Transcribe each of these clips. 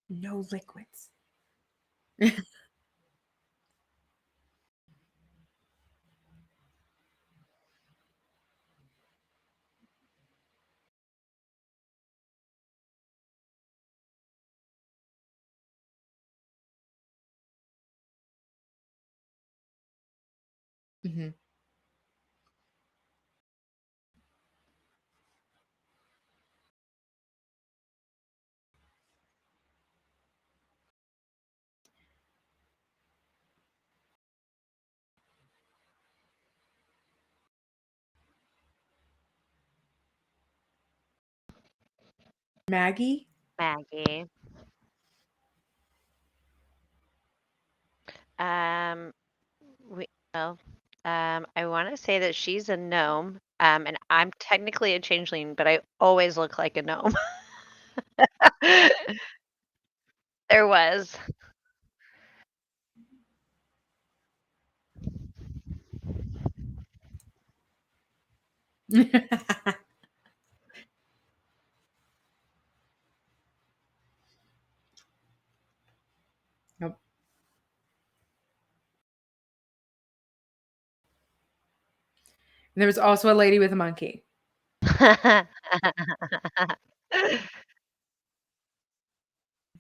No liquids. Mm-hmm. Maggie? Maggie. Um, we well, I want to say that she's a gnome, and I'm technically a changeling, but I always look like a gnome. There was. Yep. And there was also a lady with a monkey.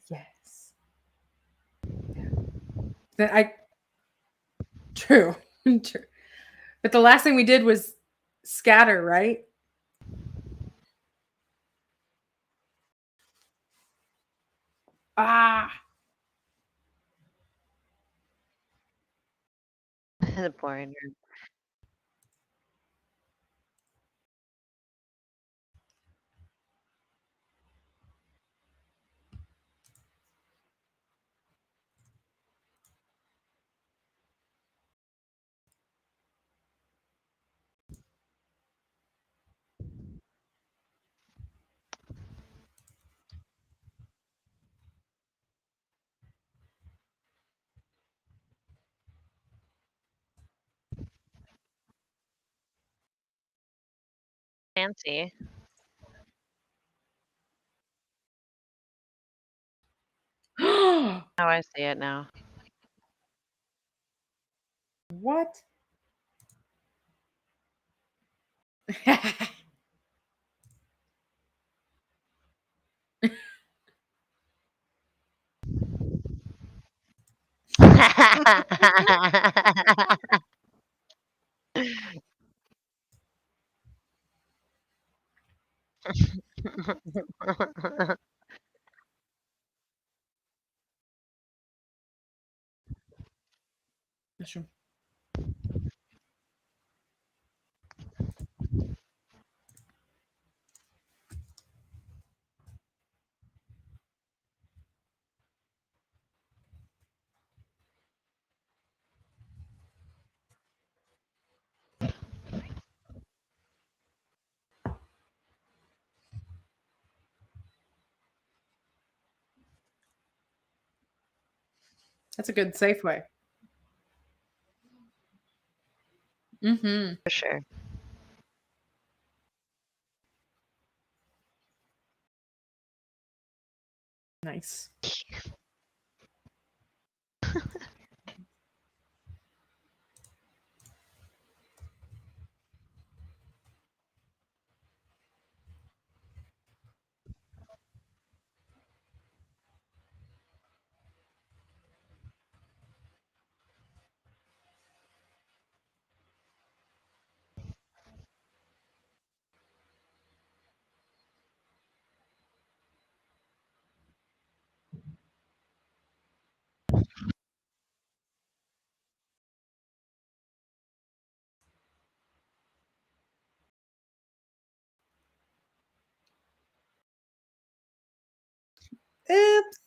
Yes. Then I true. True. But the last thing we did was scatter, right? Ah. The boring room. Fancy. How I see it now. What? Mushroom. That's a good safe way. Mm-hmm. For sure. Nice. Oops.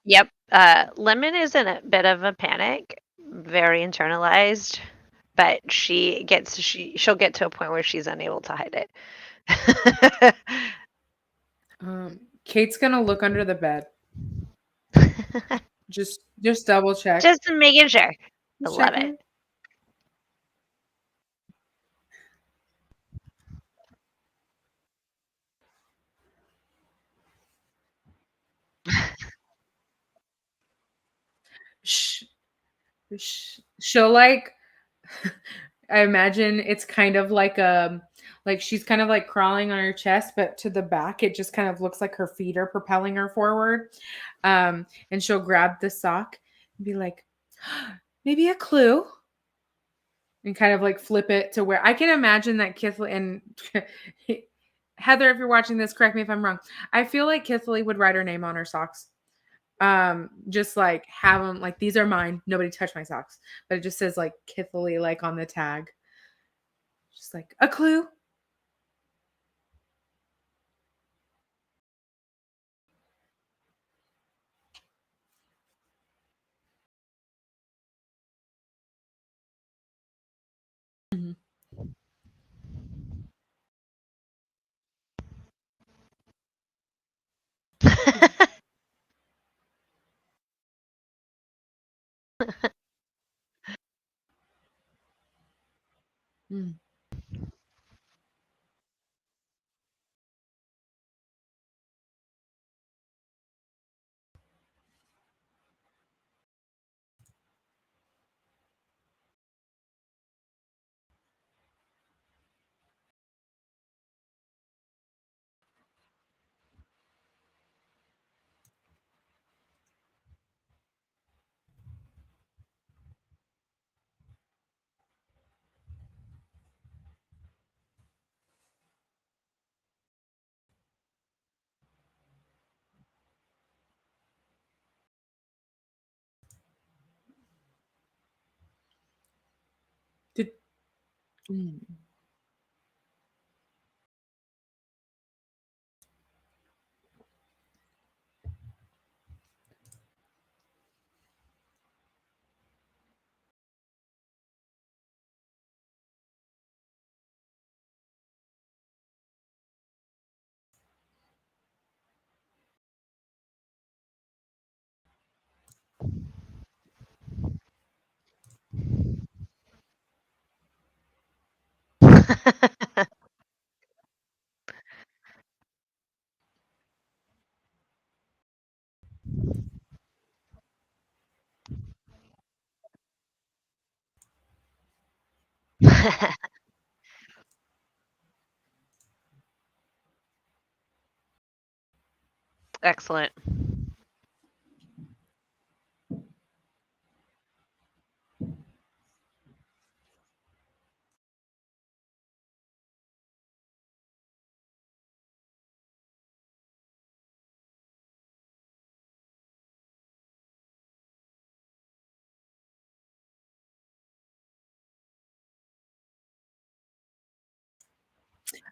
Yep. Lemon is in a bit of a panic, very internalized, but she'll get to a point where she's unable to hide it. Kate's gonna look under the bed. Just double check. Just making sure. I Just love checking it. it. Sh- she'll like I imagine it's kind of like she's kind of like crawling on her chest, but to the back it just kind of looks like her feet are propelling her forward. And she'll grab the sock and be like, maybe a clue, and kind of like flip it to where I can imagine that Kithly and Heather, if you're watching this, correct me if I'm wrong. I feel like Kithly would write her name on her socks. Just like have them like these are mine. Nobody touch my socks. But it just says like Kithly like on the tag. Just like a clue. Mhm. Mm. Did, mm. Excellent.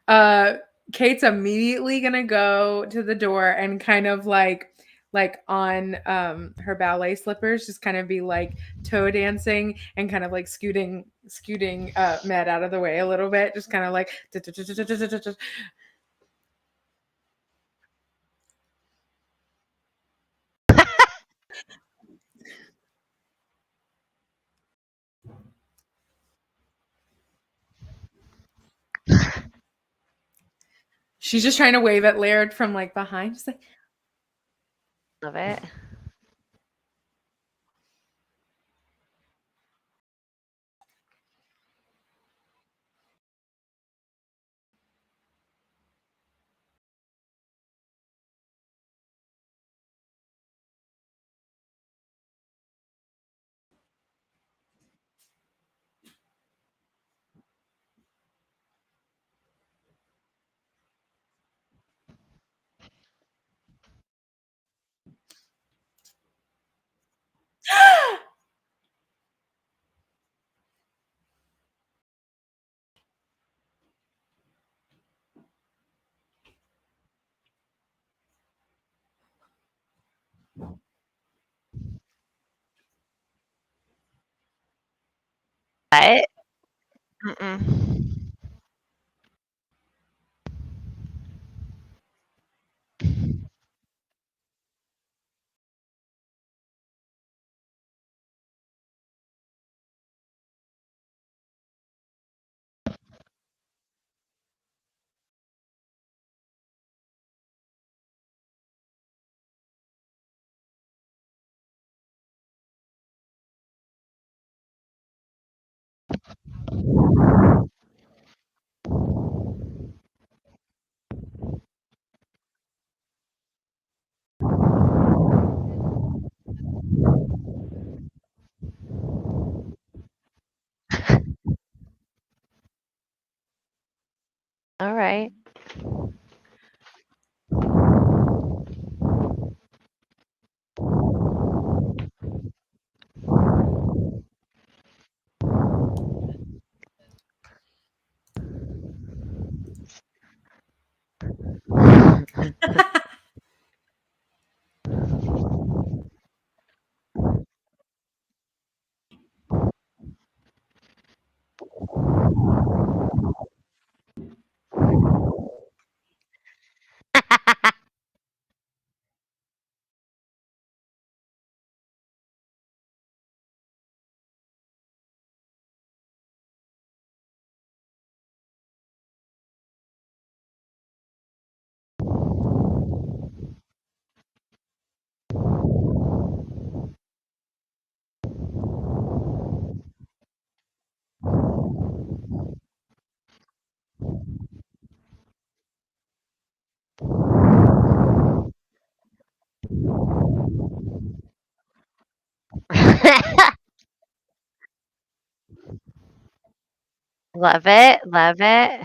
Uh, Kate's immediately gonna go to the door and kind of like on her ballet slippers, just kind of be like toe dancing and kind of like scooting Med out of the way a little bit, just kind of like she's just trying to wave at Laird from like behind. Just like, Love it. What? Mm-mm. All right. Love it. Love it.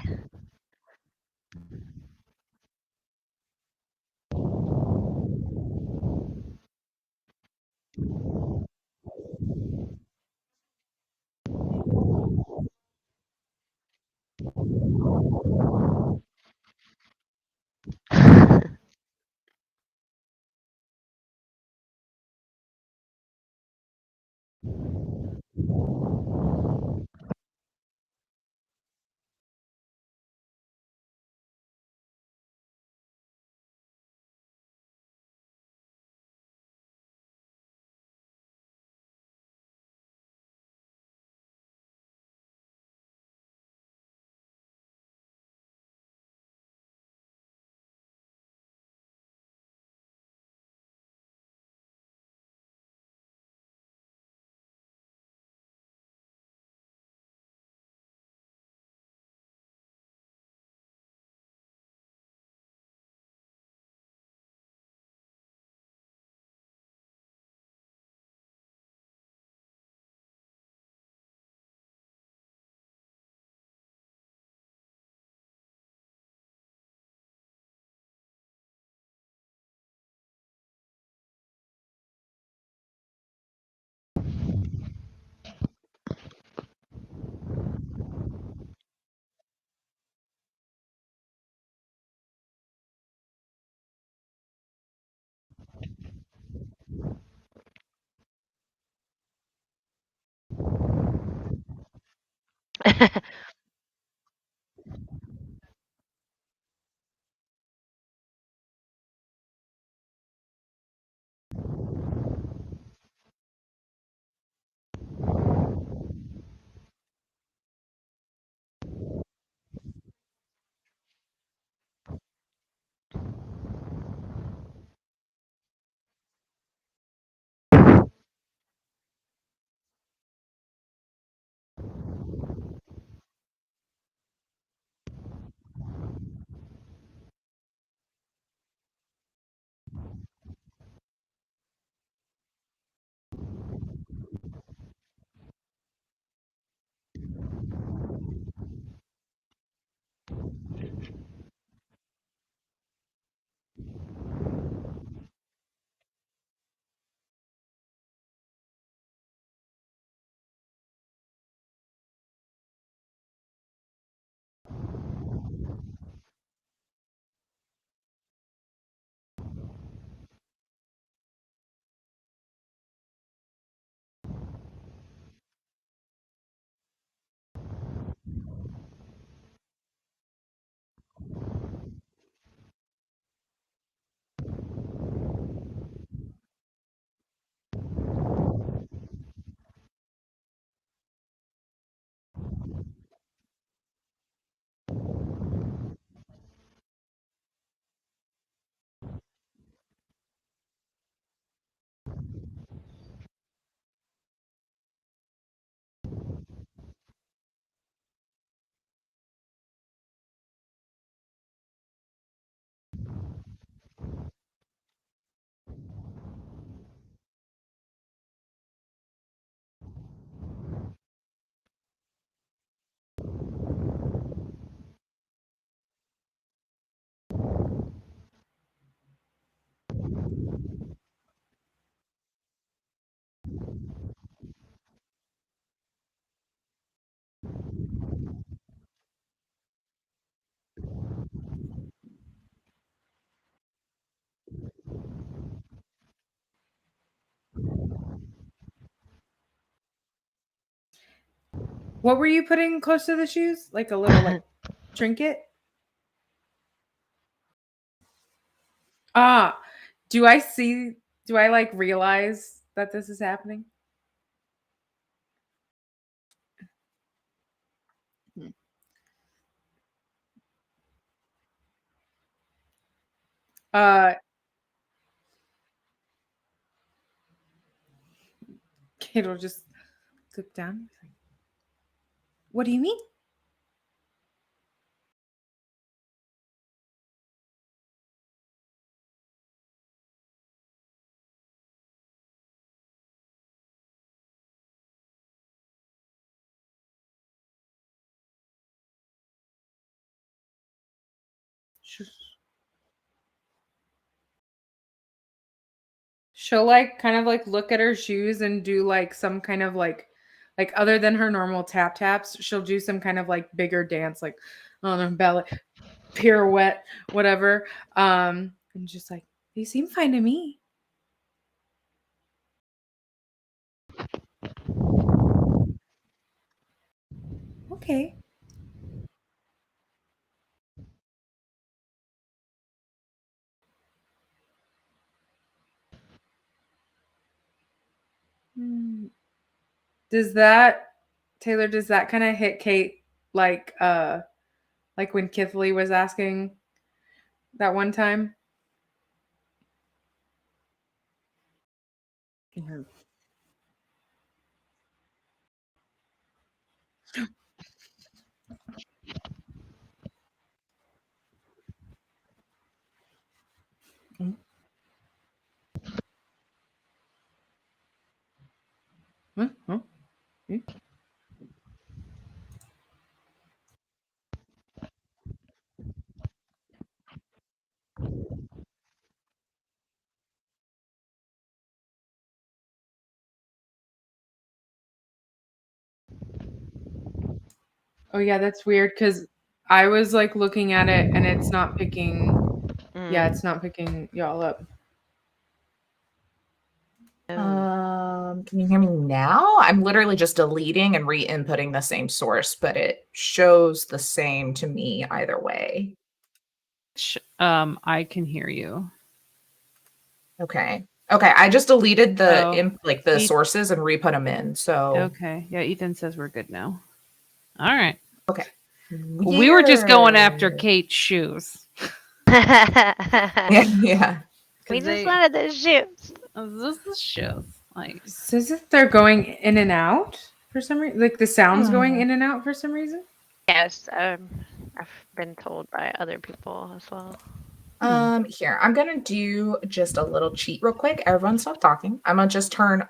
What were you putting close to the shoes? Like a little like trinket? Ah, do I see? Do I like realize that this is happening? Hmm. Uh, Kate will just look down. What do you mean? She'll like kind of like look at her shoes and do like some kind of like other than her normal tap taps, she'll do some kind of like bigger dance, like on her belly, pirouette, whatever. And just like they seem fine to me. Okay. Hmm. Does that Taylor? Does that kind of hit Kate like when Kithley was asking that one time? Mhm. Mm, mm, mm, mm. Oh yeah, that's weird because I was like looking at it and it's not picking. Yeah, Mm. it's not picking y'all up. Oh. Can you hear me now? I'm literally just deleting and re-inputting the same source, but it shows the same to me either way. I can hear you. Okay. Okay, I just deleted the Oh. the Eth- sources and re-put them in. So Okay. Yeah, Ethan says we're good now. All right. okay. We were just going after Weird. Kate's shoes. Yeah, yeah. We 'Cause just wanted the shoes. This is the shoes. Like, Says that they're going in and out for some reason. Like the sound's going Hmm. in and out for some reason. Yes, I've been told by other people as well. Here, I'm gonna do just a little cheat real quick. Everyone stop talking. I'm gonna just turn.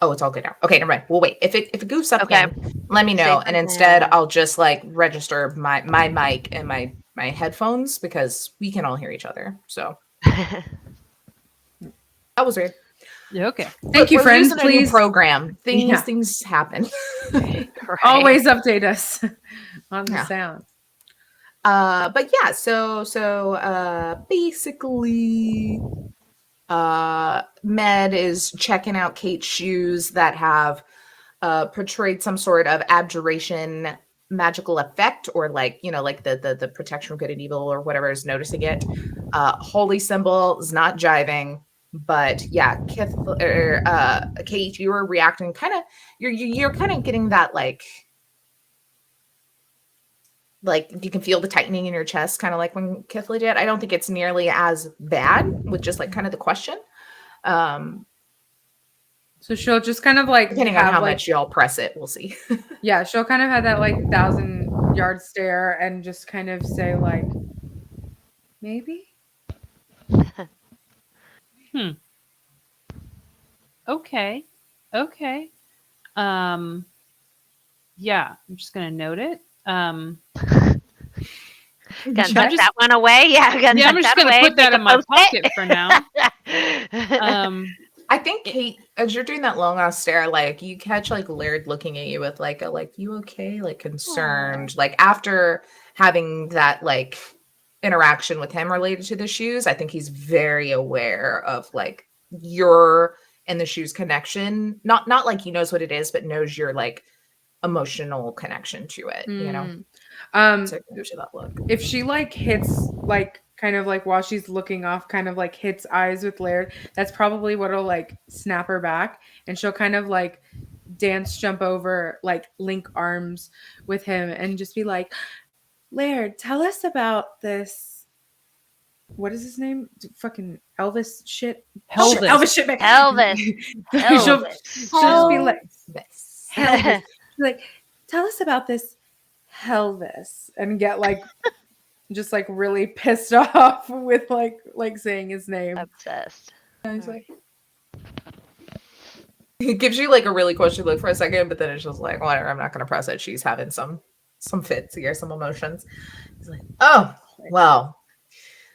Oh, it's all good now. Okay, never mind. We'll wait. If it goofs up Okay. again, let me know. Safe And as instead, now. I'll just like register my mic and my headphones because we can all hear each other. So that was weird. okay. Thank you, We're friends. using a new Please, program. Yeah. Things happen. Right. always update us on the Yeah. sound. But yeah, so basically Med is checking out Kate's shoes that have portrayed some sort of abjuration magical effect, or like, you know, like the protection from good and evil or whatever is noticing it. Holy symbol is not jiving. But yeah, Kate, you were reacting kind of, you're kind of getting that like you can feel the tightening in your chest, kind of like when Kithla did. I don't think it's nearly as bad with just like kind of the question. Um, So she'll just kind of like Depending on have how like much y'all press it, we'll see. yeah, she'll kind of have that like 1,000-yard stare and just kind of say like maybe. Okay. Okay. Yeah, I'm just gonna note it. Gonna I'm tuck just- that one away. Yeah, yeah, I'm tuck just that gonna away, put that take a in my Post-it. pocket for now. I think Kate, as you're doing that long ass stare, like you catch like Laird looking at you with like a like you okay, like concerned, like after having that like interaction with him related to the shoes. I think he's very aware of like your and the shoes connection. Not like he knows what it is, but knows you're like emotional connection to it, you know. So it gives you that look. If she like hits like kind of like while she's looking off, kind of like hits eyes with Laird, that's probably what'll like snap her back, and she'll kind of like dance, jump over, like link arms with him, and just be like, Laird, tell us about this. What is his name? Fucking Elvis shit. Elvis. Elvis shit. Elvis. she'll just be like, This. Elvis. Like, tell us about this Elvis, and get like just like really pissed off with like saying his name. Obsessed. And he's like, It gives you like a really question look for a second, but then it's just like, whatever, I'm not gonna press it. She's having some fits here, some emotions. He's like, oh, well,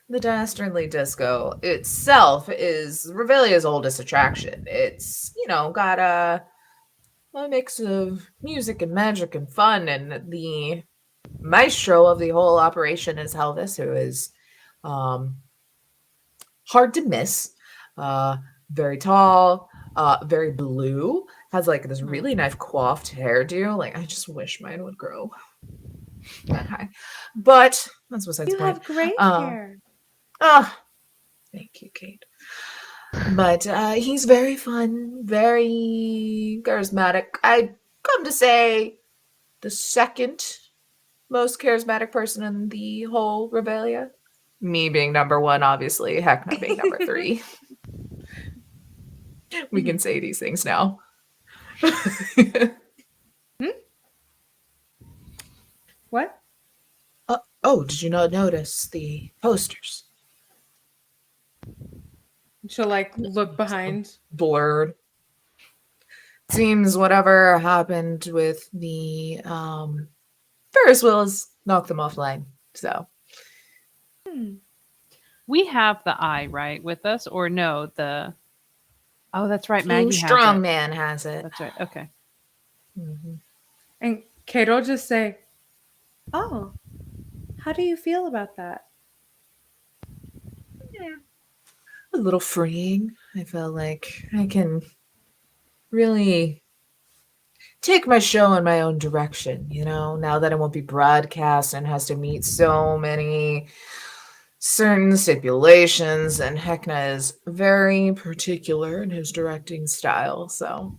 the Dastardly Disco itself is Revelia's oldest attraction. It's, you know, got a mix of music and magic and fun, and the maestro of the whole operation is Elvis, who is hard to miss. Very tall, very blue, has like this really nice coiffed hairdo. Like, I just wish mine would grow that high. But that's besides the you point. have great hair. Oh, thank you, Kate. But he's very fun, very charismatic. I'd come to say the second most charismatic person in the whole Revelia. Me being number one, obviously. Heck, not being number three. We can say these things now. What? Oh, did you not notice the posters? She'll like look behind. Blurred. Seems whatever happened with the Ferris wheels knocked them offline. So We have the eye, right, with us, or no? Oh, that's right. Maggie has Strong it. Man has it. That's right. Okay. Mm-hmm. And Kate will just say, oh, how do you feel about that? A little freeing. I feel like I can really take my show in my own direction, you know, now that it won't be broadcast and has to meet so many certain stipulations, and Heckna is very particular in his directing style, so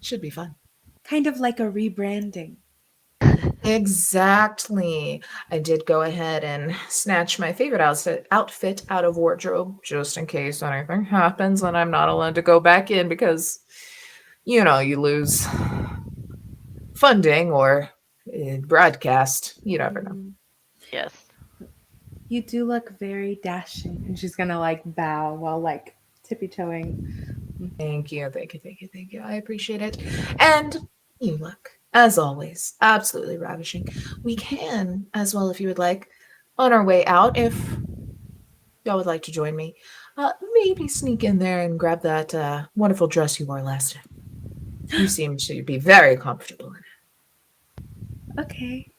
should be fun. Kind of like a rebranding. Exactly. I did go ahead and snatch my favorite outfit out of wardrobe just in case anything happens and I'm not allowed to go back in because, you know, you lose funding or broadcast. You never know. Yes. You do look very dashing. And she's gonna like bow while like tippy-toeing. Thank you. I appreciate it. And you look, as always, absolutely ravishing. We can, as well, if you would like, on our way out, if y'all would like to join me, maybe sneak in there and grab that wonderful dress you wore last time. You seem to be very comfortable in it. Okay.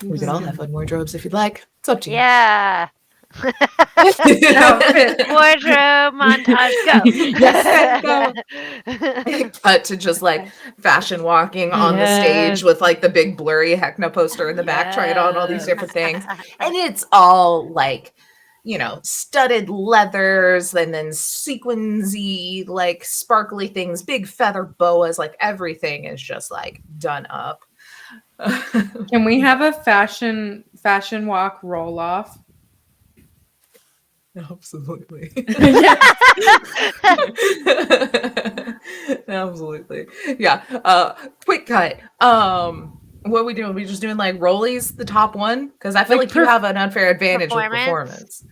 We could all have fun wardrobes if you'd like. It's up to you. Yeah. Outfit. Wardrobe montage, go. Yes, go. Cut to just like fashion walking on the stage with like the big blurry Heckna poster in the back, trying on all these different things. And it's all like, you know, studded leathers and then sequensy, like sparkly things, big feather boas, like everything is just like done up. Can we have a fashion walk roll off? Absolutely. Yeah. Absolutely. Yeah. Quick cut. What are we doing? We just doing like rollies, the top one? Because I feel like you have an unfair advantage with performance.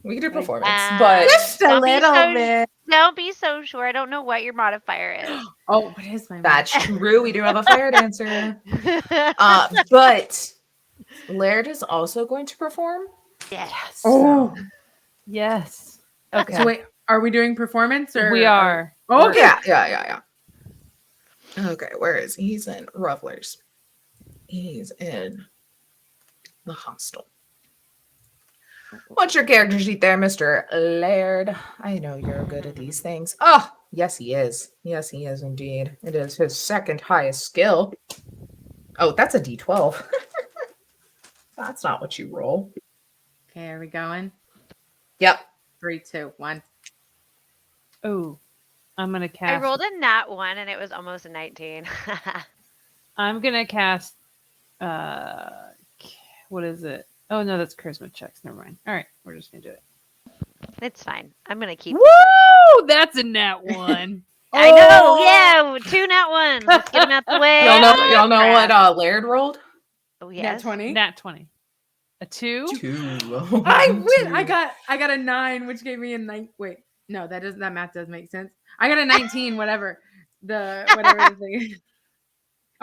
We can do performance, but just a little bit. Don't be so sure. I don't know what your modifier is. Oh, what is my that's true. We do have a fire dancer. But Laird is also going to perform. Yes. Oh. Yes. Okay. So wait, are we doing performance or We are. Oh, okay. Yeah. Okay, where is he? He's in Revelers. He's in the hostel. What's your character sheet there, Mr. Laird? I know you're good at these things. Oh, Yes, he is. Yes, he is indeed. It is his second highest skill. Oh, that's a D12. That's not what you roll. Okay, are we going? Yep. 3, 2, 1. Oh, I'm gonna I cast. rolled a nat 1 and it was almost a 19. I'm gonna cast. What is it? Oh no, that's charisma checks. Never mind. All right, we're just gonna do it. It's fine. I'm gonna keep. Woo! That's a nat 1. I know. Yeah, 2 nat 1s. Let's get them out the way. Y'all know Crap. what Laird rolled? Oh Nat yes. 20. Nat 20. A 2. 2. I win. Two. I got a 9, which gave me a 9. Wait, no, that math does make sense. I got a 19, whatever. The thing is.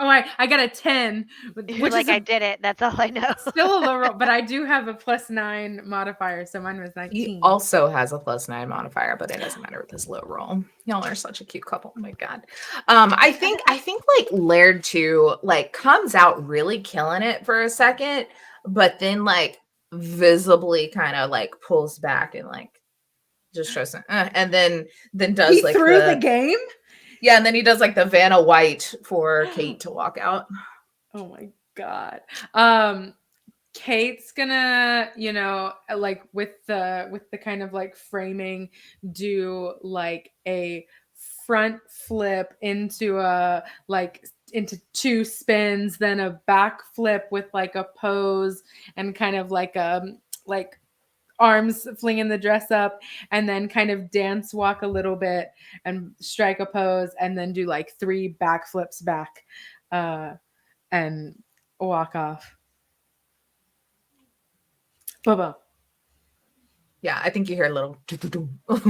Oh, I got a 10, You're which like, is I did it. That's all I know. still a low roll, but I do have a +9 modifier, so mine was 19. He also has a +9 modifier, but it doesn't matter with his low roll. Y'all are such a cute couple. Oh my god. I think like Laird too, like comes out really killing it for a second, but then like visibly kind of like pulls back and like just shows and then does he like threw the game. Yeah, and then he does like the Vanna White for Kate to walk out. Oh my god. Kate's gonna, like with the kind of like framing, do like a front flip into into 2 spins, then a back flip with like a pose and kind of like arms flinging the dress up, and then kind of dance walk a little bit and strike a pose, and then do like 3 back flips back and walk off. Bubba. Yeah, I think you hear a little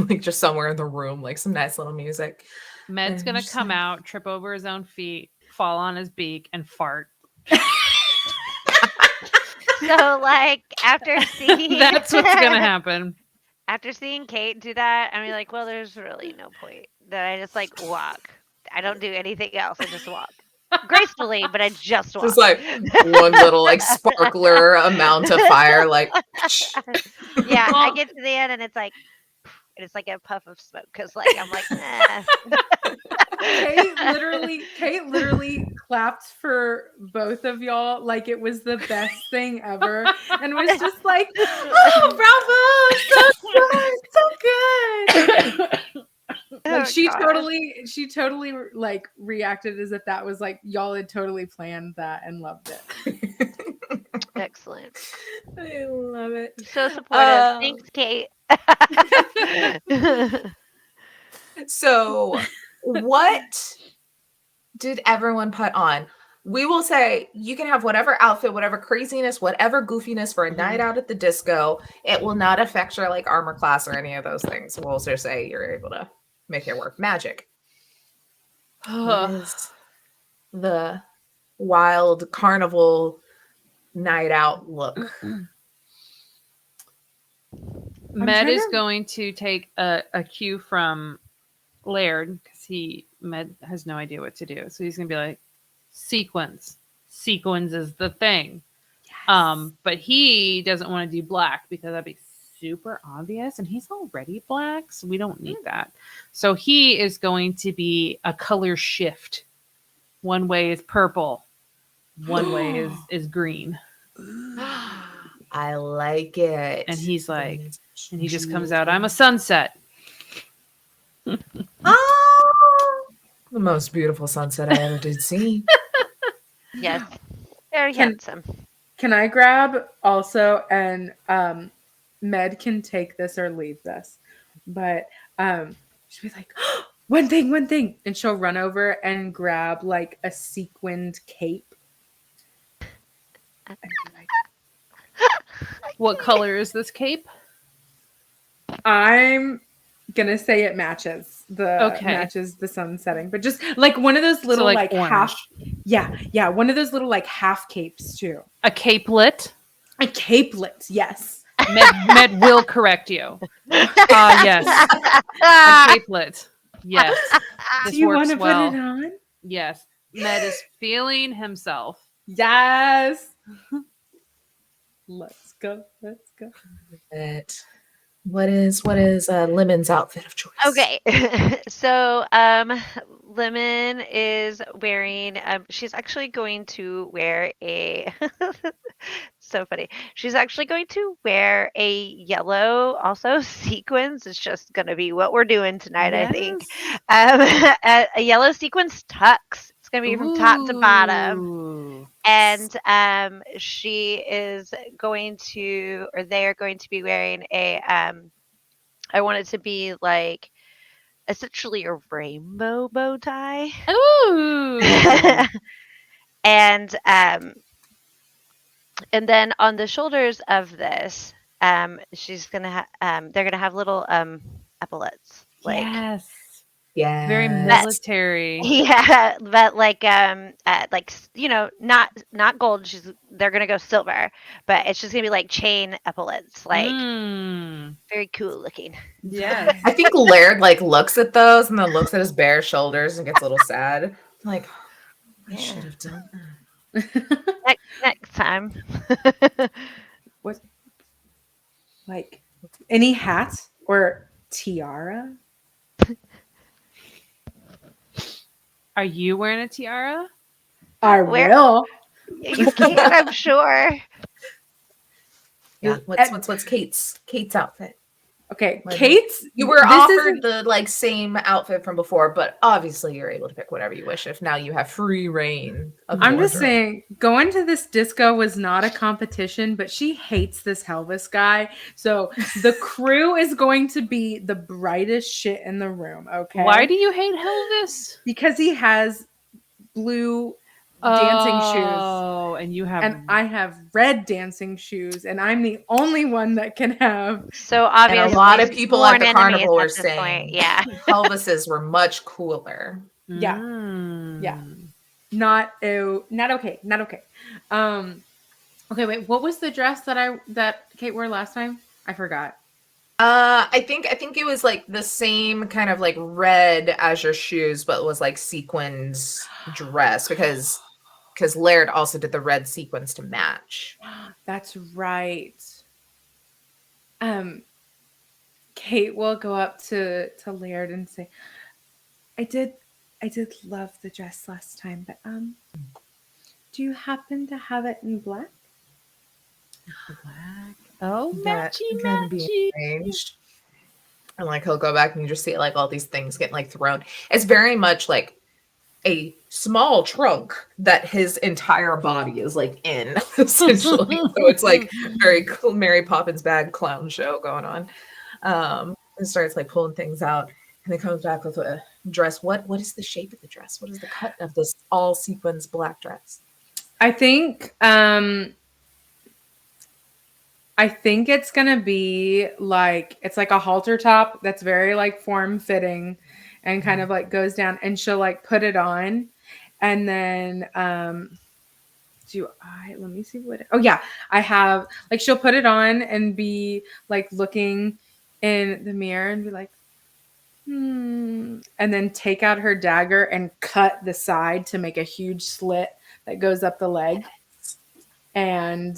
like just somewhere in the room, like some nice little music. Med's And gonna just come like- out, trip over his own feet, fall on his beak, and fart. So like after seeing That's what's gonna happen. After seeing Kate do that, I'm like, well, there's really no point. That I just like walk. I don't do anything else. I just walk gracefully, but I just walk. Just like one little like sparkler amount of fire, like Yeah, I Well- get to the end and it's like a puff of smoke because like I'm like, eh. Kate literally clapped for both of y'all like it was the best thing ever, and was just like, "Oh, bravo, so good, so good!" Oh, Like she gosh. totally like reacted as if that was like y'all had totally planned that and loved it. Excellent. I love it. So supportive. Thanks, Kate. So, what did everyone put on? We will say you can have whatever outfit, whatever craziness, whatever goofiness for a night out at the disco. It will not affect your like armor class or any of those things. We'll just say you're able to make it work. Magic. What is the wild carnival night out look? Med is going to take a cue from Laird because Med has no idea what to do. So he's gonna be like, sequins. Sequins is the thing. Yes. But he doesn't want to do black because that'd be super obvious, and he's already black, so we don't need that. So he is going to be a color shift. One way is purple, one way is green. I like it. And he's like, and he just comes out, I'm a sunset. Oh, the most beautiful sunset I ever did see. Yes. Very Can- handsome. Can I grab also, and Med can take this or leave this, but she'll be like, one thing, and she'll run over and grab like a sequined cape. And be like, What color is this cape? I'm gonna say it matches the sun setting, but just like one of those little like orange. half, one of those little like half capes too. A capelet. A capelet, yes. Med will correct you. Yes. A capelet. Yes. This Do you works want to well. put it on? Yes. Med is feeling himself. Yes. Let's go. It What is Lemon's outfit of choice? Okay, so Lemon is wearing. She's actually going to wear a. So funny. She's actually going to wear a yellow, also sequins. It's just going to be what we're doing tonight, I think. A yellow sequins tux. It's going to be from top to bottom. Ooh. And she is going to, or they are going to be wearing a. I want it to be like essentially a rainbow bow tie. Ooh. and then on the shoulders of this, she's gonna they're gonna have little epaulets. Like Yes. Yeah. Very military. yeah, but like not gold. They're gonna go silver, but it's just gonna be like chain epaulets, like very cool looking. Yes. I think Laird like looks at those and then looks at his bare shoulders and gets a little sad. Like, I should have done that. Next time. What? Like any hat or tiara? Are you wearing a tiara? I will. You can, I'm sure. Yeah. What's Kate's outfit? Okay, Like, Kate's. You were offered the like same outfit from before, but obviously you're able to pick whatever you wish if now you have free reign of I'm your just saying, going to this disco was not a competition, but she hates this Helvis guy. So the crew is going to be the brightest shit in the room, okay? Why do you hate Helvis? Because he has blue dancing shoes. Oh, and you have, and I have red dancing shoes, and I'm the only one that can have. So obviously, and a lot of people at the carnival were saying, point. Yeah, Helvises were much cooler. Yeah, yeah, not okay. Okay, wait. What was the dress that Kate wore last time? I forgot. I think it was like the same kind of like red as your shoes, but it was like sequins dress because Laird also did the red sequins to match. That's right. Kate will go up to Laird and say, I did love the dress last time, but do you happen to have it in black? Black. Oh, That matchy, can be arranged. And like he'll go back and you just see like all these things getting like thrown. It's very much like a small trunk that his entire body is like in, essentially. So it's like very cool Mary Poppins bag clown show going on. And starts like pulling things out, and then comes back with a dress. What is the shape of the dress? What is the cut of this all sequins black dress? I think it's gonna be like it's like a halter top that's very like form fitting and kind of like goes down, and she'll like put it on, and then let me see I have like she'll put it on and be like looking in the mirror and be like and then take out her dagger and cut the side to make a huge slit that goes up the leg, and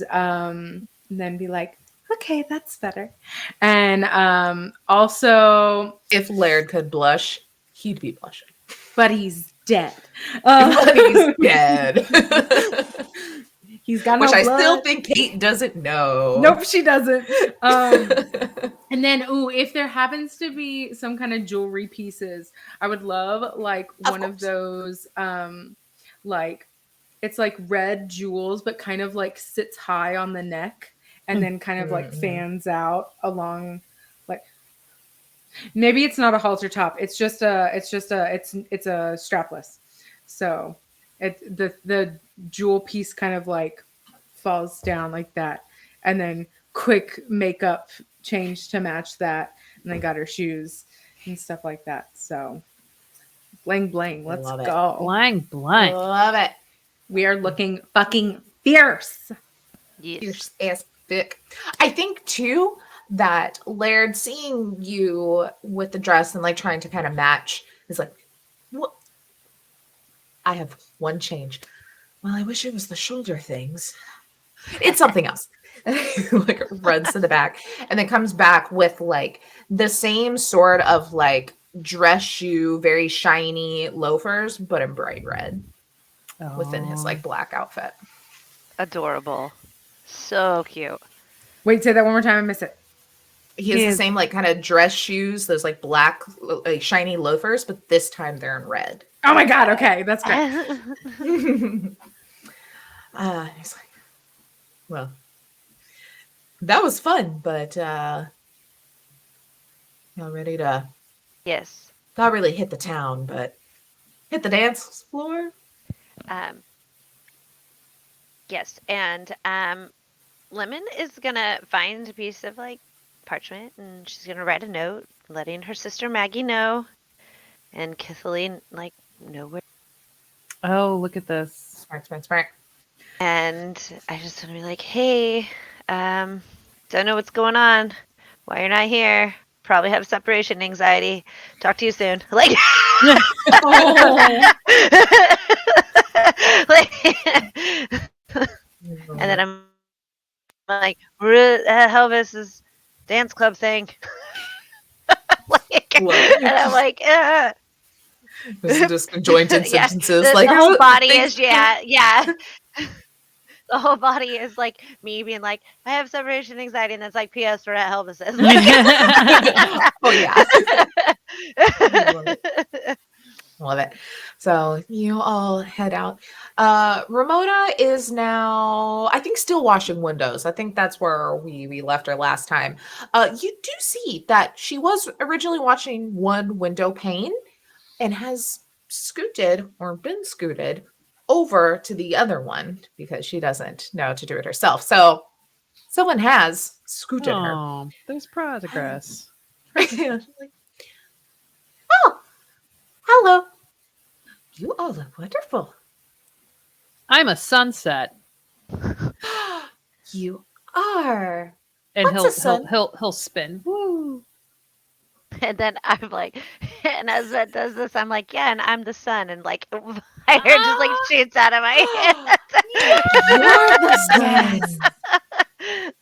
then be like, okay, that's better. And also, if Laird could blush, he'd be blushing. But he's dead. But he's dead. He's got no Which I blood. still think Kate doesn't know. Nope, she doesn't. And then, if there happens to be some kind of jewelry pieces, I would love like one of those, like it's like red jewels, but kind of like sits high on the neck and then kind of like fans out along, like maybe it's not a halter top. It's a strapless. So the jewel piece kind of like falls down like that, and then quick makeup change to match that, and then got her shoes and stuff like that. So bling bling, let's go. Bling bling. Love it. We are looking fucking fierce. Yes. Fierce as thick. I think too that Laird seeing you with the dress and like trying to kind of match is like, what? I have one change. Well, I wish it was the shoulder things. It's something else. like runs to the back and then comes back with like the same sort of like dress shoe, very shiny loafers, but in bright red within his like black outfit. Adorable. So cute. Wait, say that one more time. I missed it. He has the same like kind of dress shoes, those like black, like shiny loafers, but this time they're in red. Oh my god. Okay, that's great. He's like, well, that was fun, but y'all ready to Yes. not really hit the town, but hit the dance floor? Yes, and Lemon is gonna find a piece of like parchment, and she's gonna write a note, letting her sister Maggie know, and Kathleen like know where. Oh, look at this. Smart. And I just want to be like, hey, don't know what's going on. Why you're not here? Probably have separation anxiety. Talk to you soon. Like, and then I'm like, what the hell is this dance club thing? Like, and I'm like, This is just disjointed yeah, sentences. Like the whole body things- is yeah. The whole body is like me being like, I have separation anxiety, and that's like, P.S. we're at Elvis's. Oh yeah. Love it. So you all head out. Ramona is now, I think, still washing windows. I think that's where we left her last time. You do see that she was originally watching one window pane and has scooted or been scooted over to the other one because she doesn't know to do it herself. So someone has scooted her. Oh, there's progress. She's like, oh, hello. You all look wonderful. I'm a sunset, You are. and What's a sun? he'll spin. Woo! And then I'm like, and as that does this, I'm like, yeah, and I'm the sun, and like fire just like shoots out of my You're the head. sun.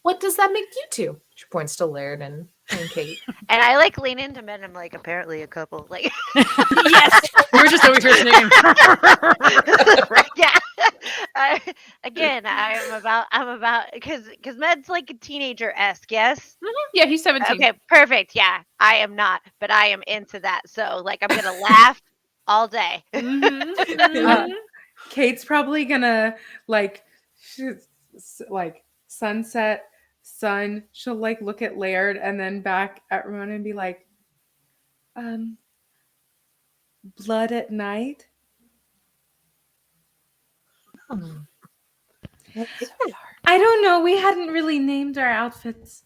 What does that make you two? She points to Laird and Kate. And I like lean into men. I'm like, apparently a couple. Like, Yes, we're just over here singing. yeah. I'm about because Med's like a teenager esque. Yes. Yeah, he's 17. Okay, perfect. Yeah, I am not, but I am into that. So like, I'm gonna laugh all day. Kate's probably gonna like, like sunset, sun. She'll like look at Laird and then back at Ramona and be like, blood at night. I don't know. We hadn't really named our outfits.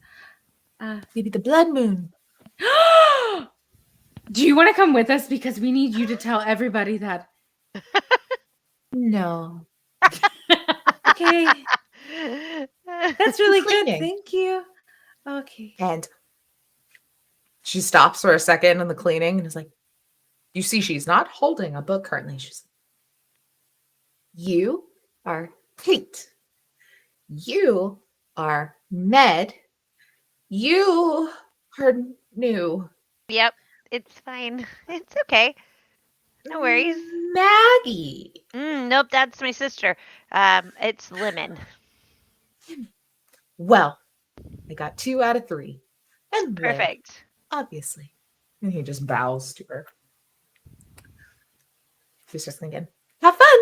Maybe the blood moon. Do you want to come with us? Because we need you to tell everybody that. No. Okay. That's really good. Cleaning. Thank you. Okay. And she stops for a second in the cleaning and is like, you see, she's not holding a book currently. She's like, you are Kate. You are Med. You are new. Yep, it's fine. It's okay. No worries. Maggie. Nope, that's my sister. It's Lemon. Well, I got 2 out of 3. And Laird, Perfect. obviously. And he just bows to her. She's just thinking, have fun.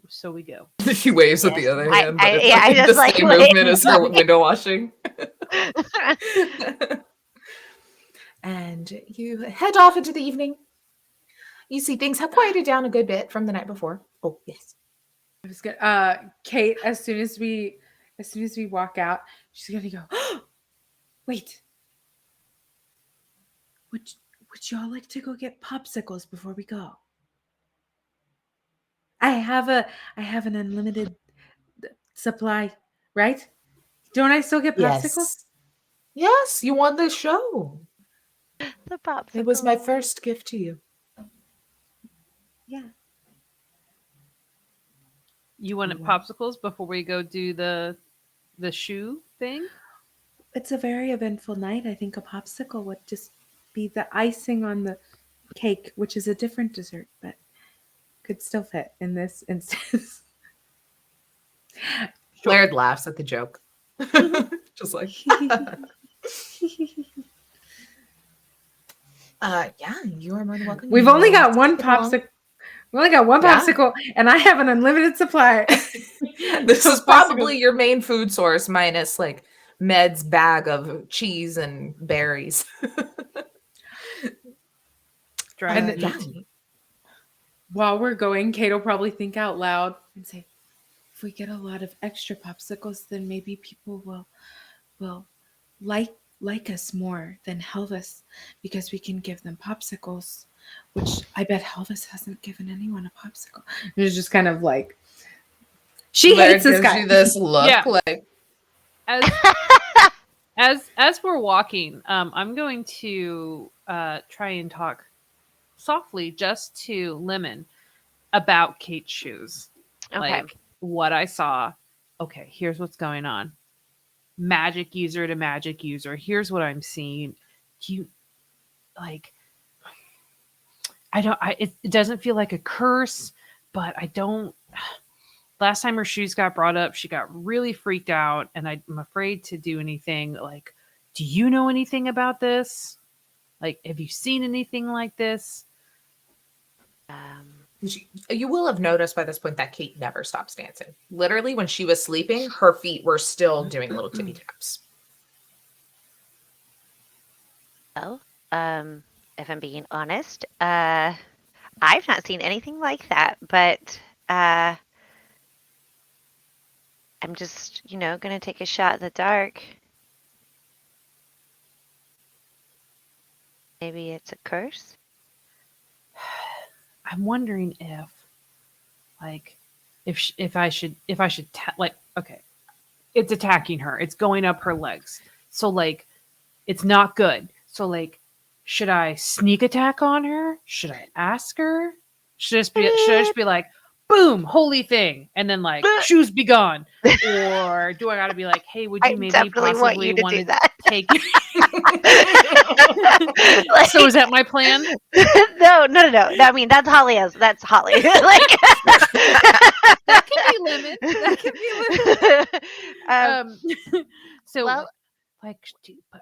So we go. She waves with Yes. the other I- hand. But I- it's yeah, I like just, the like, same wave. movement as her window washing. And you head off into the evening. You see things have quieted down a good bit from the night before. Oh, yes. It was good. Kate, as soon as we walk out, she's gonna go, oh, wait. Would y'all like to go get popsicles before we go? I have an unlimited supply, right? Don't I still get popsicles? Yes. Yes, you won the show. The popsicle. It was my first gift to you. Yeah. You wanted popsicles before we go do the shoe thing? It's a very eventful night. I think a popsicle would just be the icing on the cake, which is a different dessert, but could still fit in this instance. Laird laughs at the joke. Just like, yeah, you are more than welcome. We've You only know, got one sit along. popsicle. We only got one Yeah. popsicle, and I have an unlimited supply. This of is probably popsicles. your main food source, minus like Med's bag of cheese and berries. Dry And meat. Yeah. While we're going, Kate will probably think out loud and say, if we get a lot of extra popsicles, then maybe people will like us more than Helvis because we can give them popsicles, which I bet Helvis hasn't given anyone a popsicle. It's just kind of like she Laird hates this gives guy. you this look Yeah. like, As we're walking, I'm going to try and talk softly just to Lemon about Kate's shoes. Okay. Like what I saw. Okay, here's what's going on. Magic user to magic user. Here's what I'm seeing. You like it doesn't feel like a curse, but I don't. Last time her shoes got brought up, she got really freaked out, and I'm afraid to do anything. Like, do you know anything about this? Like, have you seen anything like this? you will have noticed by this point that Kate never stops dancing. Literally, when she was sleeping, her feet were still doing little tippy taps. Well, if I'm being honest, I've not seen anything like that, but I'm just, gonna take a shot in the dark. Maybe it's a curse. I'm wondering if I should okay, it's attacking her. It's going up her legs. So like, it's not good. So like, should I sneak attack on her? Should I ask her? Should I just be like, boom, holy thing, and then like, shoes be gone? Or do I gotta be like, hey, would you maybe definitely want possibly you to want do to that. take? So is that my plan? No. I mean, that's Holly. That's Holly. Like, That can be Lemon. That can be Lemon. So well- like, but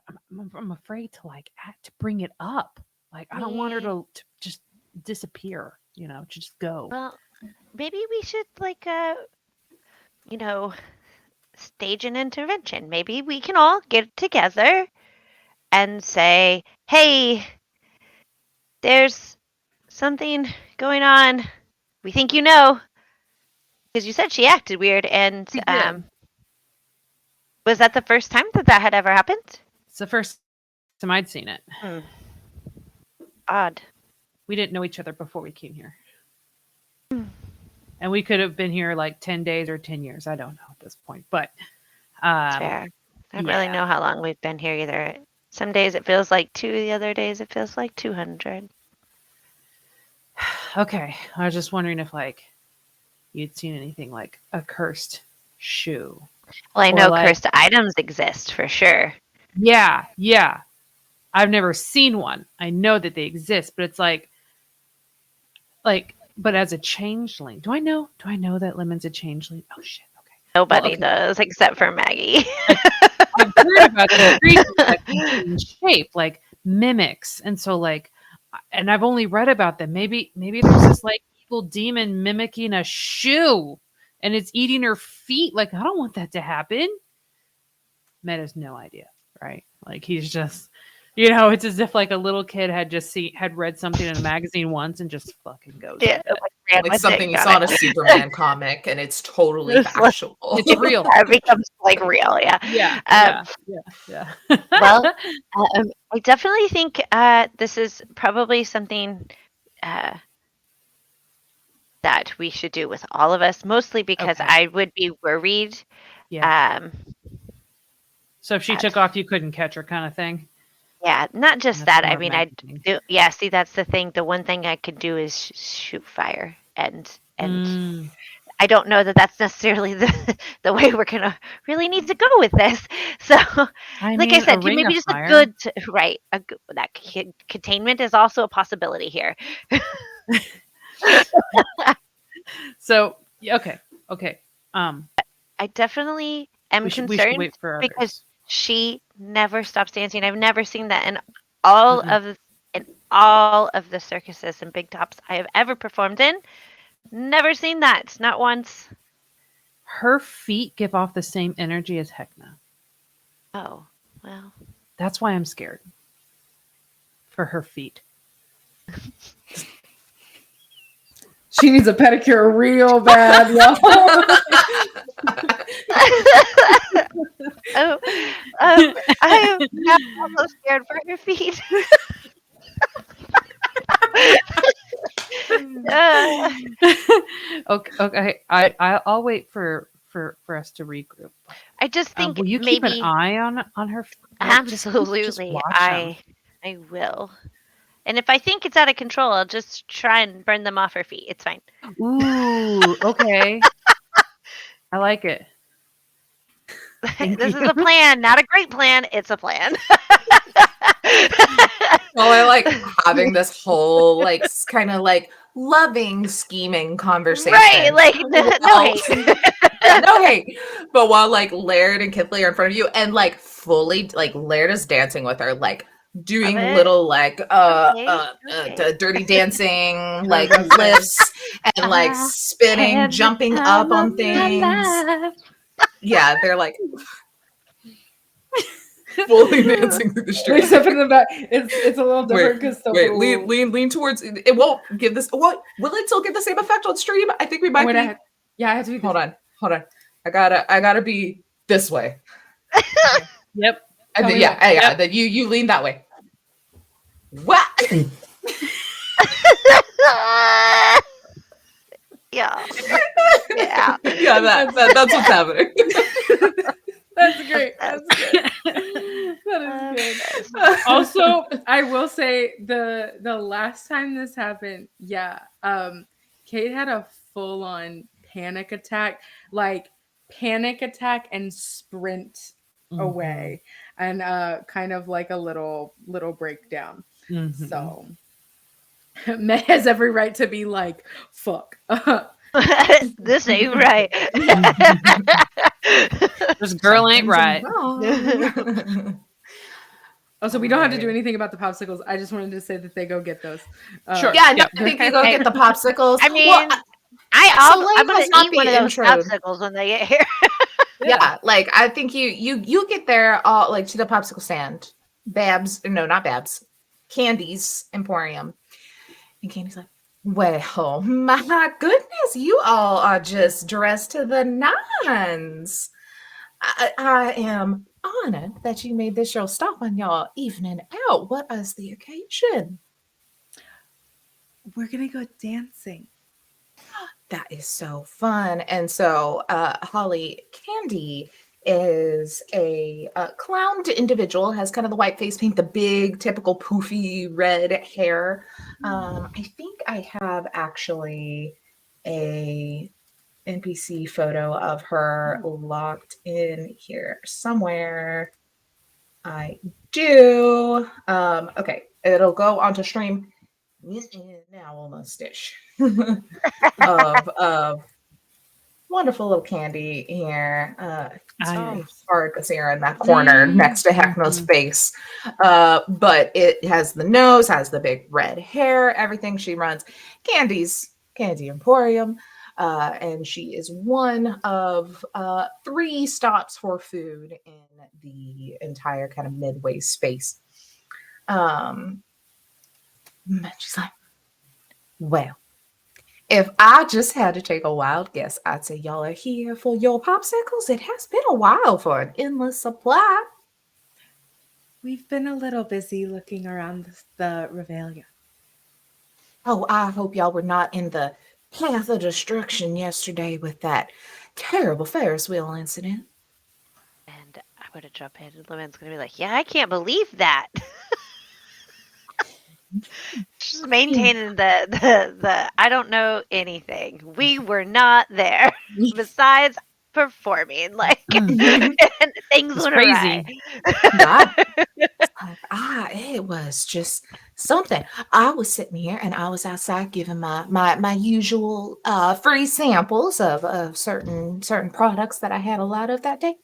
I'm afraid to to bring it up. Like, I don't want her to just disappear. To just go. Well, maybe we should stage an intervention. Maybe we can all get together and say, "Hey, there's something going on. We think you know." Because you said she acted weird, and She did. was that the first time that had ever happened? It's the first time I'd seen it. Odd. We didn't know each other before we came here. And we could have been here like 10 days or 10 years. I don't know at this point. But Fair. I don't really know how long we've been here either. Some days it feels like 2, the other days it feels like 200. Okay. I was just wondering if you'd seen anything like a cursed shoe. Well, I know cursed items exist for sure. Yeah. I've never seen one. I know that they exist, but it's but as a changeling, do I know that Lemon's a changeling? Oh shit. Okay. Nobody does except for Maggie. I've heard about the creatures in shape, like mimics, and so and I've only read about them. Maybe there's this evil demon mimicking a shoe, and it's eating her feet. Like, I don't want that to happen. Med has no idea, right? Like, he's just, it's as if a little kid had read something in a magazine once and just fucking goes. Yeah, like something you saw in a Superman comic, and it's totally factual. It's real. It becomes real, yeah. Yeah. Well, I definitely think this is probably something that we should do with all of us, mostly because I would be worried. Yeah. So if she took off, you couldn't catch her, kind of thing. Yeah, not just that. I mean, I do. Yeah, see, that's the thing. The one thing I could do is shoot fire, and I don't know that that's necessarily the way we're gonna really need to go with this. So, I like I mean, a said, ring maybe of just fire. a good right. That containment is also a possibility here. So okay. I definitely am We should concerned wait for because others. she never stops dancing. I've never seen that all Mm-mm. of in all of the circuses and big tops I have ever performed in. Never seen that. Not once. Her feet give off the same energy as Hecna. Oh, well. That's why I'm scared for her feet. She needs a pedicure real bad, y'all. Oh, I am now also scared for her feet. Uh, Okay. I'll wait for us to regroup. I just think Will you keep an maybe eye on her? Just absolutely watch them. I will. And if I think it's out of control, I'll just try and burn them off her feet. It's fine. Ooh, okay. I like it. Thank This you. is a plan, not a great plan. It's a plan. Well, I like having this whole like kind of like loving scheming conversation. Right, like no While- hate. Yeah, no hate. But while like Laird and Kithley are in front of you and like fully like Laird is dancing with her, like doing Love it. little like Okay. dirty dancing, like That's right. lifts and like spinning, Had the jumping time up on of my things. life. Yeah, they're like fully dancing through the street. Except in the back, it's a little different because Wait, lean towards it. Won't give this. What will it still get the same effect on stream? I think we might be. I have to be. Hold on. I gotta be this way. Yep. And then, yeah. Then you lean that way. What? Yeah. Yeah, that's what's happening. That's great. That's good. That is good. Also, I will say the last time this happened, Kate had a full on panic attack, and sprint away, and kind of like a little breakdown. Mhm. So Meg has every right to be like, fuck. This ain't right. This girl ain't right. Also, we don't have to do anything about the popsicles. I just wanted to say that they go get those. Sure. Yeah, no, Yep. I think you go get the popsicles. I mean, Well, I'm Lane gonna has not eat one of been those introed. popsicles when they get here. yeah, like I think you get there all like to the popsicle stand. Not Babs. Candy's Emporium. And Candy's like, well, my goodness, you all are just dressed to the nines. I am honored that you made this your stop on your evening out. What is the occasion? We're gonna go dancing. That is so fun. And so Holly Candy is a clowned individual, has kind of the white face paint, the big typical poofy red hair. I think I have actually a NPC photo of her locked in here somewhere. I do. Okay, it'll go onto stream now almost ish of wonderful little Candy here. It's very hard to see her in that corner next to Heckno's face. But it has the nose, has the big red hair, everything. She runs Candy Emporium. And she is one of 3 stops for food in the entire kind of Midway space. She's like, well, if I just had to take a wild guess, I'd say y'all are here for your popsicles. It has been a while for an endless supply. We've been a little busy looking around the Revelia. Oh, I hope y'all were not in the path of destruction yesterday with that terrible Ferris wheel incident. And I'm gonna jump in, and Lemon's gonna be like, "Yeah, I can't believe that." She's just maintaining the I don't know anything. We were not there besides performing, like, and things It's went crazy. awry. God. It was just something. I was sitting here and I was outside giving my usual free samples of certain products that I had a lot of that day.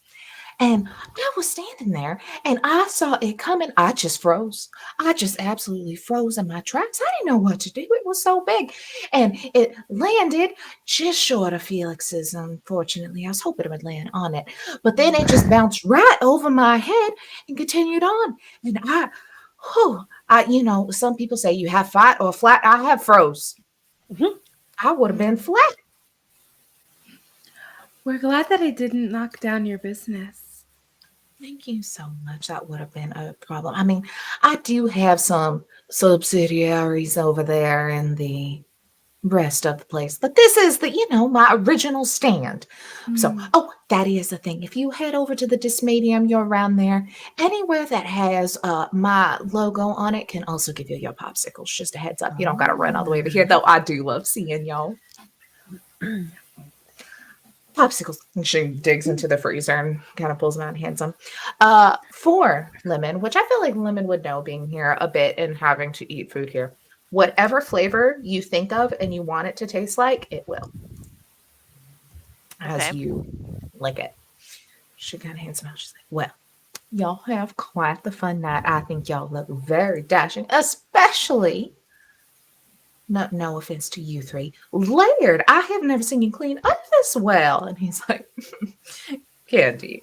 And I was standing there and I saw it coming. I just froze. I just absolutely froze in my tracks. I didn't know what to do. It was so big. And it landed just short of Felix's, unfortunately. I was hoping it would land on it. But then it just bounced right over my head and continued on. And some people say you have fight or flat. I have froze. Mhm. I would have been flat. We're glad that I didn't knock down your business. Thank you so much. That would have been a problem. I mean, I do have some subsidiaries over there in the rest of the place, but this is my original stand. So, that is the thing. If you head over to the Dismadium, you're around there. Anywhere that has my logo on it can also give you your popsicles. Just a heads up. You don't got to run all the way over here, though. I do love seeing y'all. Popsicles. And she digs into the freezer and kind of pulls them out and hands them. For Lemon, which I feel like Lemon would know being here a bit and having to eat food here. Whatever flavor you think of and you want it to taste like, it will. As you lick it. She kind of hands them out. She's like, well, y'all have quite the fun night. I think y'all look very dashing, especially, no offense to you three, Laird. I have never seen you clean up this well. And he's like, Candy,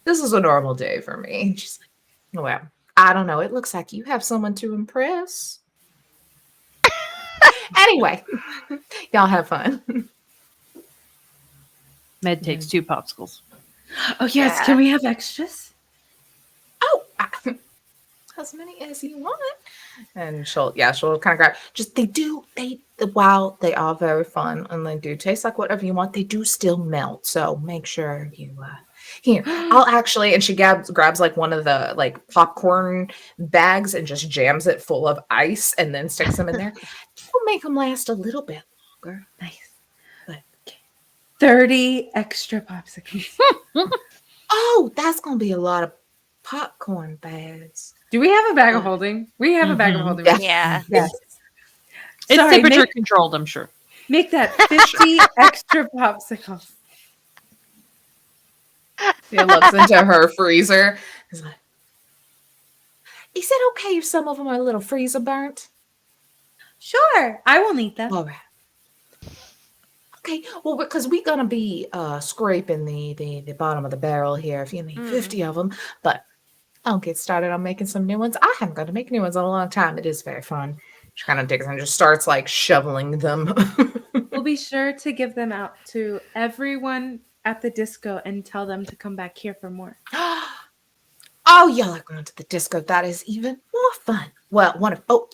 this is a normal day for me. And she's like, well, I don't know. It looks like you have someone to impress. Anyway, y'all have fun. Med takes 2 popsicles. Oh yes, Yeah. can we have extras? Oh, as many as you want. And she'll kind of grab. While they are very fun and they do taste like whatever you want, they do still melt. So make sure you here. I'll actually, and she grabs like one of the like popcorn bags and just jams it full of ice and then sticks them in there. It'll make them last a little bit longer. Nice. But 30 extra popsicles. Oh, that's gonna be a lot of popcorn bags. Do we have a bag of holding? We have a bag of Mhm. holding. Yeah. Yeah. Yes. It's Sorry, temperature controlled, I'm sure. make that 50 extra popsicles. She looks into her freezer. Is like, is it okay if some of them are a little freezer burnt? Sure, I will eat them. All right. Okay, well, because we're gonna be scraping the bottom of the barrel here if you need 50 of them, but I'll get started on making some new ones. I haven't got to make new ones in a long time. It is very fun. She kind of digs and just starts like shoveling them. We'll be sure to give them out to everyone at the disco and tell them to come back here for more. Oh, y'all are going to the disco. That is even more fun. Well,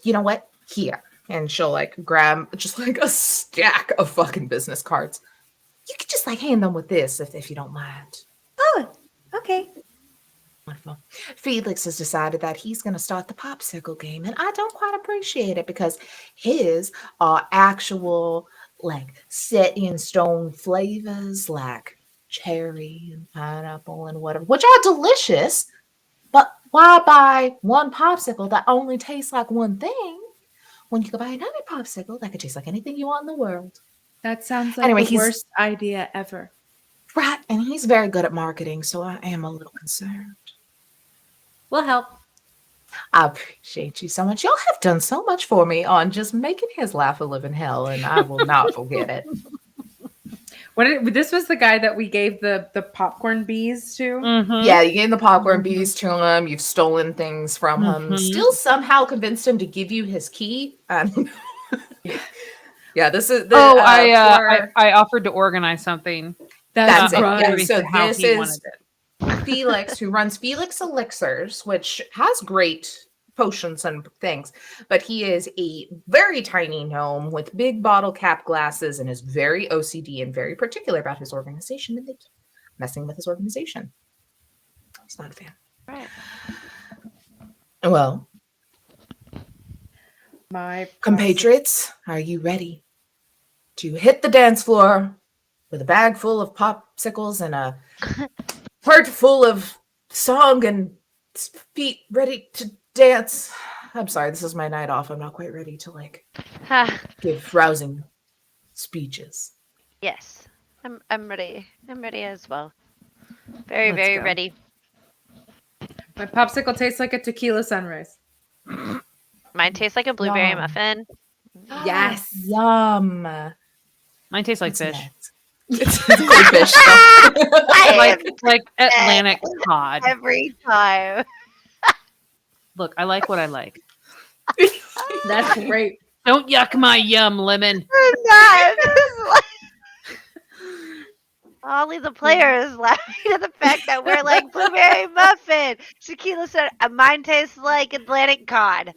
you know what? Here. And she'll like grab just like a stack of fucking business cards. You could just like hand them with this if you don't mind. Oh, okay. Wonderful. Felix has decided that he's going to start the popsicle game, and I don't quite appreciate it because his are actual, like, set in stone flavors like cherry and pineapple and whatever, which are delicious. But why buy one popsicle that only tastes like one thing when you could buy another popsicle that could taste like anything you want in the world? That sounds like Anyway, the worst idea ever. Right, and he's very good at marketing, so I am a little concerned. We'll help. I appreciate you so much. Y'all have done so much for me on just making his life a living hell, and I will not forget it. This was the guy that we gave the popcorn bees to. Mhm. Yeah, you gave the popcorn bees to him. You've stolen things from him. Mhm. Still somehow convinced him to give you his key. I don't know. Yeah, this is. I offered to organize something. That's it. right. Yeah, according so to how this he is wanted it. Felix, who runs Felix Elixirs, which has great potions and things, but he is a very tiny gnome with big bottle cap glasses and is very OCD and very particular about his organization, and they keep messing with his organization. He's not a fan. Right. Well, My Compatriots, are you ready to hit the dance floor with a bag full of popsicles and a heart full of song and feet ready to dance? I'm sorry, this is my night off. I'm not quite ready to give rousing speeches. Yes, I'm ready. I'm ready as well. Very, Let's very go. ready. My popsicle tastes like a tequila sunrise. Mine tastes like a blueberry Yum. muffin. Yes. Yum. Mine tastes like What's fish. next? It's great fish stuff. Like Atlantic cod. Every time. Look, I like what I like. That's great. Don't yuck my yum, Lemon. Ollie the player is laughing at the fact that we're like blueberry muffin. Tequila said, mine tastes like Atlantic cod.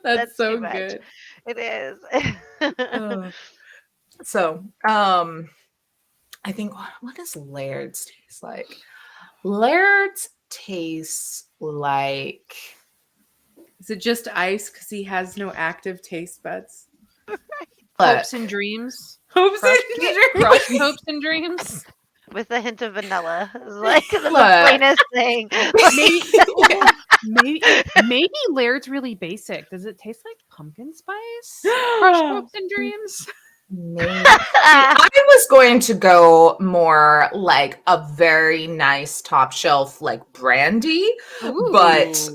That's so too much. good. It is. So, I think, what does Laird's taste like? Laird's tastes like... Is it just ice because he has no active taste buds? Hopes and dreams. Hopes and dreams. Crushed hopes and dreams. With a hint of vanilla. It's like the Look. plainest thing. Maybe Laird's really basic. Does it taste like pumpkin spice? Crushed hopes and dreams. Maybe. I was going to go more like a very nice top shelf, like brandy, but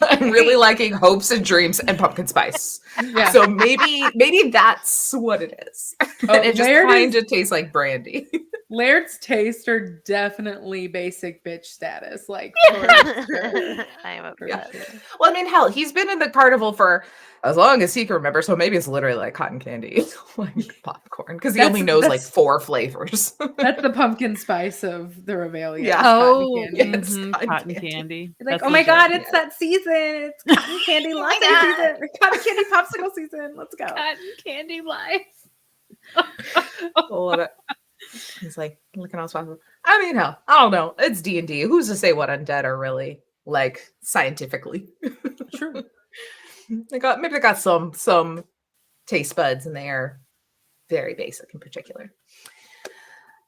I'm really liking hopes and dreams and pumpkin spice. Yeah. So maybe that's what it is. And it just kind of tastes like brandy. Laird's tastes are definitely basic bitch status. Like, for sure. I'm a Yeah. Well, I mean, hell, he's been in the carnival for as long as he can remember, so maybe it's literally like cotton candy, like popcorn, because he only knows like 4 flavors. That's the pumpkin spice of the Reveille. Yeah. Oh, Yes, cotton candy. Like, That's oh my legit. god, it's that season. It's cotton candy latte season. Or cotton candy popsicle season. Let's go. Cotton candy life. I love it. He's like looking all spots. I mean, hell, I don't know. It's D&D. Who's to say what undead are really like scientifically? True. They got some taste buds, and they are very basic in particular.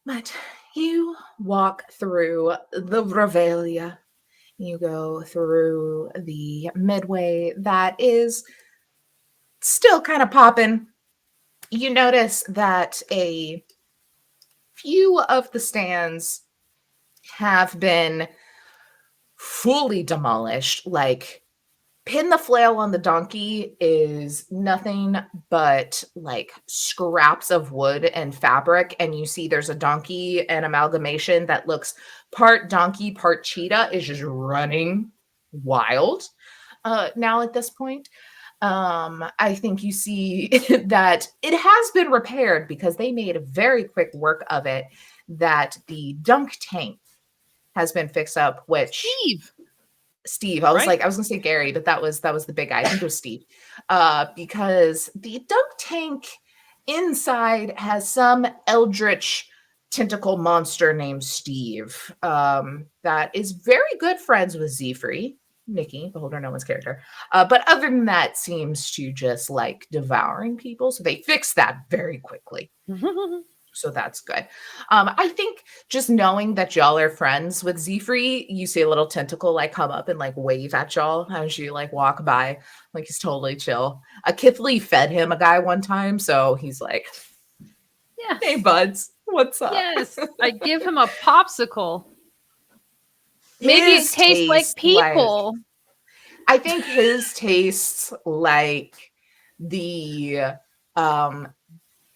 But you walk through the Reveille. You go through the Midway that is still kind of popping. You notice that a few of the stands have been fully demolished. Like, Pin the Flail on the Donkey is nothing but like scraps of wood and fabric. And you see there's a donkey, an amalgamation that looks part donkey, part cheetah, is just running wild now at this point. I think you see that it has been repaired because they made a very quick work of it, that the dunk tank has been fixed up, which Steve. I was gonna say Gary, but that was the big guy. I think it was Steve. Because the dunk tank inside has some eldritch tentacle monster named Steve that is very good friends with Zephyr, Nikki, Beholder No One's character. But other than that, seems to just like devouring people. So they fixed that very quickly. So that's good. I think just knowing that y'all are friends with Zephyr, you see a little tentacle like come up and like wave at y'all as you like walk by. Like, he's totally chill. Kithlee fed him a guy one time, so he's like, yeah, hey buds, what's up? Yes, I give him a popsicle. Maybe it tastes like people. I think his tastes like the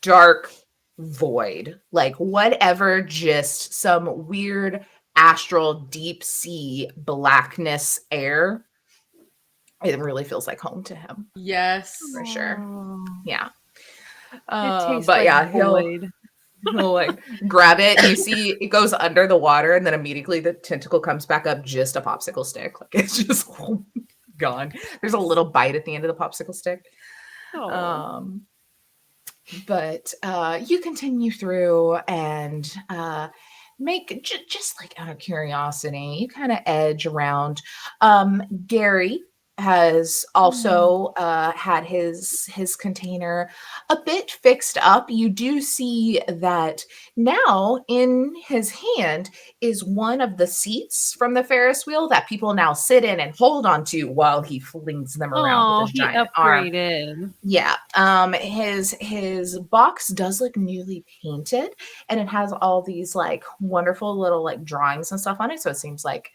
dark void, like whatever, just some weird astral deep sea blackness air. It really feels like home to him. Yes, for sure. Yeah. It tastes but like yeah, void. he'll like grab it, and you see it goes under the water, and then immediately the tentacle comes back up, just a popsicle stick. Like, it's just gone. There's a little bite at the end of the popsicle stick. But you continue through, and make just like out of curiosity, you kind of edge around. Gary has also had his container a bit fixed up. You do see that now in his hand is one of the seats from the Ferris wheel that people now sit in and hold onto while he flings them around with Oh, his he giant arm. upgraded. Yeah. His box does look newly painted, and it has all these like wonderful little like drawings and stuff on it. So it seems like,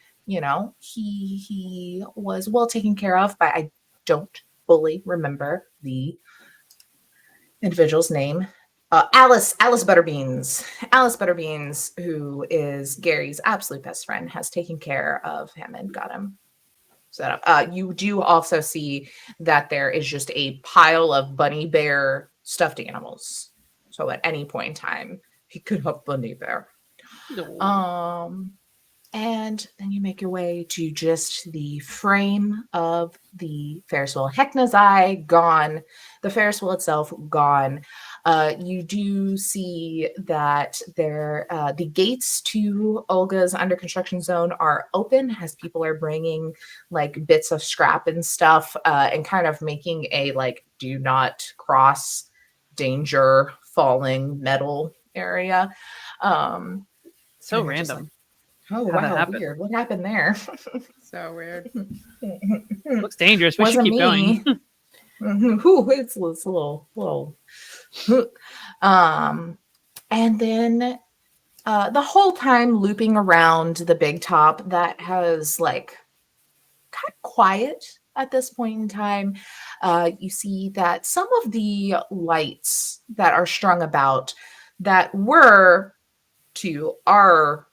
he was well taken care of, but I don't fully remember the individual's name. Alice Butterbeans. Alice Butterbeans, who is Gary's absolute best friend, has taken care of him and got him set up. You do also see that there is just a pile of bunny bear stuffed animals. So at any point in time, he could have bunny bear. No. And then you make your way to just the frame of the Ferris wheel. Hecna's eye gone. The Ferris wheel itself gone. You do see that the gates to Olga's under construction zone are open as people are bringing like bits of scrap and stuff and kind of making a like do not cross danger falling metal area. So and they're just random. Oh, How that wow, happened. weird. What happened there? So weird. Looks dangerous. We should Wasn't keep me. going. Ooh, it's a little. And then the whole time looping around the big top that has like kind of quiet at this point in time. You see that some of the lights that are strung about that were to our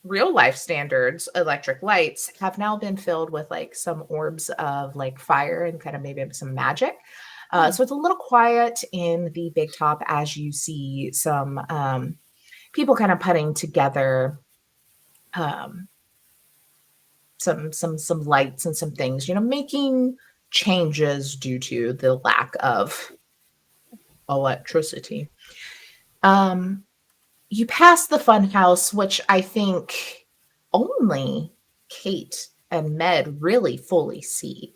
real life standards electric lights have now been filled with like some orbs of like fire and kind of maybe some magic. So it's a little quiet in the big top as you see some people kind of putting together some lights and some things, making changes due to the lack of electricity. You pass the fun house, which I think only Kate and Med really fully see.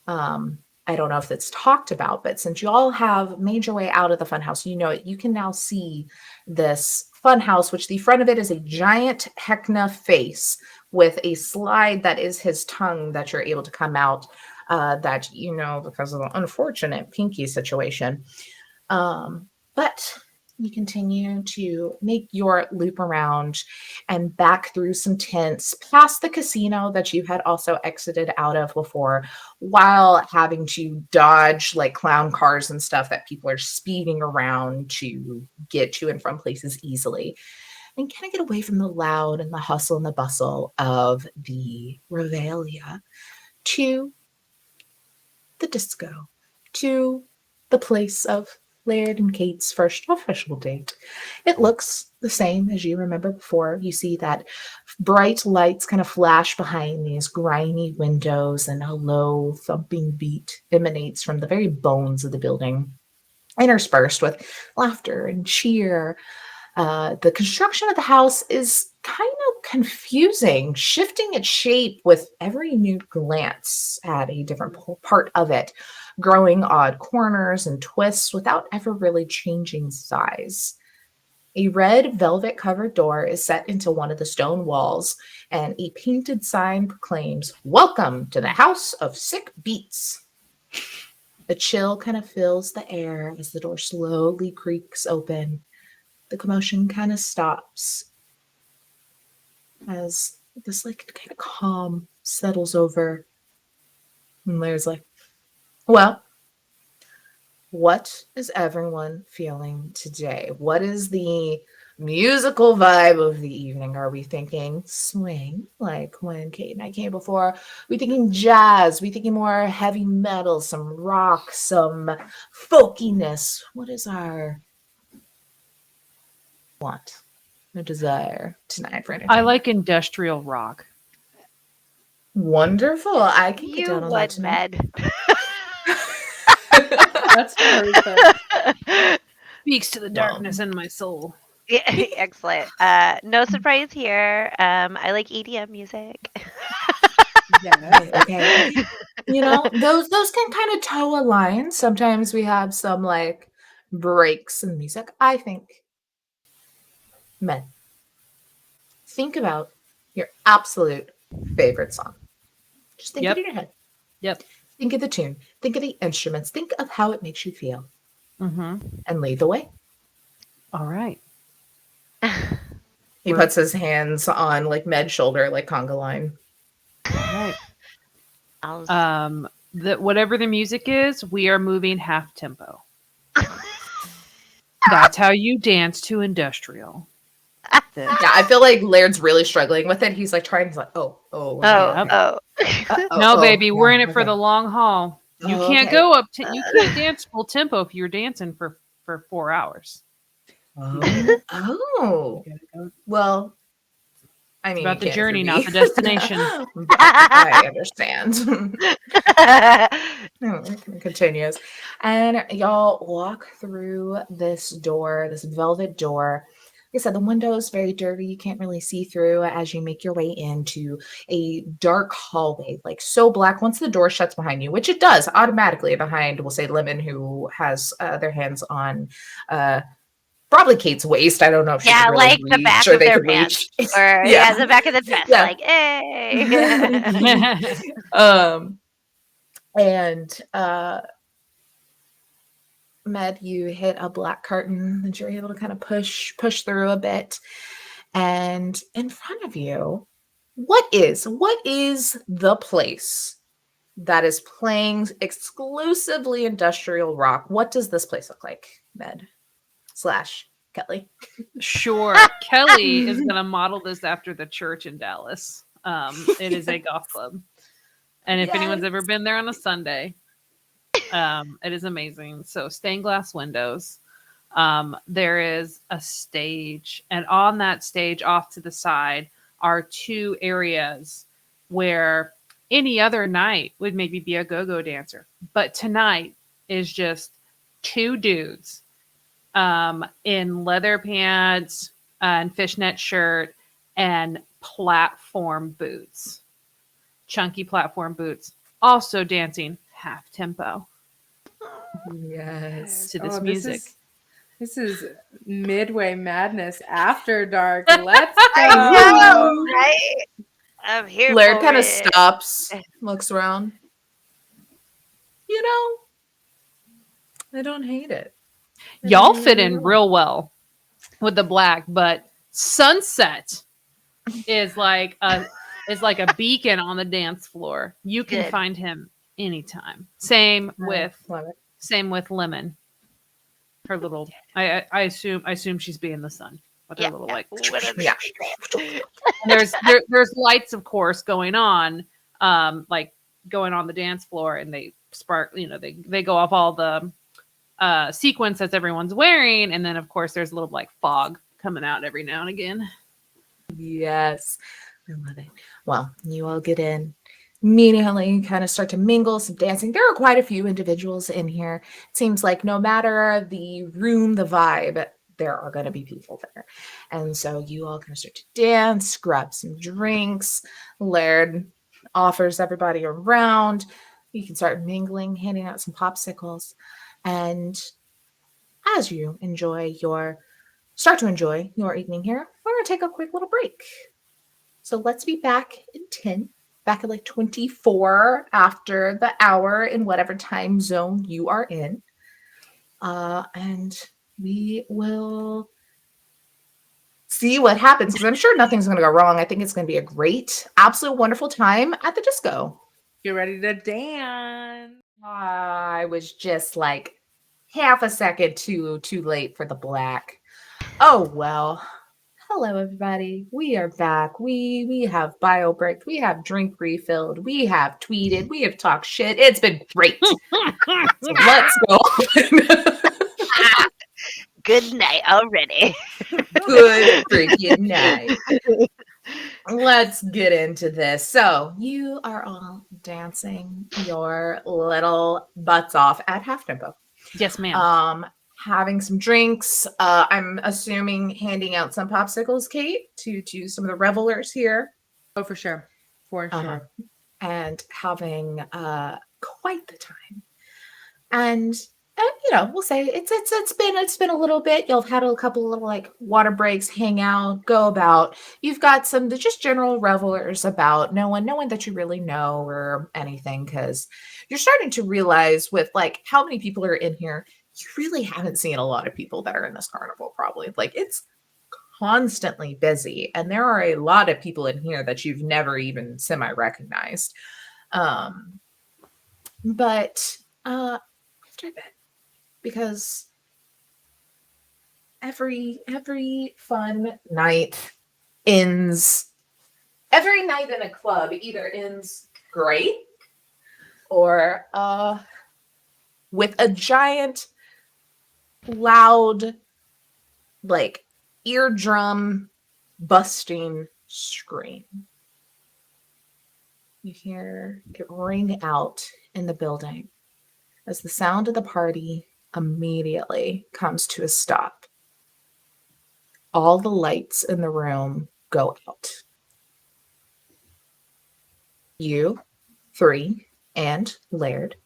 I don't know if it's talked about, but since you all have made your way out of the fun house, you can now see this fun house, which the front of it is a giant Hecna face with a slide that is his tongue that you're able to come out that, because of the unfortunate Pinky situation. But you continue to make your loop around and back through some tents, past the casino that you had also exited out of before, while having to dodge like clown cars and stuff that people are speeding around to get to and from places easily. And kind of get away from the loud and the hustle and the bustle of the Revelia to the disco, to the place of Laird and Kate's first official date. It looks the same as you remember before. You see that bright lights kind of flash behind these grimy windows, and a low thumping beat emanates from the very bones of the building, interspersed with laughter and cheer. The construction of the house is kind of confusing, shifting its shape with every new glance at a different part of it, growing odd corners and twists without ever really changing size. A red velvet covered door is set into one of the stone walls, and a painted sign proclaims, "Welcome to the House of Sick Beats." A chill kind of fills the air as the door slowly creaks open. The commotion kind of stops as this like kind of calm settles over. And Laird's like, "Well, what is everyone feeling today? What is the musical vibe of the evening? Are we thinking swing, like when Kate and I came before? Are we thinking jazz? Are we thinking more heavy metal, some rock, some folkiness? What is our want, a desire tonight for entertainment?" I like industrial rock. Wonderful. I can get You down on that would, tonight. Med. That's what I heard, but Speaks to the darkness in my soul. Yeah, excellent. No surprise here. I like EDM music. Yes. Okay. You know, those can kind of toe a line. Sometimes we have some like breaks in music. I think, men, think about your absolute favorite song. Just think Yep. it in your head. Yep. Think of the tune. Think of the instruments. Think of how it makes you feel, Mm-hmm. and lead the way. All right. He We're- puts his hands on like Med's shoulder, like conga line. All right. I'll Whatever the music is, we are moving half tempo. That's how you dance to industrial. Yeah, I feel like Laird's really struggling with it. He's like trying to like, Oh, yeah, oh. No, baby, we're in yeah, it for okay. the long haul. You Oh, can't okay. go up to. You can't dance full tempo if you're dancing for 4 hours. Oh, You gotta go. well, I mean, about you the can't if journey, you're not me. the destination. But I understand. It continues. And y'all walk through this door, this velvet door. Like I said, the window is very dirty. You can't really see through as you make your way into a dark hallway, like so black. Once the door shuts behind you, which it does automatically behind, we'll say Lemon, who has their hands on probably Kate's waist. I don't know if she Yeah, could really like the reach back or of they their could pants. reach. Or Yeah. the back of the dress. Yeah. Like, hey. And Med, you hit a black curtain that you're able to kind of push through a bit. And in front of you, what is the place that is playing exclusively industrial rock? What does this place look like, Med / Kelly? Sure. Kelly is going to model this after the church in Dallas. It is a goth club. And if anyone's ever been there on a Sunday, it is amazing. So stained glass windows. There is a stage, and on that stage off to the side are 2 areas where any other night would maybe be a go-go dancer. But tonight is just 2 dudes in leather pants and fishnet shirt and platform boots, chunky platform boots, also dancing half tempo Yes. to this music. This is Midway Madness After Dark. Let's I go. know, right? I'm here Laird for kind of it. stops, looks around. You know, I don't hate it. Y'all fit in real well with the black, but sunset is like a beacon on the dance floor. You can Good. find him anytime. Same Love it. with Lemon. Her little I assume she's being the sun with her little like Yeah. and there's lights of course going on like going on the dance floor, and they spark, they go off all the sequence that everyone's wearing, and then of course there's a little like fog coming out every now and again. Yes. I love it. Well, you all get in. Immediately kind of start to mingle, some dancing. There are quite a few individuals in here. It seems like no matter the room, the vibe, there are going to be people there. And so you all kind of start to dance, grab some drinks. Laird offers everybody a round. You can start mingling, handing out some popsicles. And as you start to enjoy your evening here, we're going to take a quick little break. So let's be back in 10, back at like 24 after the hour in whatever time zone you are in. And we will see what happens, because I'm sure nothing's going to go wrong. I think it's going to be a great, absolute wonderful time at the disco. Get ready to dance. I was just like half a second too late for the black. Oh, well. Hello, everybody. We are back. We have bio breaked. We have drink refilled. We have tweeted. We have talked shit. It's been great. So let's go. Good night already. Good freaking night. Let's get into this. So you are all dancing your little butts off at half tempo. Yes, ma'am. having some drinks. I'm assuming handing out some popsicles, Kate, to some of the revelers here. Oh, for sure. For Uh-huh. sure. And having quite the time. And we'll say it's been a little bit. You've had a couple of little like water breaks, hang out, go about. You've got some just general revelers about, no one that you really know or anything, because you're starting to realize with like how many people are in here, you really haven't seen a lot of people that are in this carnival. Probably like it's constantly busy, and there are a lot of people in here that you've never even semi-recognized. But after that, because every fun night ends, every night in a club either ends great or with a giant loud like eardrum busting scream. You hear it ring out in the building as the sound of the party immediately comes to a stop. All the lights in the room go out. You, three, and Laird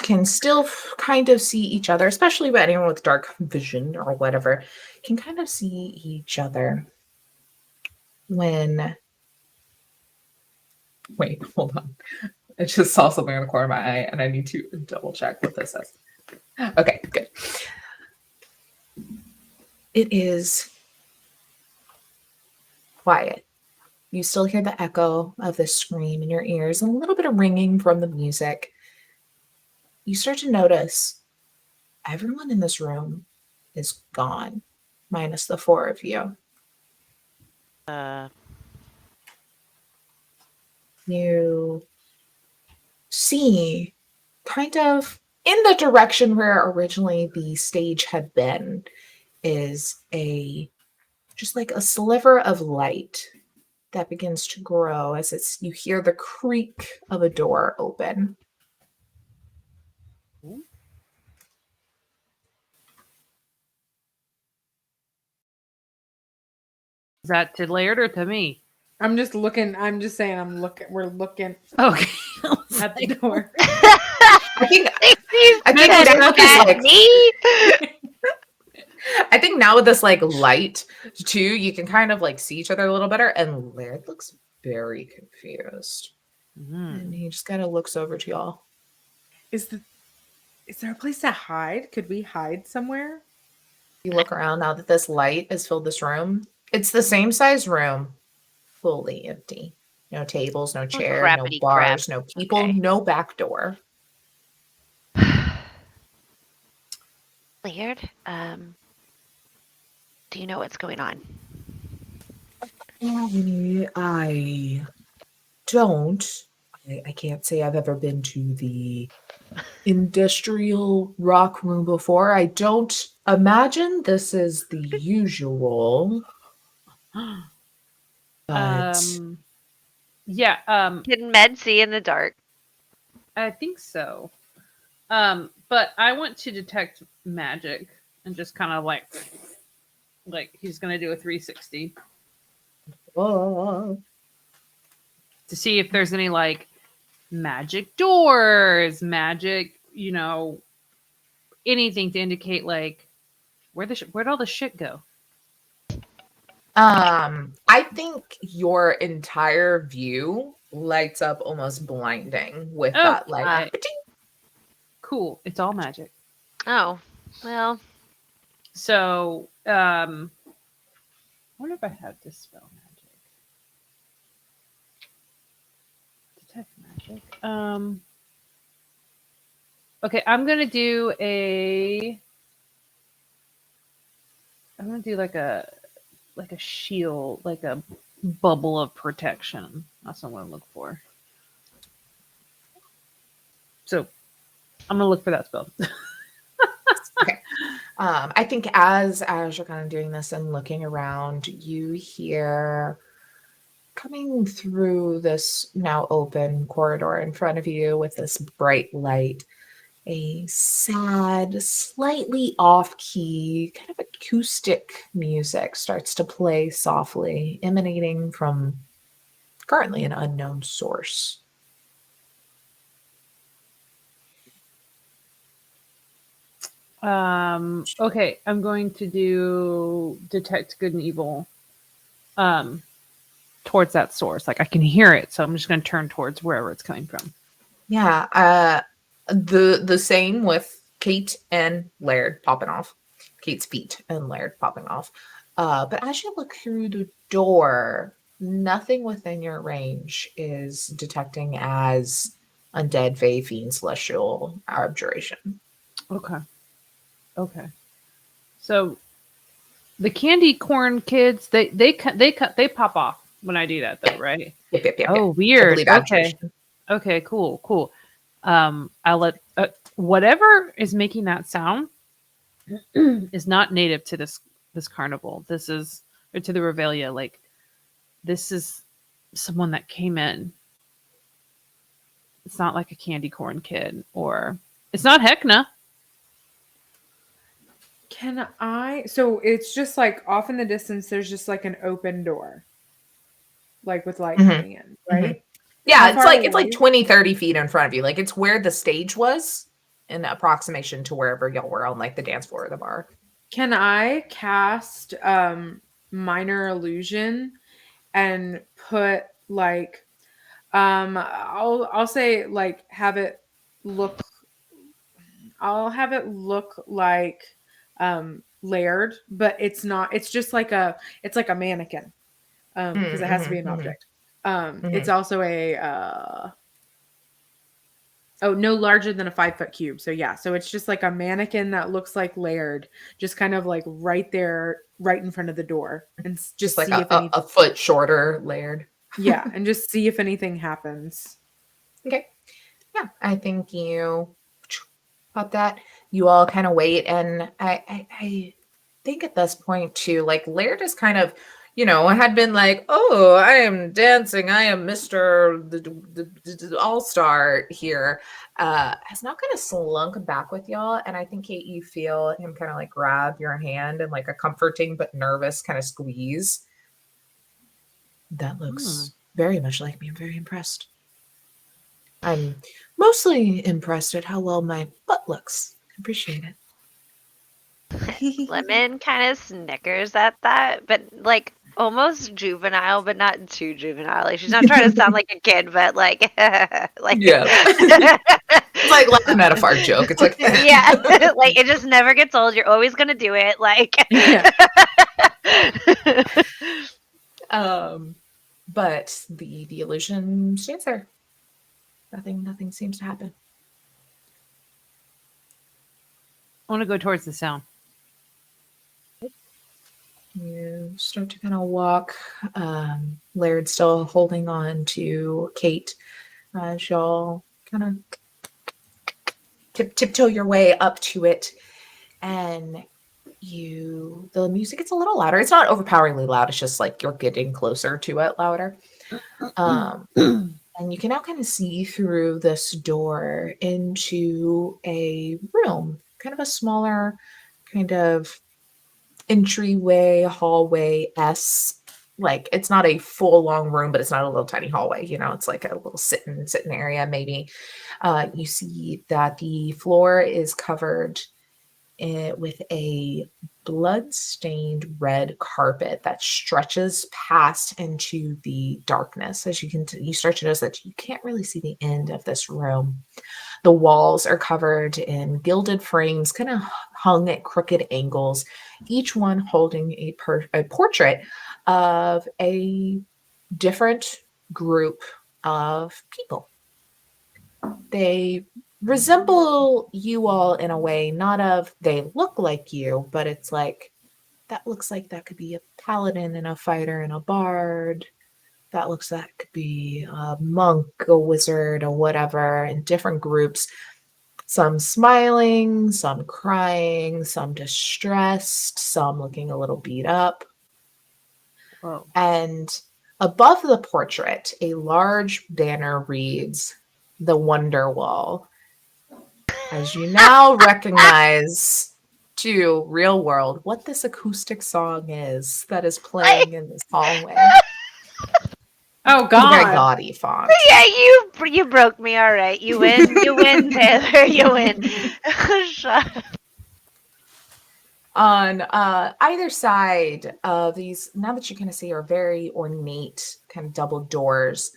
can still kind of see each other, especially with anyone with dark vision or whatever, can kind of see each other when... Wait, hold on. I just saw something in the corner of my eye, and I need to double check what this is. Okay, good. It is quiet. You still hear the echo of this scream in your ears and a little bit of ringing from the music. You start to notice everyone in this room is gone, minus the four of you. You see kind of in the direction where originally the stage had been is just like a sliver of light that begins to grow as you hear the creak of a door open. Is that to Laird or to me? I'm just looking. I'm just saying. We're looking Okay. at the door. I think now with this, like, I think now with this like light too, you can kind of like see each other a little better. And Laird looks very confused, and he just kind of looks over to y'all. Is there a place to hide? Could we hide somewhere? You look around now that this light has filled this room. It's the same size room, fully empty. No tables, no chair, no bars, no people, no back door. Laird, do you know what's going on? I don't. I can't say I've ever been to the industrial rock room before. I don't imagine this is the usual. But yeah. Can Med see in the dark? I think so. But I want to detect magic and just kind of like he's gonna do a 360 to see if there's any like magic doors, magic, anything to indicate like where'd all the shit go. I think your entire view lights up almost blinding with that like cool. It's all magic. Oh, well. So, I wonder if I have to spell magic. Detect magic. Okay, I'm gonna do like a shield, like a bubble of protection. That's what I'm gonna look for. So I'm gonna look for that spell. Okay. I think as you're kind of doing this and looking around, you hear coming through this now open corridor in front of you with this bright light, a sad, slightly off-key, kind of acoustic music starts to play softly, emanating from currently an unknown source. Okay, I'm going to do detect good and evil towards that source. Like I can hear it, so I'm just going to turn towards wherever it's coming from. Yeah, the same with Kate and Laird popping off. Kate's feet and Laird popping off. But as you look through the door, nothing within your range is detecting as undead, fae, fiend, celestial, abjuration. Okay. So the candy corn kids, they pop off when I do that, though, right? Yep. Oh, I weird. believe Okay. abjuration. Okay. Cool. I'll let whatever is making that sound is not native to this carnival. This is or to the Revelia. Like this is someone that came in. It's not like a candy corn kid, or it's not Heckna. So it's just like off in the distance, there's just like an open door, like with light Mhm. coming in, right? Yeah, How it's far like away? 20, 30 feet in front of you. Like it's where the stage was in approximation to wherever y'all were on like the dance floor of the bar. Can I cast minor illusion and put like I'll say like I'll have it look like Laird, but it's just like it's like a mannequin. Because it has to be an object. It's also a no larger than a 5-foot cube. So yeah, so it's just like a mannequin that looks like Laird, just kind of like right there, right in front of the door, and just like see if anything. a foot shorter Laird. Yeah, and just see if anything happens. Okay. Yeah, I think you pop that. You all kind of wait, and I think at this point too, like Laird is kind of, had been like, oh, I am dancing, I am Mr. the All-Star here. Has now kind of slunk back with y'all, and I think Kate, you feel him kind of like grab your hand and like a comforting but nervous kind of squeeze. That looks very much like me. I'm very impressed. I'm mostly impressed at how well my butt looks. I appreciate it. Lemon kind of snickers at that, but like almost juvenile, but not too juvenile. Like she's not trying to sound like a kid, but like, like Yeah. It's like laughing at a fart joke. It's like, yeah, like it just never gets old. You're always gonna do it. Like, Yeah. But the illusion stays there. Nothing seems to happen. I want to go towards the sound. You start to kind of walk. Laird still holding on to Kate as y'all kind of tiptoe your way up to it. And the music gets a little louder. It's not overpoweringly loud. It's just like you're getting closer to it louder. And you can now kind of see through this door into a room, kind of a smaller kind of entryway, hallway-esque. Like it's not a full long room, but it's not a little tiny hallway. It's like a little sitting area maybe. You see that the floor is covered with a blood-stained red carpet that stretches past into the darkness. As you start to notice that you can't really see the end of this room. The walls are covered in gilded frames, kind of hung at crooked angles, each one holding a portrait of a different group of people. They resemble you all in a way, not of they look like you, but it's like that looks like that could be a paladin and a fighter and a bard. That looks like that could be a monk, a wizard, or whatever, in different groups. Some smiling, some crying, some distressed, some looking a little beat up. Whoa. And above the portrait, a large banner reads, "The Wonder Wall." as you now recognize to real world what this acoustic song is that is playing in this hallway. Oh It's a very God. gaudy font. Yeah, you broke me. All right, you win. You win, Taylor. You win. Shut up. On either side of these, now that you kind of see are very ornate kind of double doors,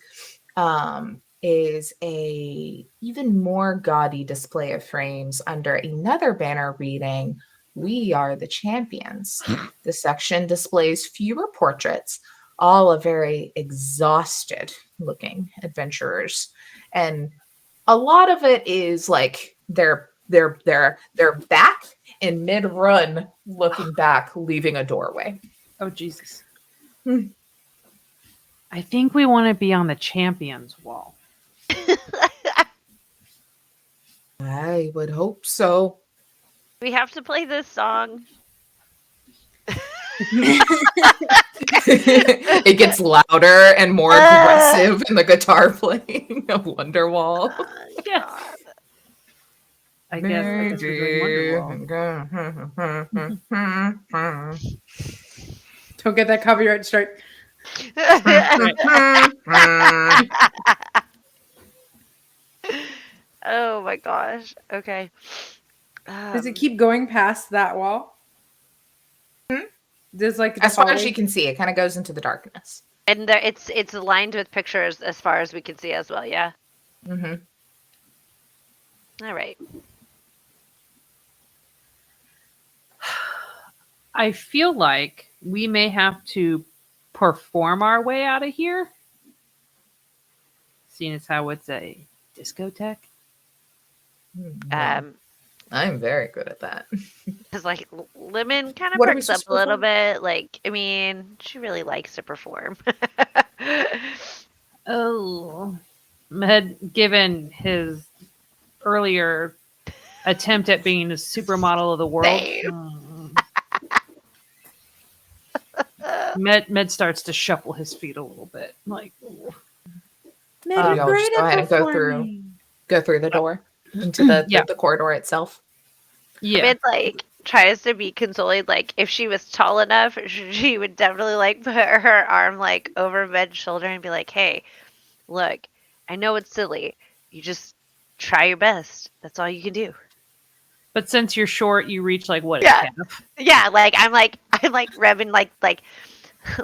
is a even more gaudy display of frames under another banner reading, "We are the champions." The section displays fewer portraits, all of very exhausted looking adventurers. And a lot of it is like they're back in mid-run, looking back, leaving a doorway. Oh Jesus. Hmm. I think we want to be on the champions wall. I would hope so. We have to play this song. It gets louder and more aggressive in the guitar playing of Wonderwall. Yes. God. I guess we're doing Wonderwall. Don't get that copyright strike. Oh my gosh. Okay. Does it keep going past that wall? Does like the As far as hallway- you can see, it kind of goes into the darkness. And there, it's lined with pictures as far as we can see as well. Yeah. Mm-hmm. All right. I feel like we may have to perform our way out of here, seeing as how it's a discotheque. I'm very good at that. Because like Lemon kind of What are we perks up supposed a to little bit. Like, I mean, she really likes to perform. Oh, had given his earlier attempt at being the supermodel of the world. Same. Med starts to shuffle his feet a little bit, like. Med, Oh, I'm y'all great just go at ahead and go through. performing. Go through the door into the, Yeah. the corridor itself. Yeah, Mid like tries to be consoling. Like if she was tall enough, she would definitely like put her arm like over Med's shoulder and be like, "Hey, look, I know it's silly. You just try your best. That's all you can do." but since you're short, you reach like what? Yeah. A calf? Yeah, like I'm like rubbing like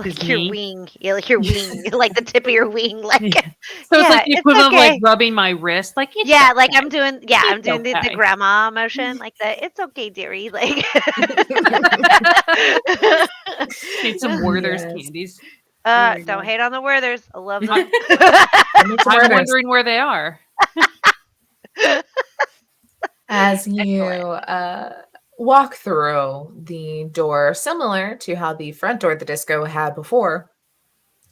His your knee? wing, yeah, like your wing, like the tip of your wing, like Yeah. So it's yeah, like the it's equivalent of okay. like rubbing my wrist, like it's Yeah, like okay. I'm doing the okay. grandma motion, like the it's okay, dearie. Like Need some Werther's Yes. candies. There we don't go. hate on the Werthers. I love them. I'm wondering where they are. As you Excellent. walk through the door, similar to how the front door of the disco had before,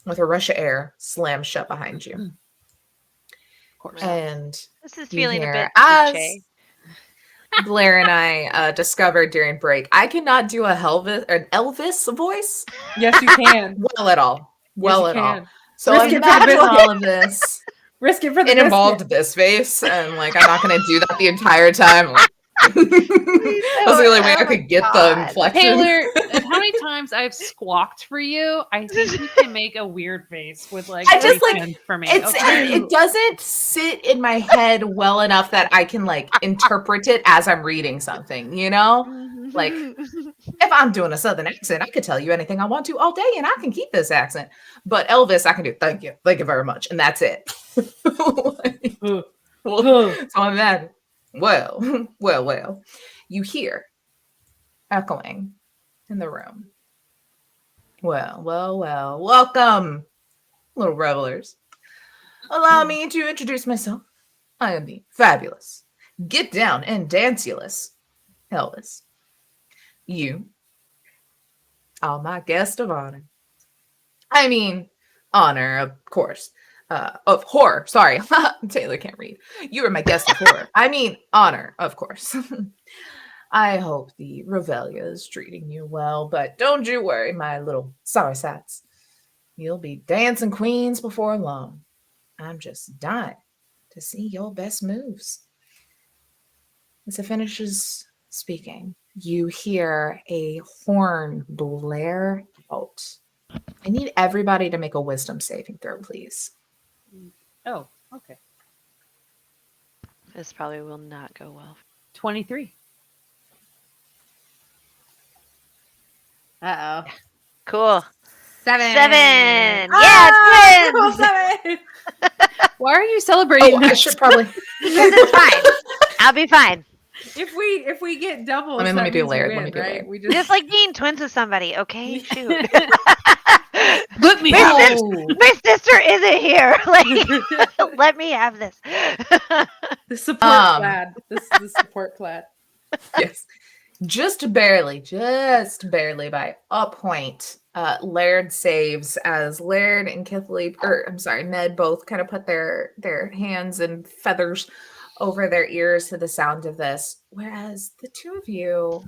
with a rush of air slammed shut behind you. Of course. And This is you feeling a hear, bit as cliche. Blair and I discovered during break, I cannot do an Elvis voice Yes, you can. well at all. Well yes, you at all. can. So Risk it for the imagine biscuit. all of this. Risk it for the It biscuit. involved this face, and like I'm not gonna do that the entire time. Like, that's the only way I could get the inflection. Taylor, how many times I've squawked for you? I think you can make a weird face with like I just, like, tension for me. It's okay? it doesn't sit in my head well enough that I can like interpret it as I'm reading something, you know? Like if I'm doing a southern accent, I could tell you anything I want to all day and I can keep this accent. But Elvis, I can do thank you very much, and that's it. Like, so on that, well, you hear echoing in the room. Well, welcome, little revelers. Allow me to introduce myself. I am the fabulous, get down and danculous Elvis. You are my guest of honor. I mean, honor, of course. Of horror, sorry. Taylor can't read. You are my guest of horror. I mean, honor, of course. I hope the Revelia is treating you well, but don't you worry, my little sorry sats. You'll be dancing queens before long. I'm just dying to see your best moves. As it finishes speaking, you hear a horn blare out. I need everybody to make a wisdom saving throw, please. Oh, okay. This probably will not go well. 23. Uh-oh. Cool. 7. 7. Ah, Yeah, roll twins. 7. Why are you celebrating Oh, I this? should probably. Because it's fine. I'll be fine. If we get doubles, Let me that do means we Laird. win, Let me do right? Laird. We Just like being twins with somebody, okay? Shoot. Let me Oh. My sister isn't here. Like, let me have this. The support Um. clad. This is the support clad. Yes. Just barely by a point. Laird saves as Laird and Ned both kind of put their hands and feathers over their ears to the sound of this. Whereas the two of you,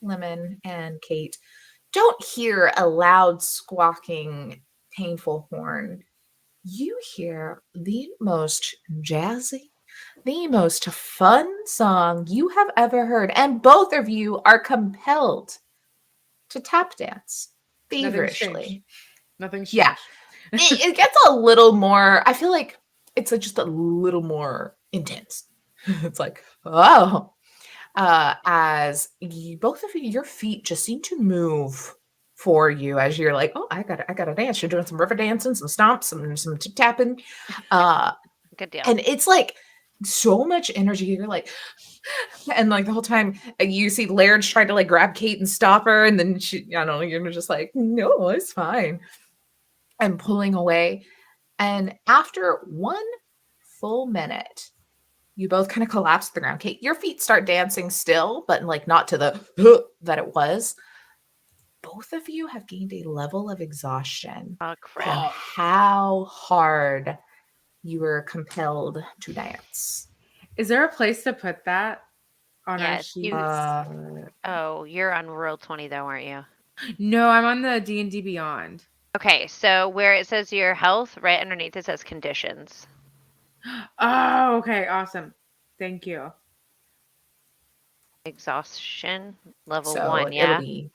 Lemon and Kate, don't hear a loud squawking, painful horn. You hear the most jazzy, the most fun song you have ever heard, and both of you are compelled to tap dance feverishly. Nothing's changed. Yeah. It gets a little more, I feel like it's just a little more intense. It's like, oh, as both of you, your feet just seem to move for you as you're like, oh, I gotta dance. You're doing some river dancing, some stomps, some tapping. Good deal. And it's like so much energy. You're like, and like the whole time you see Laird's trying to like grab Kate and stop her, and then she, I don't know, you're just like, no, it's fine. And pulling away. And after 1 full minute, you both kind of collapse to the ground. Kate, your feet start dancing still, but like not to the that it was. Both of you have gained a level of exhaustion Oh, from crap. how hard you were compelled to dance. Is there a place to put that on our Yes, sheets? Oh, you're on Roll 20 though, aren't you? No, I'm on the D&D Beyond. Okay, so where it says your health, right underneath it says conditions. Oh, okay, awesome. Thank you. Exhaustion, level So 1, it'll yeah? be,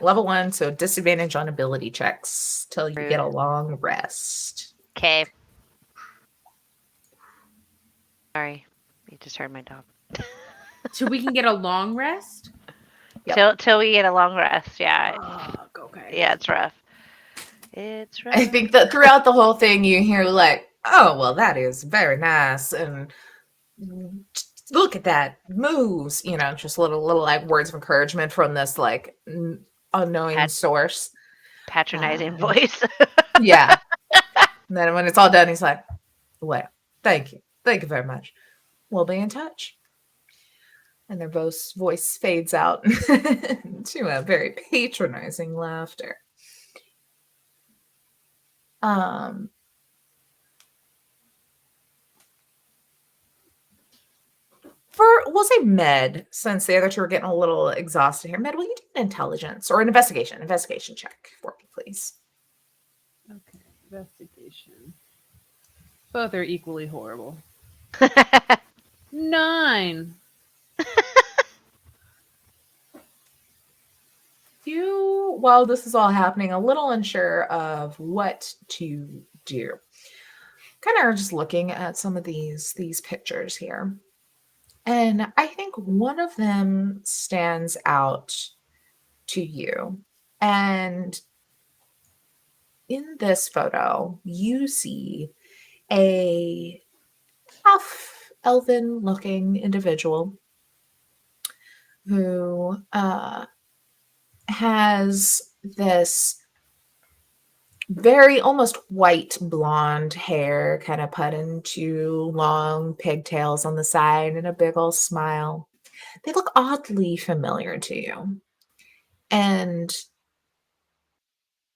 level 1. So disadvantage on ability checks till you get a long rest. Okay. Sorry, you just heard my dog. So we can get a long rest? Yep. Till we get a long rest, yeah. Fuck, okay. Yeah, it's rough. It's rough. I think that throughout the whole thing, you hear like, oh, well, that is very nice. And look at that moves, just little like words of encouragement from this like unknowing source. Patronizing voice. Yeah. And then when it's all done, he's like, well, thank you very much. We'll be in touch. And their voice fades out to a very patronizing laughter. We'll say Med, since the other two are getting a little exhausted here. Med, will you do an intelligence or an investigation check for me, please? Okay, investigation. Both are equally horrible. 9. You, while this is all happening, a little unsure of what to do. Kind of just looking at some of these pictures here. And I think one of them stands out to you. And in this photo, you see a half elven looking individual who has this very almost white blonde hair kind of put into long pigtails on the side and a big old smile. They look oddly familiar to you. And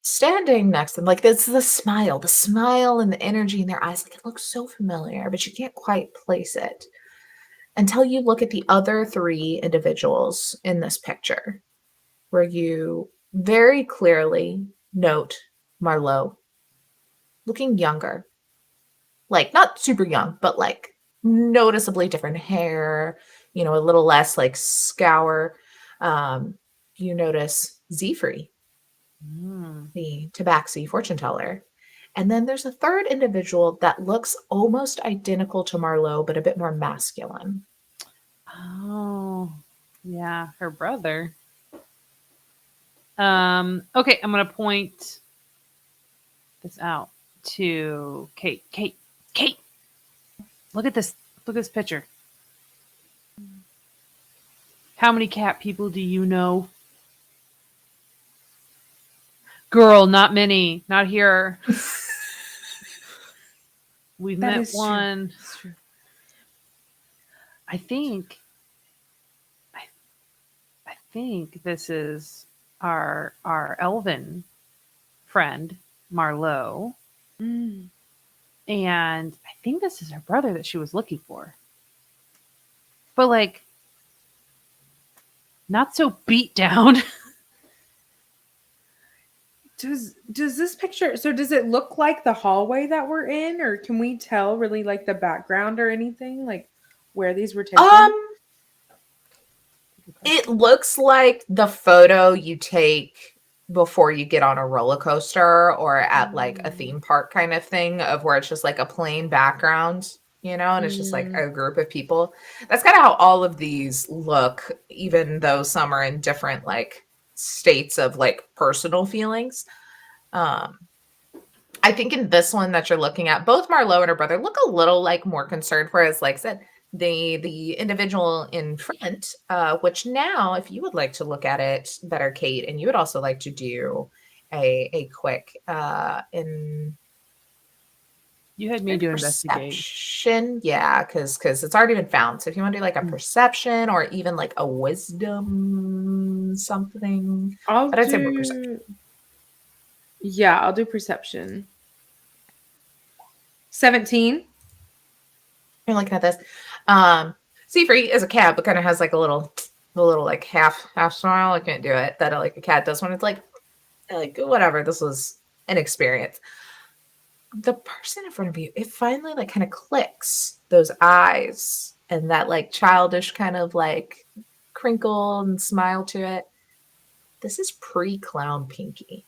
standing next to them, like this, the smile and the energy in their eyes, like it looks so familiar, but you can't quite place it until you look at the other 3 individuals in this picture, where you very clearly note Marlowe looking younger, like not super young, but like noticeably different hair, a little less like scour, you notice Zephyr, the Tabaxi fortune teller. And then there's a third individual that looks almost identical to Marlowe, but a bit more masculine. Oh, yeah, her brother. Okay, I'm gonna point this out to Kate. Kate, look at this. Look at this picture. How many cat people do you know? Girl, not many. Not here. We've That met is true. one. That's true. I think this is our elven friend, Marlowe. Mm. And I think this is her brother that she was looking for. But like not so beat down. Does this picture, so does it look like the hallway that we're in, or can we tell really like the background or anything, like where these were taken? It looks like the photo you take before you get on a roller coaster or at like a theme park kind of thing, of where it's just like a plain background, and it's just like a group of people. That's kind of how all of these look, even though some are in different like states of like personal feelings. I think in this one that you're looking at, both Marlowe and her brother look a little like more concerned, whereas like I said, the individual in front, which now, if you would like to look at it better, Kate, and you would also like to do a quick in You had me do investigate. perception, yeah, because it's already been found. So if you want to do like a perception or even like a wisdom something, but I'd say more perception. Yeah, I'll do perception. 17. You're looking at this. Zephyr is a cat, but kind of has like a little like half smile. I can't do it. That like a cat does when it's like whatever. This was an experience. The person in front of you, it finally like kind of clicks, those eyes and that like childish kind of like crinkle and smile to it. This is pre-clown Pinky.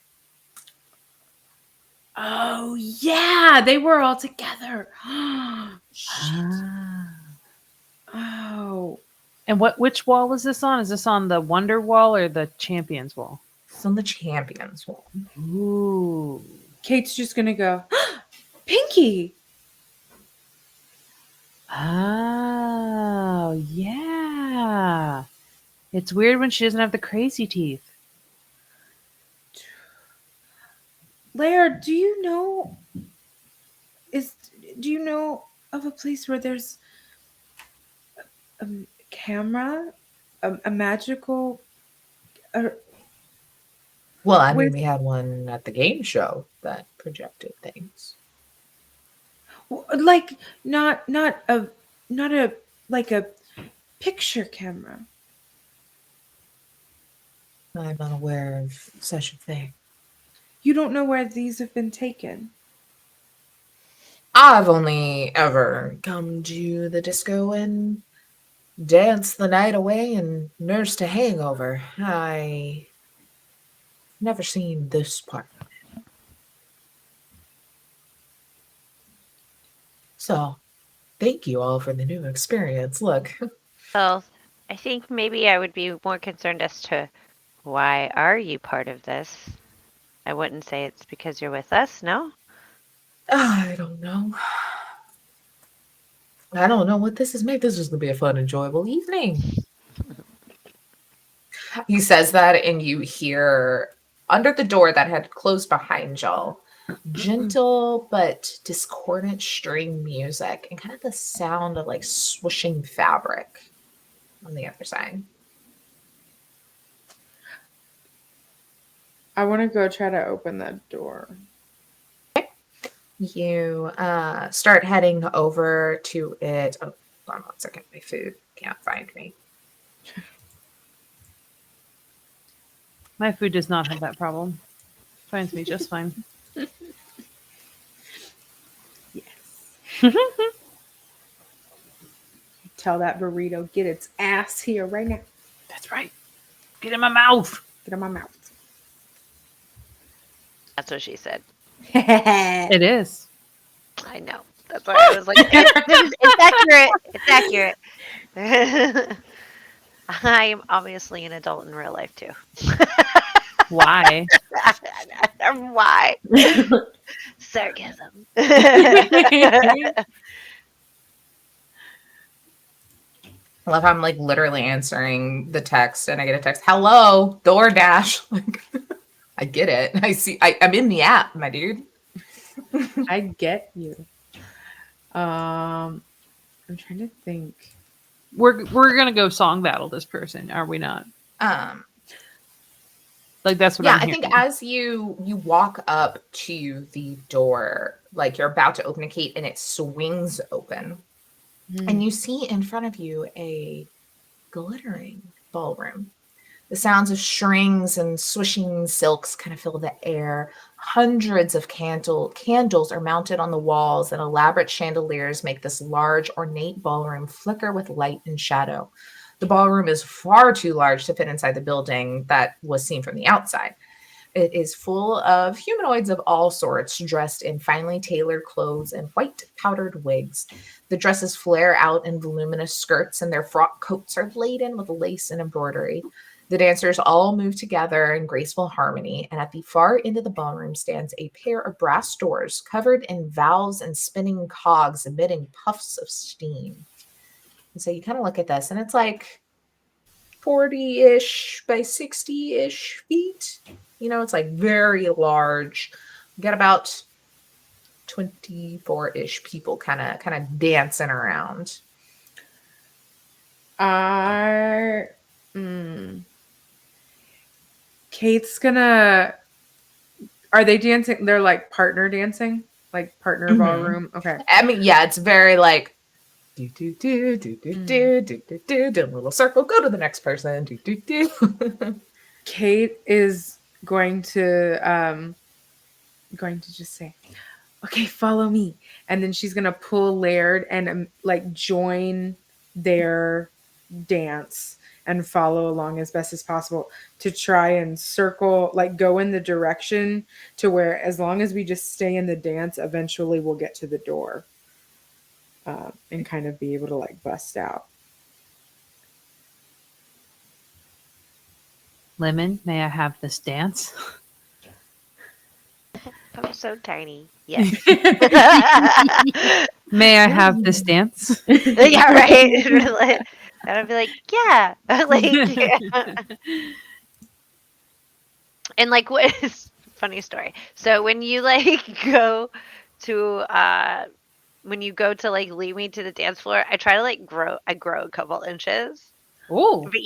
Oh yeah, they were all together. Oh. And which wall is this on? Is this on the Wonder Wall or the Champions Wall? It's on the Champions Wall. Ooh. Kate's just gonna go, Pinky. Oh, yeah. It's weird when she doesn't have the crazy teeth. Laird, do you know of a place where there's a camera, a magical? Well, I mean, we had one at the game show that projected things. Like not a like a picture camera. I'm unaware of such a thing. You don't know where these have been taken. I've only ever come to the disco and danced the night away and nursed a hangover. I never seen this part of it. So, thank you all for the new experience. Look. Well, I think maybe I would be more concerned as to why are you part of this? I wouldn't say it's because you're with us, no? I don't know. I don't know what this is made. This is going to be a fun, enjoyable evening. He says that, and you hear under the door that had closed behind y'all, gentle but discordant string music and kind of the sound of like swishing fabric on the other side. I want to go try to open that door. You start heading over to it. Oh, hold on 1 second. My food can't find me. My food does not have that problem. Finds me just fine. Yes. tell that burrito, get its ass here right now. That's right. Get in my mouth. Get in my mouth. That's what she said. It is. I know. That's why I was like, it's accurate. It's accurate. I am obviously an adult in real life too. Why? Why? Sarcasm. I love how I'm like literally answering the text and I get a text, hello, DoorDash. Like, I get it. I'm in the app, my dude. I get you. I'm trying to think. We're gonna go song battle this person, are we not? Like that's what Yeah, I'm I hearing. think as you walk up to the door, like you're about to open a gate and it swings open. And you see in front of you a glittering ballroom. The sounds of strings and swishing silks kind of fill the air. Hundreds of candles are mounted on the walls, and elaborate chandeliers make this large, ornate ballroom flicker with light and shadow. The ballroom is far too large to fit inside the building that was seen from the outside. It is full of humanoids of all sorts, dressed in finely tailored clothes and white powdered wigs. The dresses flare out in voluminous skirts, and their frock coats are laden with lace and embroidery. The dancers all move together in graceful harmony, and at the far end of the ballroom stands a pair of brass doors covered in valves and spinning cogs emitting puffs of steam. And so you kind of look at this, and it's like 40-ish by 60-ish feet. You know, it's like very large. You got about 24-ish people kind of dancing around. Kate's gonna. Are they dancing? They're like partner dancing, like partner ballroom. Okay. I mean, yeah, it's very like do do do do do do do do do do, little circle. Go to the next person. Do do do. Kate is going to just say, "Okay, follow me," and then she's gonna pull Laird and like join their dance and follow along as best as possible to try and circle, like go in the direction to where as long as we just stay in the dance, eventually we'll get to the door and kind of be able to like bust out. Lemon, may I have this dance? I'm so tiny. Yes. May I have this dance? Yeah, right. And I'd be like, yeah. Like, yeah. And like, what is funny story? So when you like go to like lead me to the dance floor, I try to like grow a couple inches. Oh, But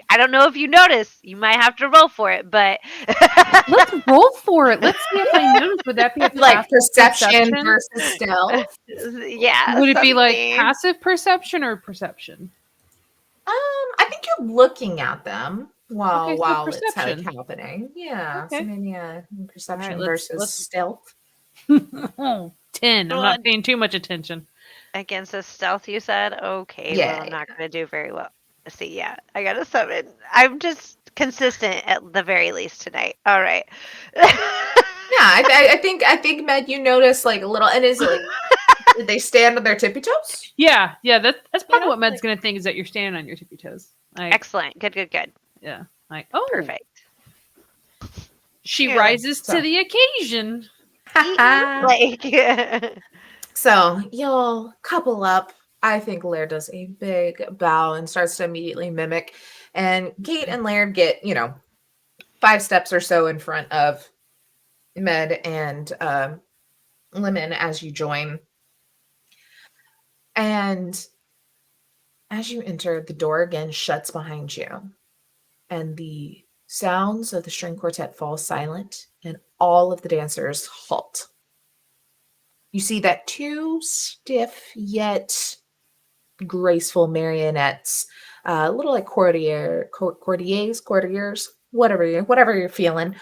I don't know if you notice. You might have to roll for it, but let's roll for it. Let's see if I notice. Would that be a Like passive perception versus stealth. yeah. Would it be like something. passive perception or perception? I think you're looking at them while Okay, so it's perception. happening. Yeah. Okay. So maybe perception All right, versus stealth. 10. I'm not paying too much attention. Against a stealth, you said? Okay, Yeah. well, I'm not going to do very well. See, yeah, I got a 7. I'm just consistent at the very least tonight. All right. Yeah, I think Med, you notice like a little, and is it like did they stand on their tippy toes? Yeah, that's probably know, what Med's like- gonna think is that you're standing on your tippy toes. Like, Excellent. Good. yeah, like oh, Perfect. she Yeah, rises so- to the occasion. Like, So you'll couple up. I think Laird does a big bow and starts to immediately mimic. And Kate and Laird get, 5 steps or so in front of Med and Lemon as you join. And as you enter, the door again shuts behind you. And the sounds of the string quartet fall silent, and all of the dancers halt. You see that 2 stiff yet graceful marionettes, a little like courtiers, whatever you're feeling,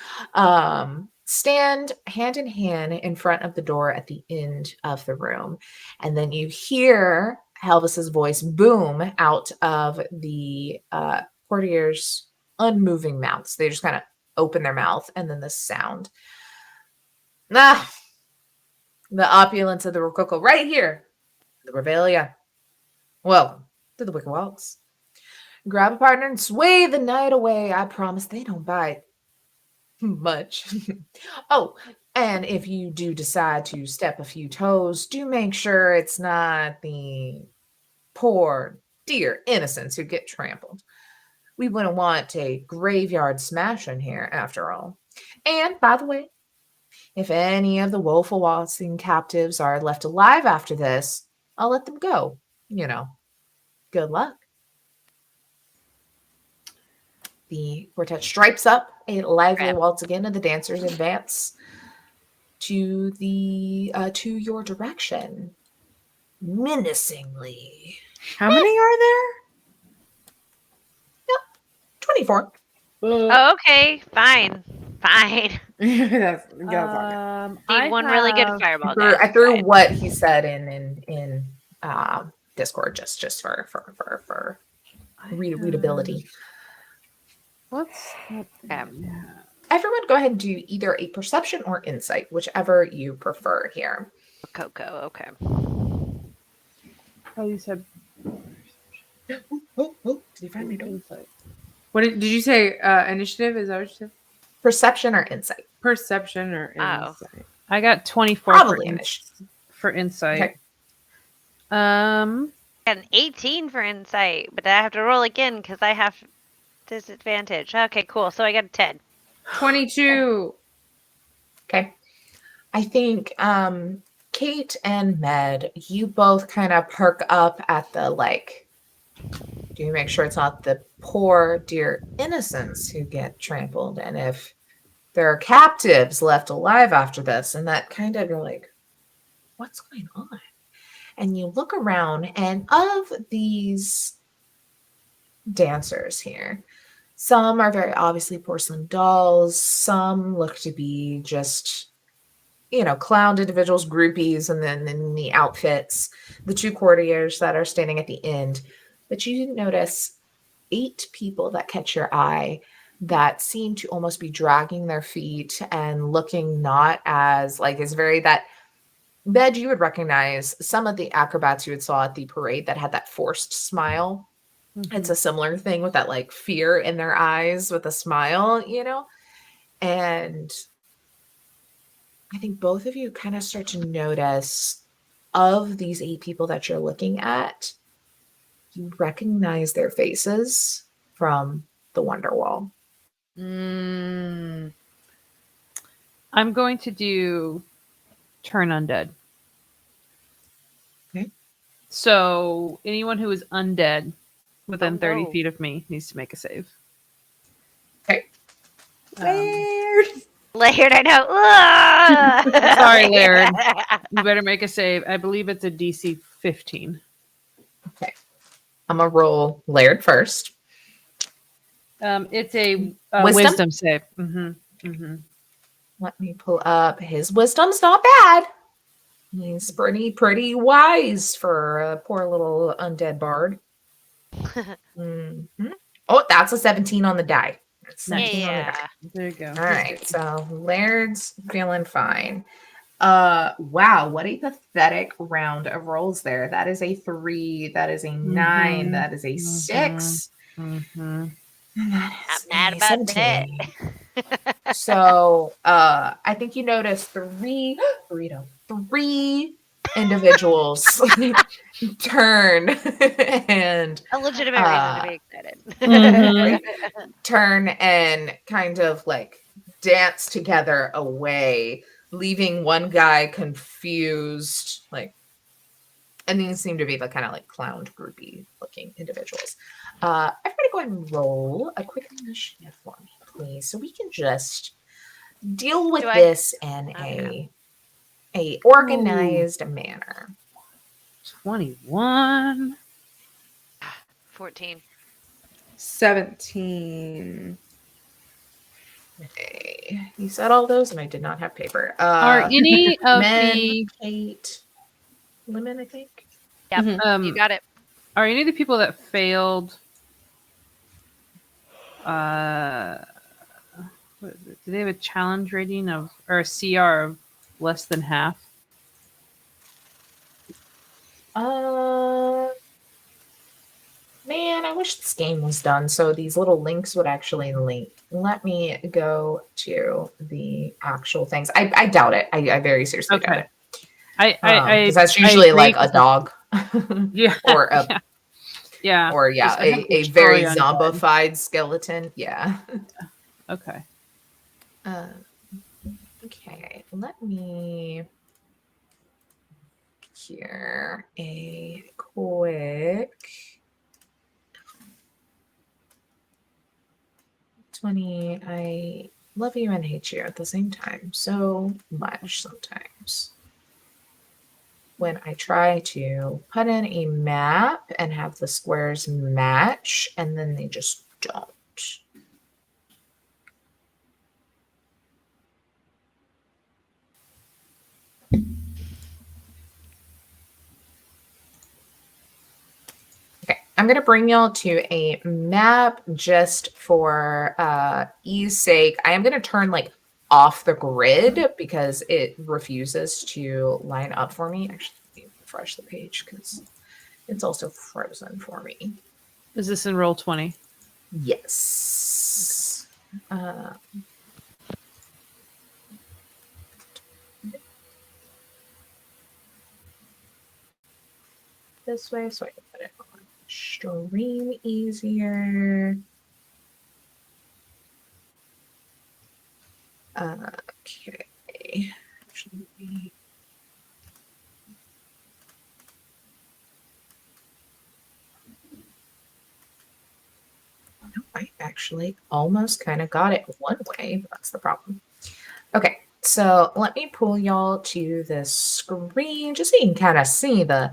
stand hand in hand in front of the door at the end of the room. And then you hear Helvis's voice boom out of the courtiers' unmoving mouths. They just kind of open their mouth, and then the sound. Ah, the opulence of the Rococo right here. The Revelia. Welcome to the Wicker Walks. Grab a partner and sway the night away. I promise they don't bite much. Oh, and if you do decide to step a few toes, do make sure it's not the poor, dear innocents who get trampled. We wouldn't want a graveyard smash in here, after all. And, by the way, if any of the woeful waltzing captives are left alive after this, I'll let them go. Good luck. The quartet stripes up a lively waltz again, and the dancers advance to your direction, menacingly. How many are there? 24. Oh, okay, fine. That's Need one really good fireball guy. I threw what he said in Discord just for readability. What's Everyone, go ahead and do either a perception or insight, whichever you prefer here. Coco, okay. Oh, you said Oh, did you find me? insight. What did you say? Initiative? Is that what you said? Perception or insight? Perception or Oh. insight? I got 24 Probably for insight. Okay. Got an 18 for insight, but I have to roll again because I have disadvantage. Okay, cool. So I got a 10. 22. Okay. I think Kate and Med, you both kind of perk up at the do you make sure it's not the poor, dear innocents who get trampled? And if there are captives left alive after this, and that kind of, you're like, what's going on? And you look around, and of these dancers here, some are very obviously porcelain dolls. Some look to be just, clowned individuals, groupies, and then in the outfits, the two courtiers that are standing at the end. But you notice 8 people that catch your eye that seem to almost be dragging their feet and looking not as it's very that Bed, you would recognize some of the acrobats you had saw at the parade that had that forced smile. Mm-hmm. It's a similar thing with that fear in their eyes with a smile, and I think both of you kind of start to notice of these 8 people that you're looking at, you recognize their faces from the Wonderwall. Mm. I'm going to do turn undead. Okay. So anyone who is undead within 30 feet of me needs to make a save. Okay. Laird, I know. Sorry, Laird. You better make a save. I believe it's a DC 15. Okay. I'm going to roll Laird first. It's a Wisdom? wisdom save. Mm-hmm. Mm-hmm. Let me pull up. His wisdom's not bad. He's pretty wise for a poor little undead bard. Mm-hmm. Oh, that's a 17 on the die. That's 17 on the die. There you go. All right, so Laird's feeling fine. Wow, what a pathetic round of rolls there. That is a 3, that is a 9, that is a 6. Mm-hmm. I'm mad about that. So I think you notice 3 individuals turn and A legitimate reason to be excited. Mm-hmm. turn and kind of dance together away, leaving one guy confused, and these seem to be the kind of clowned groupie looking individuals. Everybody go ahead and roll a quick initiative for me, please, so we can just deal with this in a organized manner. 21. 14. 17. Okay. You said all those, and I did not have paper. Are any of Men, the Kate, Lemon, I think. Yep. You got it. Are any of the people that failed? What is it? Do they have a challenge rating of or a CR of less than half? Man, I wish this game was done so these little links would actually link. Let me go to the actual things. I doubt it. I very seriously doubt it. Because that's usually like a dog. Yeah. Or a yeah. Or a very zombified skeleton. Yeah. Okay. Okay. Let me here a quick 20. I love you and hate you at the same time so much sometimes. When I try to put in a map and have the squares match, and then they just don't. Okay, I'm going to bring y'all to a map just for ease sake. I am going to turn like off the grid because it refuses to line up for me. Actually, let me refresh the page because it's also frozen for me. Is this in roll 20? Yes. This way so I can put it on stream easier. Okay. Actually, no, I actually almost kind of got it one way, but that's the problem. Okay, so let me pull y'all to this screen just so you can kind of see the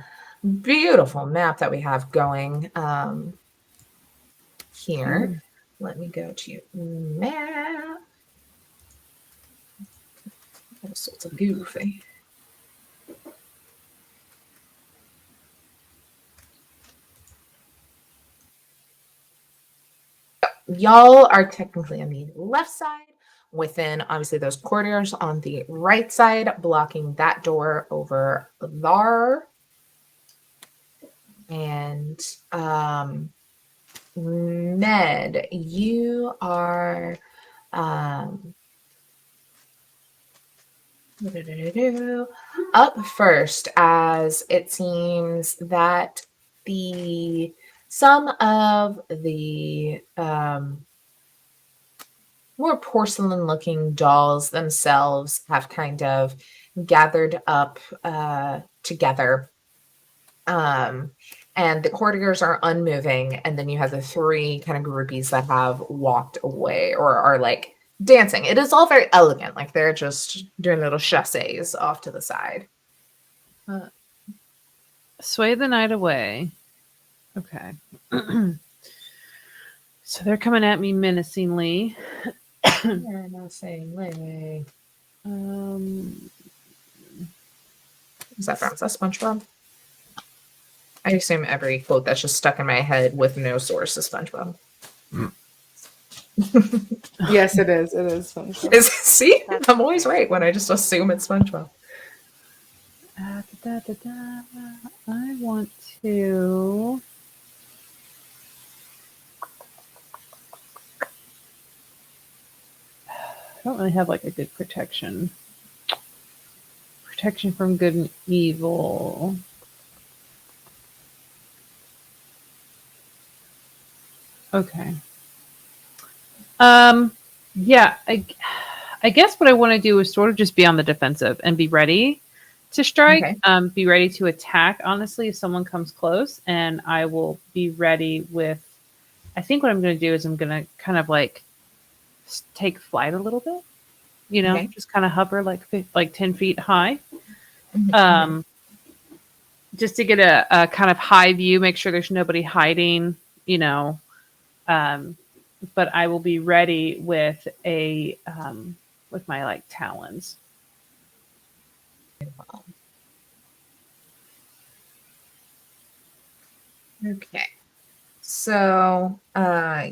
beautiful map that we have going here. Let me go to map. All sorts of goofy. Y'all are technically on the left side within obviously those corridors on the right side, blocking that door over there. And Ned, you are up first, as it seems that some of the more porcelain looking dolls themselves have kind of gathered up together. And the courtiers are unmoving, and then you have the three kind of groupies that have walked away or are like dancing. It is all very elegant, like they're just doing little chasses off to the side. Sway the night away. Okay. So they're coming at me menacingly. Menacingly. Is that from? Is that SpongeBob? I assume every quote that's just stuck in my head with no source is SpongeBob. Yes, it is. It is SpongeBob. See, I'm always right when I just assume it's SpongeBob. I want to. I don't really have like a good protection. Protection from good and evil. Okay. Yeah, I guess what I want to do is sort of just be on the defensive and be ready to strike. Okay. Be ready to attack, honestly, if someone comes close, and I will be ready with. I think what I'm going to do is I'm going to kind of like take flight a little bit, Okay. just kind of hover like 10 feet high. Just to get a kind of high view, make sure there's nobody hiding, but I will be ready with with my like talons. Okay. So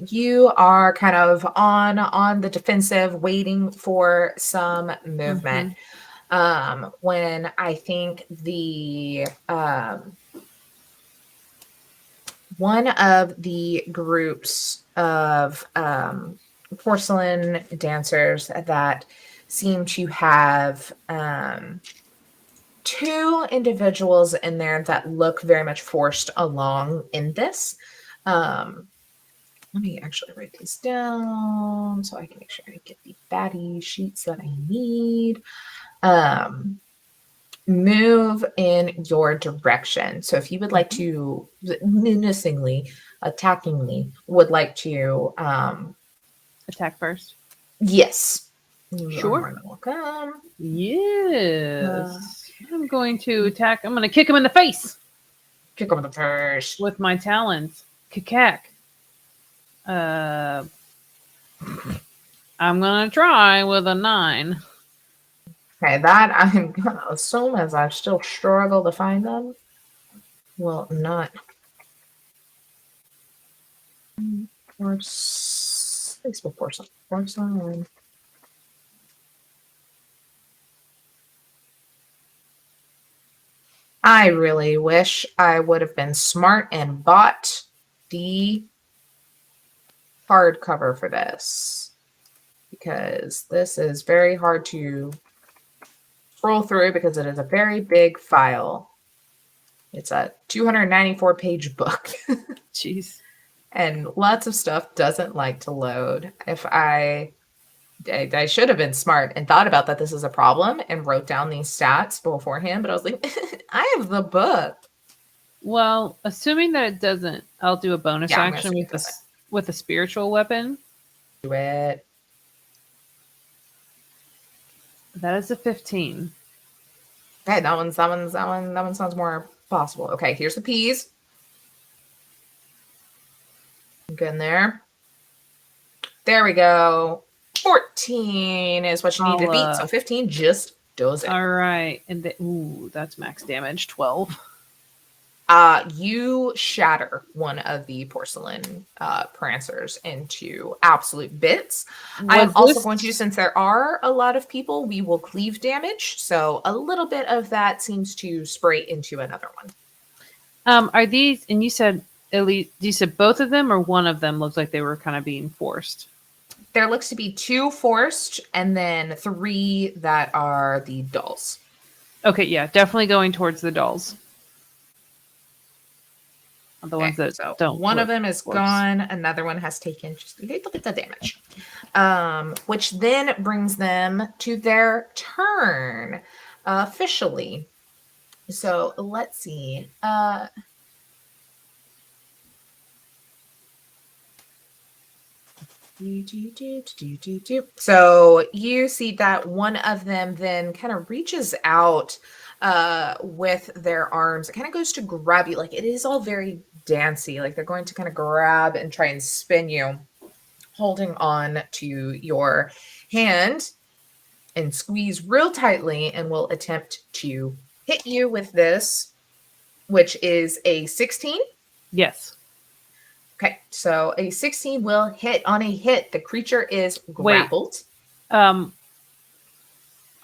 you are kind of on the defensive, waiting for some movement. When I think the one of the groups of porcelain dancers that seem to have two individuals in there that look very much forced along in this. Let me actually write these down so I can make sure I get the baddie sheets that I need. Move in your direction. So if you would like to menacingly, attackingly, would like to Attack first. yes. You Sure. are more than welcome. Yes. I'm going to attack. I'm going to kick him in the face Kick over the first. with my talons. Kikak. I'm going to try with a 9. Okay, that I'm gonna assume as I still struggle to find them. Will not. Or Facebook porcelain. I really wish I would have been smart and bought the hardcover for this, because this is very hard to scroll through because it is a very big file. It's a 294-page book. Jeez. And lots of stuff doesn't like to load. If I should have been smart and thought about that this is a problem and wrote down these stats beforehand, but I was like, I have the book. Well, assuming that it doesn't, I'll do a bonus action with a spiritual weapon. Do it. That is a 15. Okay, that one sounds more possible. Okay, here's the P's. Get in there. There we go. 14 is what you need to beat. So 15 just does it. All right. And that's max damage, 12. You shatter one of the porcelain prancers into absolute bits. I'm also going to, since there are a lot of people, we will cleave damage. So a little bit of that seems to spray into another one. Are these, and you said both of them or one of them looks like they were kind of being forced? There looks to be 2 forced and then 3 that are the dolls. Okay, yeah, definitely going towards the dolls. The ones that don't. One of them is gone. Another one has taken just look at the damage. Which then brings them to their turn officially. So let's see. So you see that one of them then kind of reaches out with their arms. It kind of goes to grab you. Like, it is all very dancey. Like, they're going to kind of grab and try and spin you, holding on to your hand and squeeze real tightly, and will attempt to hit you with this, which is a 16. Yes. Okay, so a 16 will hit. On a hit, the creature is grappled. I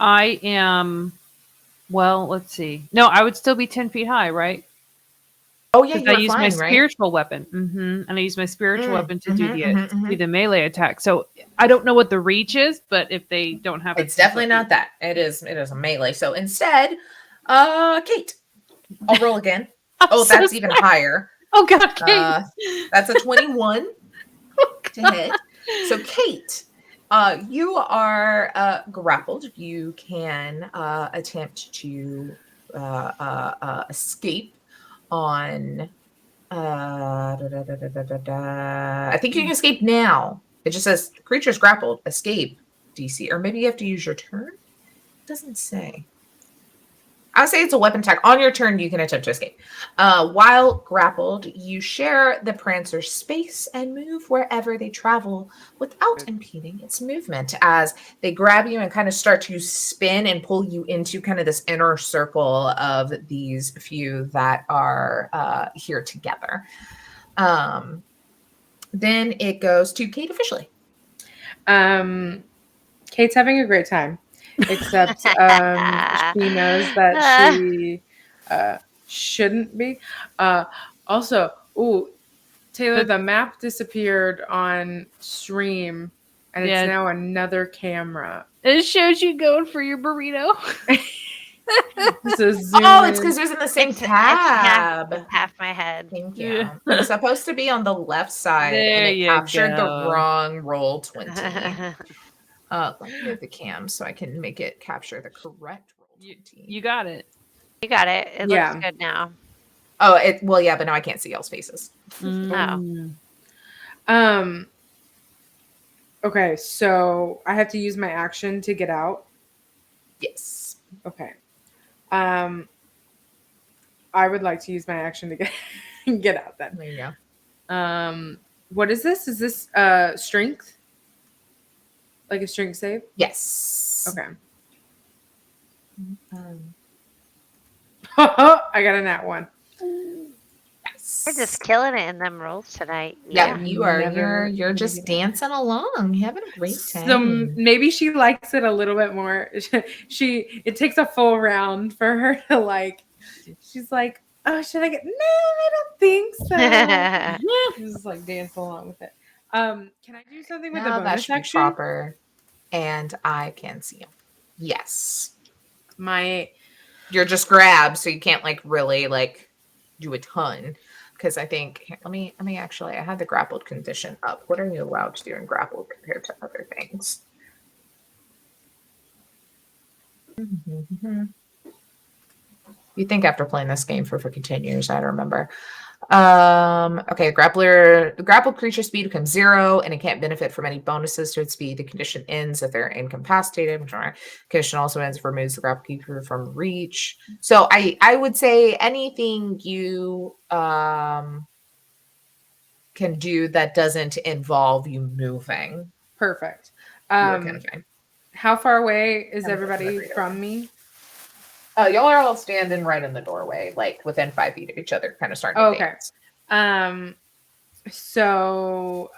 am, well, let's see. No, I would still be 10 feet high, right? Oh, yeah, I use my spiritual weapon. And I use my spiritual weapon to do the melee attack. So I don't know what the reach is, but if they don't have it's definitely not that. It is a melee. So instead, Kate, I'll roll again. That's even higher. Oh, God, Kate. That's a 21 to hit. So, Kate, you are grappled. You can attempt to escape on... I think you can escape now. It just says, the creature's grappled. Escape DC. Or maybe you have to use your turn? It doesn't say. I would say it's a weapon attack. On your turn, you can attempt to escape. While grappled, you share the Prancer's space and move wherever they travel without impeding its movement as they grab you and kind of start to spin and pull you into kind of this inner circle of these few that are here together. Then it goes to Kate officially. Kate's having a great time, except she knows that she shouldn't be. Also, Taylor, the map disappeared on stream, and it's now another camera. It shows you going for your burrito. So it's because it was in the same tab. It's half my head. Thank you. Yeah. It's supposed to be on the left side, and it captured the wrong roll 20. Let me move the cam so I can make it capture the correct roll 20. You got it. You got it. It looks good now. Oh, but now I can't see y'all's faces. Okay, so I have to use my action to get out? Yes. Okay. I would like to use my action to get out then. There you go. What is this? Is this strength? Like a strength save? Yes. Okay. I got a nat 1. Yes. We're just killing it in them rolls tonight. Yeah, you are. You're just dancing along, having a great time. So maybe she likes it a little bit more. It takes a full round for her to like. She's like, oh, should I get? No, I don't think so. Just like dance along with it. Can I do something with the bonus that should be action? proper, and I can see him. Yes. You're just grabbed, so you can't like really like do a ton. Because I think let me actually I had the grappled condition up. What are you allowed to do in grappled compared to other things? You think after playing this game for freaking 10 years, I don't remember. Okay, the grappled creature speed becomes 0, and it can't benefit from any bonuses to its speed. The condition ends if they're incapacitated. The condition also ends if it removes the grappled creature from reach. So I would say anything you can do that doesn't involve you moving. Perfect. You're kind of fine. How far away is everybody from me? Y'all are all standing right in the doorway, like within 5 feet of each other, kind of starting to dance. So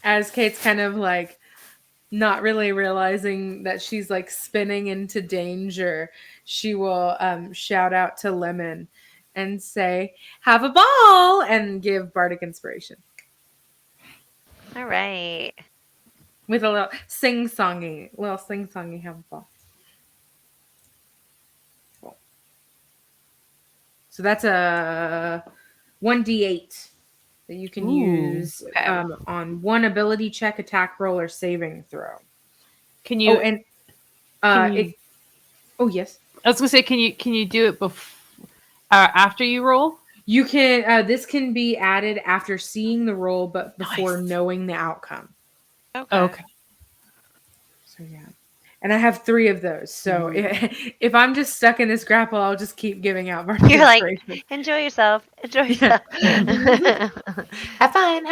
as Kate's kind of like not really realizing that she's like spinning into danger, she will shout out to Lemon and say, "Have a ball," and give bardic inspiration. All right. With a little sing-songy, have a ball. So that's a 1d8 that you can use on one ability check, attack roll, or saving throw. Can you? Yes. I was gonna say, can you do it after you roll? You can. This can be added after seeing the roll, but before knowing the outcome. Okay. So yeah. And I have 3 of those. So if I'm just stuck in this grapple, I'll just keep giving out bardic inspiration. Like, enjoy yourself. Enjoy yourself. Have fun.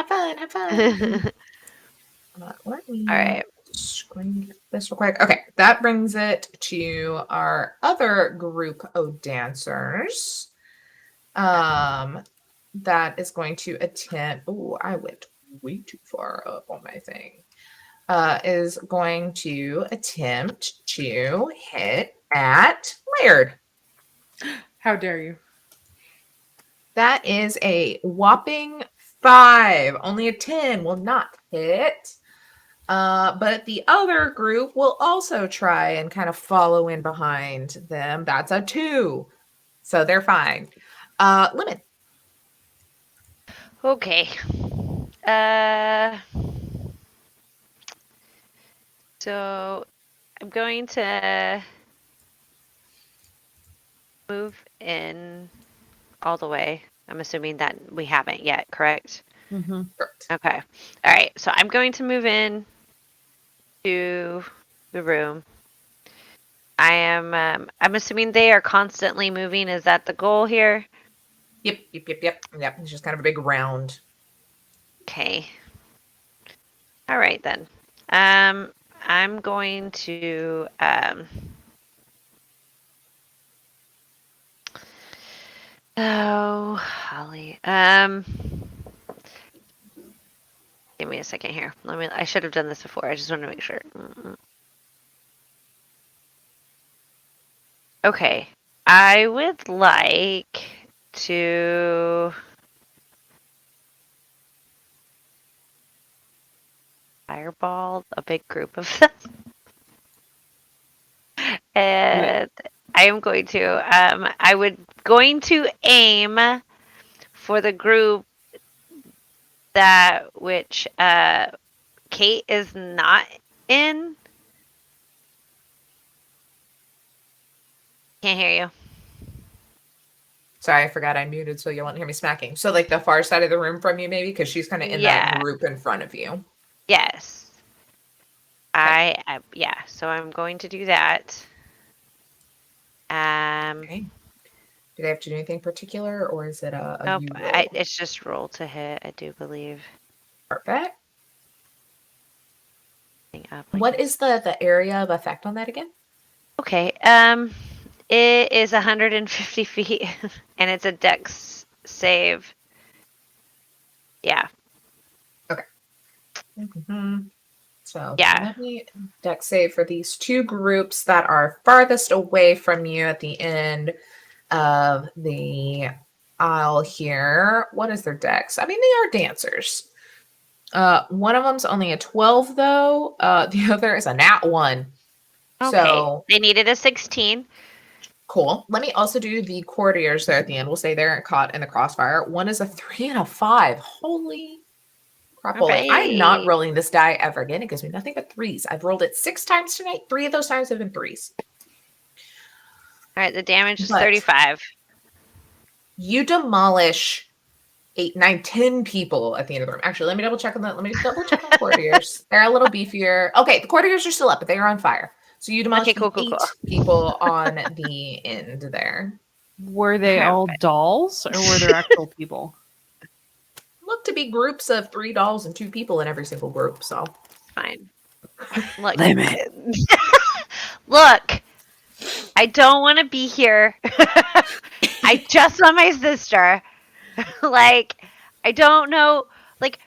Let me All right. screen this real quick. Okay, that brings it to our other group of dancers. That is going to attempt. Oh, I went way too far up on my thing. Is going to attempt to hit at Laird. How dare you? That is a whopping 5. Only a 10 will not hit. But the other group will also try and kind of follow in behind them. That's a 2. So they're fine. Lemon. Okay. So I'm going to move in all the way. I'm assuming that we haven't yet, correct? Mm-hmm. Okay. All right. So I'm going to move in to the room. I'm assuming they are constantly moving. Is that the goal here? Yep. It's just kind of a big round. Okay. All right then. I'm going to oh, Holly. Give me a second here. I should have done this before. I just want to make sure. Okay. I would like to fireball a big group of them. And I am going to going to aim for the group that which Kate is not in. Can't hear you. Sorry, I forgot I muted, so you won't hear me smacking. So, like the far side of the room from you, maybe, because she's kind of in that group in front of you. Yes. Okay. Yeah. So I'm going to do that. Okay. Do they have to do anything particular, or is it a Nope. you roll? It's just roll to hit. I do believe. Perfect. Up What is the area of effect on that again? Okay. It is 150 feet, and it's a dex save. Yeah. Okay. Mm-hmm. So Yeah. let me dex save for these two groups that are farthest away from you at the end of the aisle here. What is their dex? I mean, they are dancers. One of them's only a 12, though. The other is a nat 1. Okay. So They needed a 16. cool. Let me also do the courtiers there at the end. We'll say they're caught in the crossfire. One is a 3 and a 5. Holy crap. Right. I'm not rolling this die ever again. It gives me nothing but 3s. I've rolled it 6 times tonight. 3 of those times have been 3s. All right. The damage is But 35. you demolish 8, 9, 10 people at the end of the room. Actually, let me double check on that. Let me double check on the courtiers. They're a little beefier. Okay, the courtiers are still up, but they are on fire. So you demolished Cool. 8 people on the end there. Were they all dolls or were there actual people? Look to be groups of 3 dolls and 2 people in every single group. So Fine. Look. Limit. Look. I don't want to be here. I just saw my sister. Like, I don't know. Like,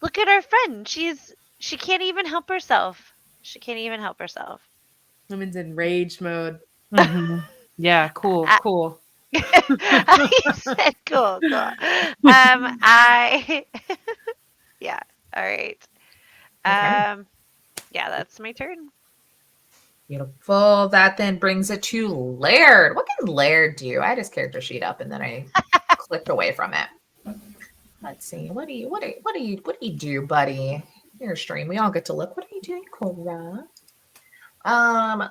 look at our friend. She can't even help herself. She can't even help herself. Women's in rage mode. Mm-hmm. Yeah, cool. I said cool. Yeah. All right. okay. Yeah, that's my turn. Beautiful. That then brings it to Laird. What can Laird do? I had his character sheet up and then I clicked away from it. Let's see. What do you do, buddy? Your stream. We all get to look. What are you doing, Cora?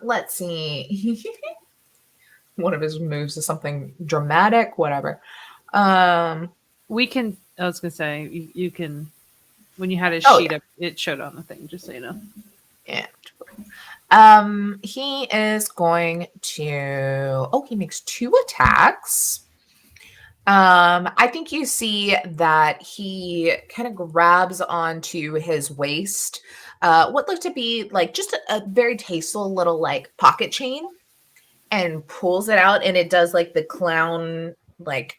Let's see. One of his moves is something dramatic, whatever. We can, I was gonna say, you can, when you had his sheet up, it showed on the thing, just so you know. Yeah. He is going to, he makes 2 attacks. I think you see that he kind of grabs onto his waist, what looked to be like just a very tasteful little like pocket chain, and pulls it out, and it does like the clown, like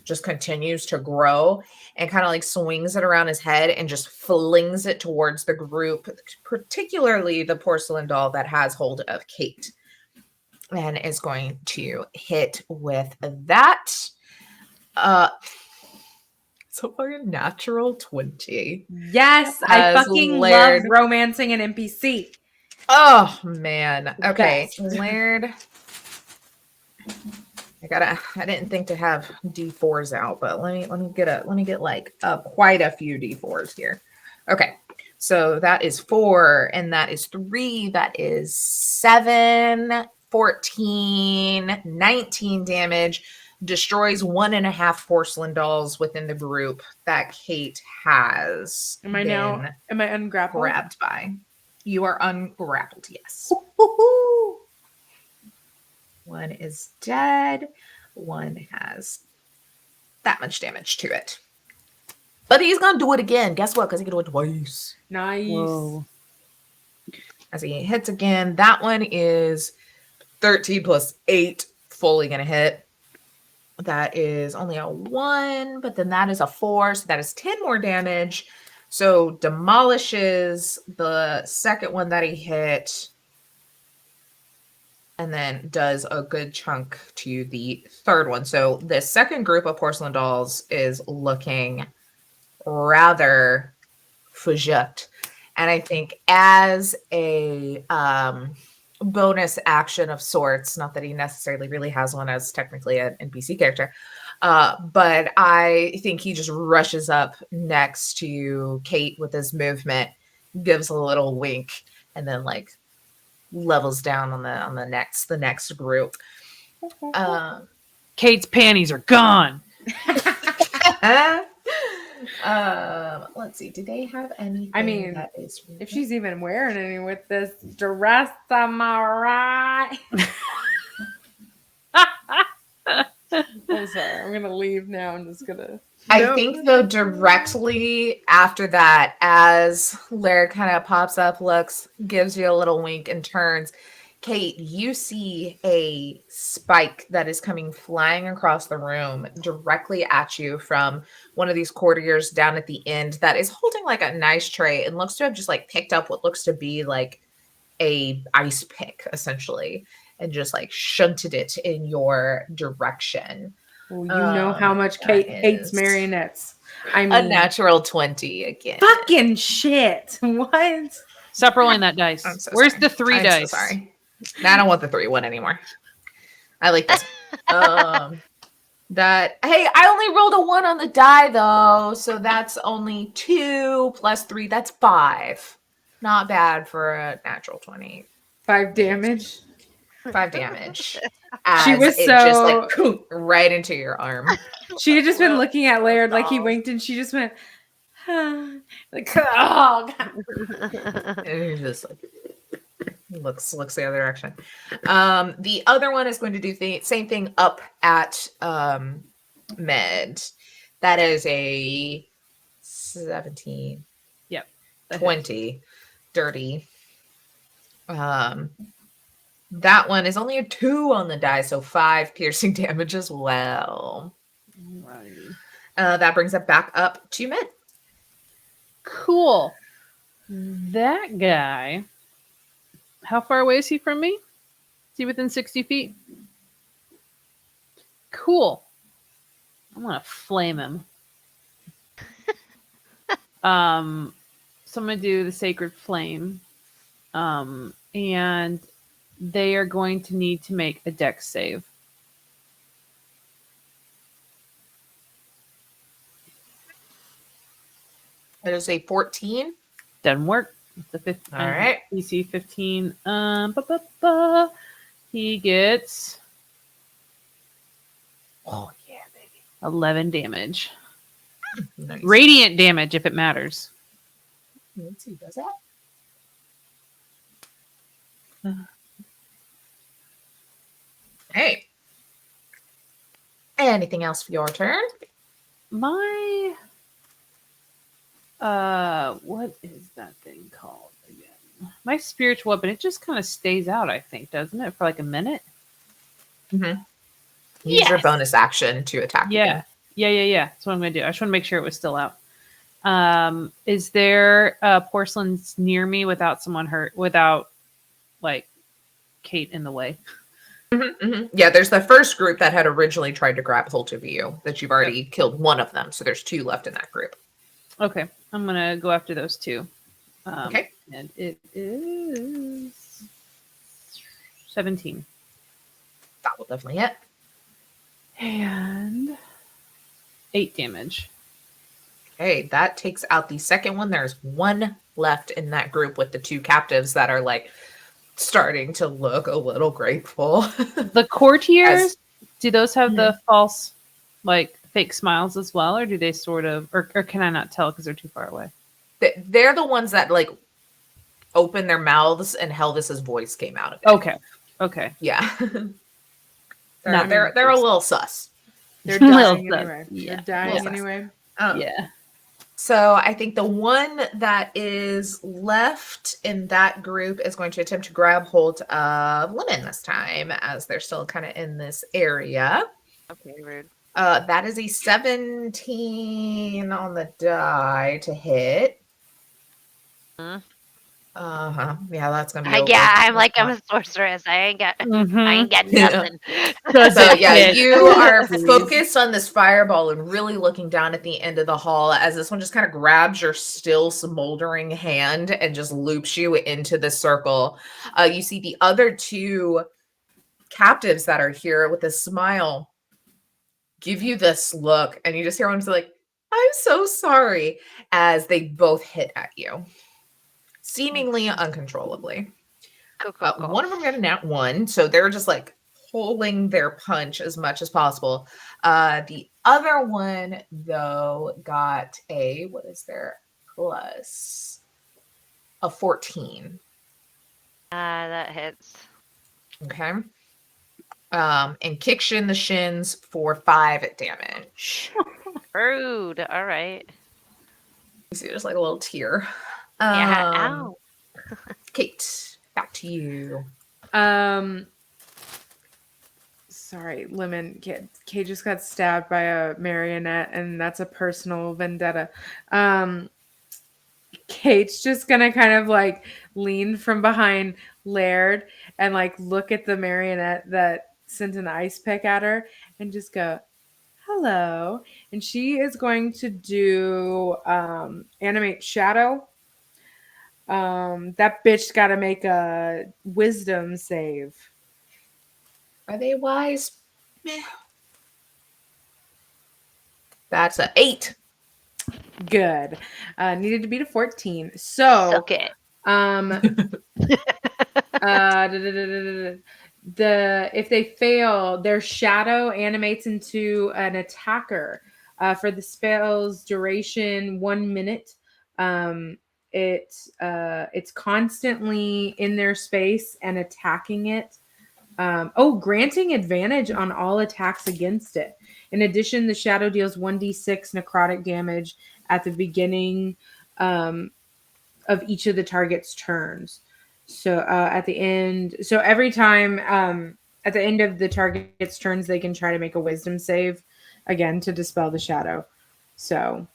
just continues to grow, and kind of like swings it around his head and just flings it towards the group, particularly the porcelain doll that has hold of Kate, and is going to hit with that. So far a natural 20. Yes, I fucking love romancing an NPC. Oh man. Okay, Best. Laird. I didn't think to have D4s out, but let me get like quite a few D4s here. Okay. So that is 4, and that is 3, that is 7, 14, 19 damage. Destroys 1.5 porcelain dolls within the group that Kate has. Am I ungrappled? Grabbed by? You are ungrappled, yes. One is dead. One has that much damage to it. But he's going to do it again. Guess what? Because he can do it twice. Nice. Whoa. As he hits again, that one is 13 plus 8, fully going to hit. That is only a 1, but then that is a 4, so that is 10 more damage. So demolishes the second one that he hit, and then does a good chunk to the third one. So the second group of porcelain dolls is looking rather fujut. And I think as a bonus action of sorts, not that he necessarily really has one as technically an NPC character, but I think he just rushes up next to Kate with his movement, gives a little wink, and then like levels down on the next group. Kate's panties are gone. Let's see. Do they have anything? I mean, that is if she's even wearing any with this dress, am I right? I'm sorry. I'm gonna leave now. I'm just gonna. I think though directly after that, as Laird kind of pops up, looks, gives you a little wink, and turns, Kate, you see a spike that is coming flying across the room directly at you from one of these courtiers down at the end that is holding like a nice tray and looks to have just like picked up what looks to be like a ice pick essentially and just like shunted it in your direction. Well, you know how much Kate hates marionettes. I mean, A natural 20 again. fucking shit. What? Stop rolling that dice. I'm so Where's sorry. the 3 I'm dice? So sorry. No, I don't want the 3-1 anymore. I like this. That hey, I only rolled a 1 on the die though, so that's only 2 plus 3. That's 5. Not bad for a natural 20. 5 damage. 5 damage. She As was it just like right into your arm. She had just been looking at Laird like he winked, and she just went, like, oh God. And he just like looks the other direction. The other one is going to do the same thing up at Med. That is a 17. Yep. 20. Dirty. That one is only a 2 on the die, so 5 piercing damage as well. Alrighty. That brings it back up to Med. Cool. That guy. How far away is he from me? Is he within 60 feet? Cool. I'm gonna flame him. So I'm gonna do the sacred flame. And they are going to need to make a dex save. It is a 14. Doesn't work. It's a 15. All right. DC 15. He gets. Oh yeah, baby. 11 damage. Nice. Radiant damage if it matters. Let's see, does that? Hey. Anything else for your turn? My what is that thing called again? My spiritual weapon, it just kind of stays out, I think, doesn't it? For like a minute? Mm-hmm. Use your bonus action to attack. Yeah. Again. Yeah. That's what I'm gonna do. I just want to make sure it was still out. Is there porcelains near me without like Kate in the way? Mm-hmm, mm-hmm. Yeah, there's the first group that had originally tried to grab hold of you that you've already killed one of them. So there's 2 left in that group. Okay. I'm gonna go after those 2. Okay. And it is 17. That will definitely hit. And 8 damage. Okay, that takes out the second one. There's 1 left in that group with the 2 captives that are like starting to look a little grateful. The courtiers, do those have the false, like, fake smiles as well? Or do they sort of, or can I not tell because they're too far away? They're the ones that like open their mouths and Helvis's voice came out of it. Okay. Yeah. They're a little sus. They're Little dying sus, anyway. yeah. They're dying Little sus. anyway. Yeah. So I think the one that is left in that group is going to attempt to grab hold of Lemon this time, as they're still kind of in this area. Okay, rude. That is a 17 on the die to hit. Hmm. Yeah, that's gonna be over. Yeah, I'm like, I'm a sorceress. I ain't got nothing. So yeah, hit. you are Please. focused on this fireball and really looking down at the end of the hall as this one just kind of grabs your still smoldering hand and just loops you into the circle. You see the other two captives that are here with a smile give you this look, and you just hear one say like, "I'm so sorry," as they both hit at you, seemingly uncontrollably. Cool. One of them got a nat 1, so they're just like pulling their punch as much as possible. The other one, though, got what is their plus? A 14. That hits. Okay. And kicks you in the shins for 5 damage. Rude. All right. You see, there's like a little tear. Yeah. Ow. Kate, back to you. Sorry, Lemon. Kate just got stabbed by a marionette, and that's a personal vendetta. Kate's just gonna kind of like lean from behind Laird and like look at the marionette that sent an ice pick at her and just go, hello. And she is going to do animate shadow. That bitch got to make a wisdom save. Are they wise? Meh. That's a 8. Good. Needed to beat a 14. So Suck it. If they fail, their shadow animates into an attacker. For the spell's duration, 1 minute. It's constantly in their space and attacking it. Granting advantage on all attacks against it. In addition, the shadow deals 1d6 necrotic damage at the beginning of each of the target's turns. So at the end, so every time at the end of the target's turns, they can try to make a wisdom save again to dispel the shadow. So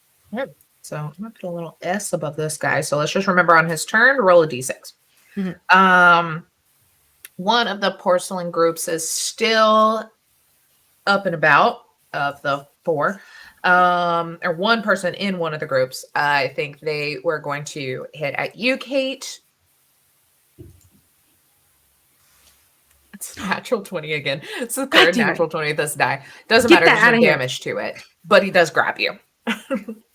So I'm gonna put a little S above this guy. So let's just remember on his turn to roll a d6. Mhm. One of the porcelain groups is still up and about of the 4. Or one person in one of the groups. I think they were going to hit at you, Kate. It's natural 20 again. It's the third natural 20 of this die. Doesn't matter, there's no damage to it. But he does grab you.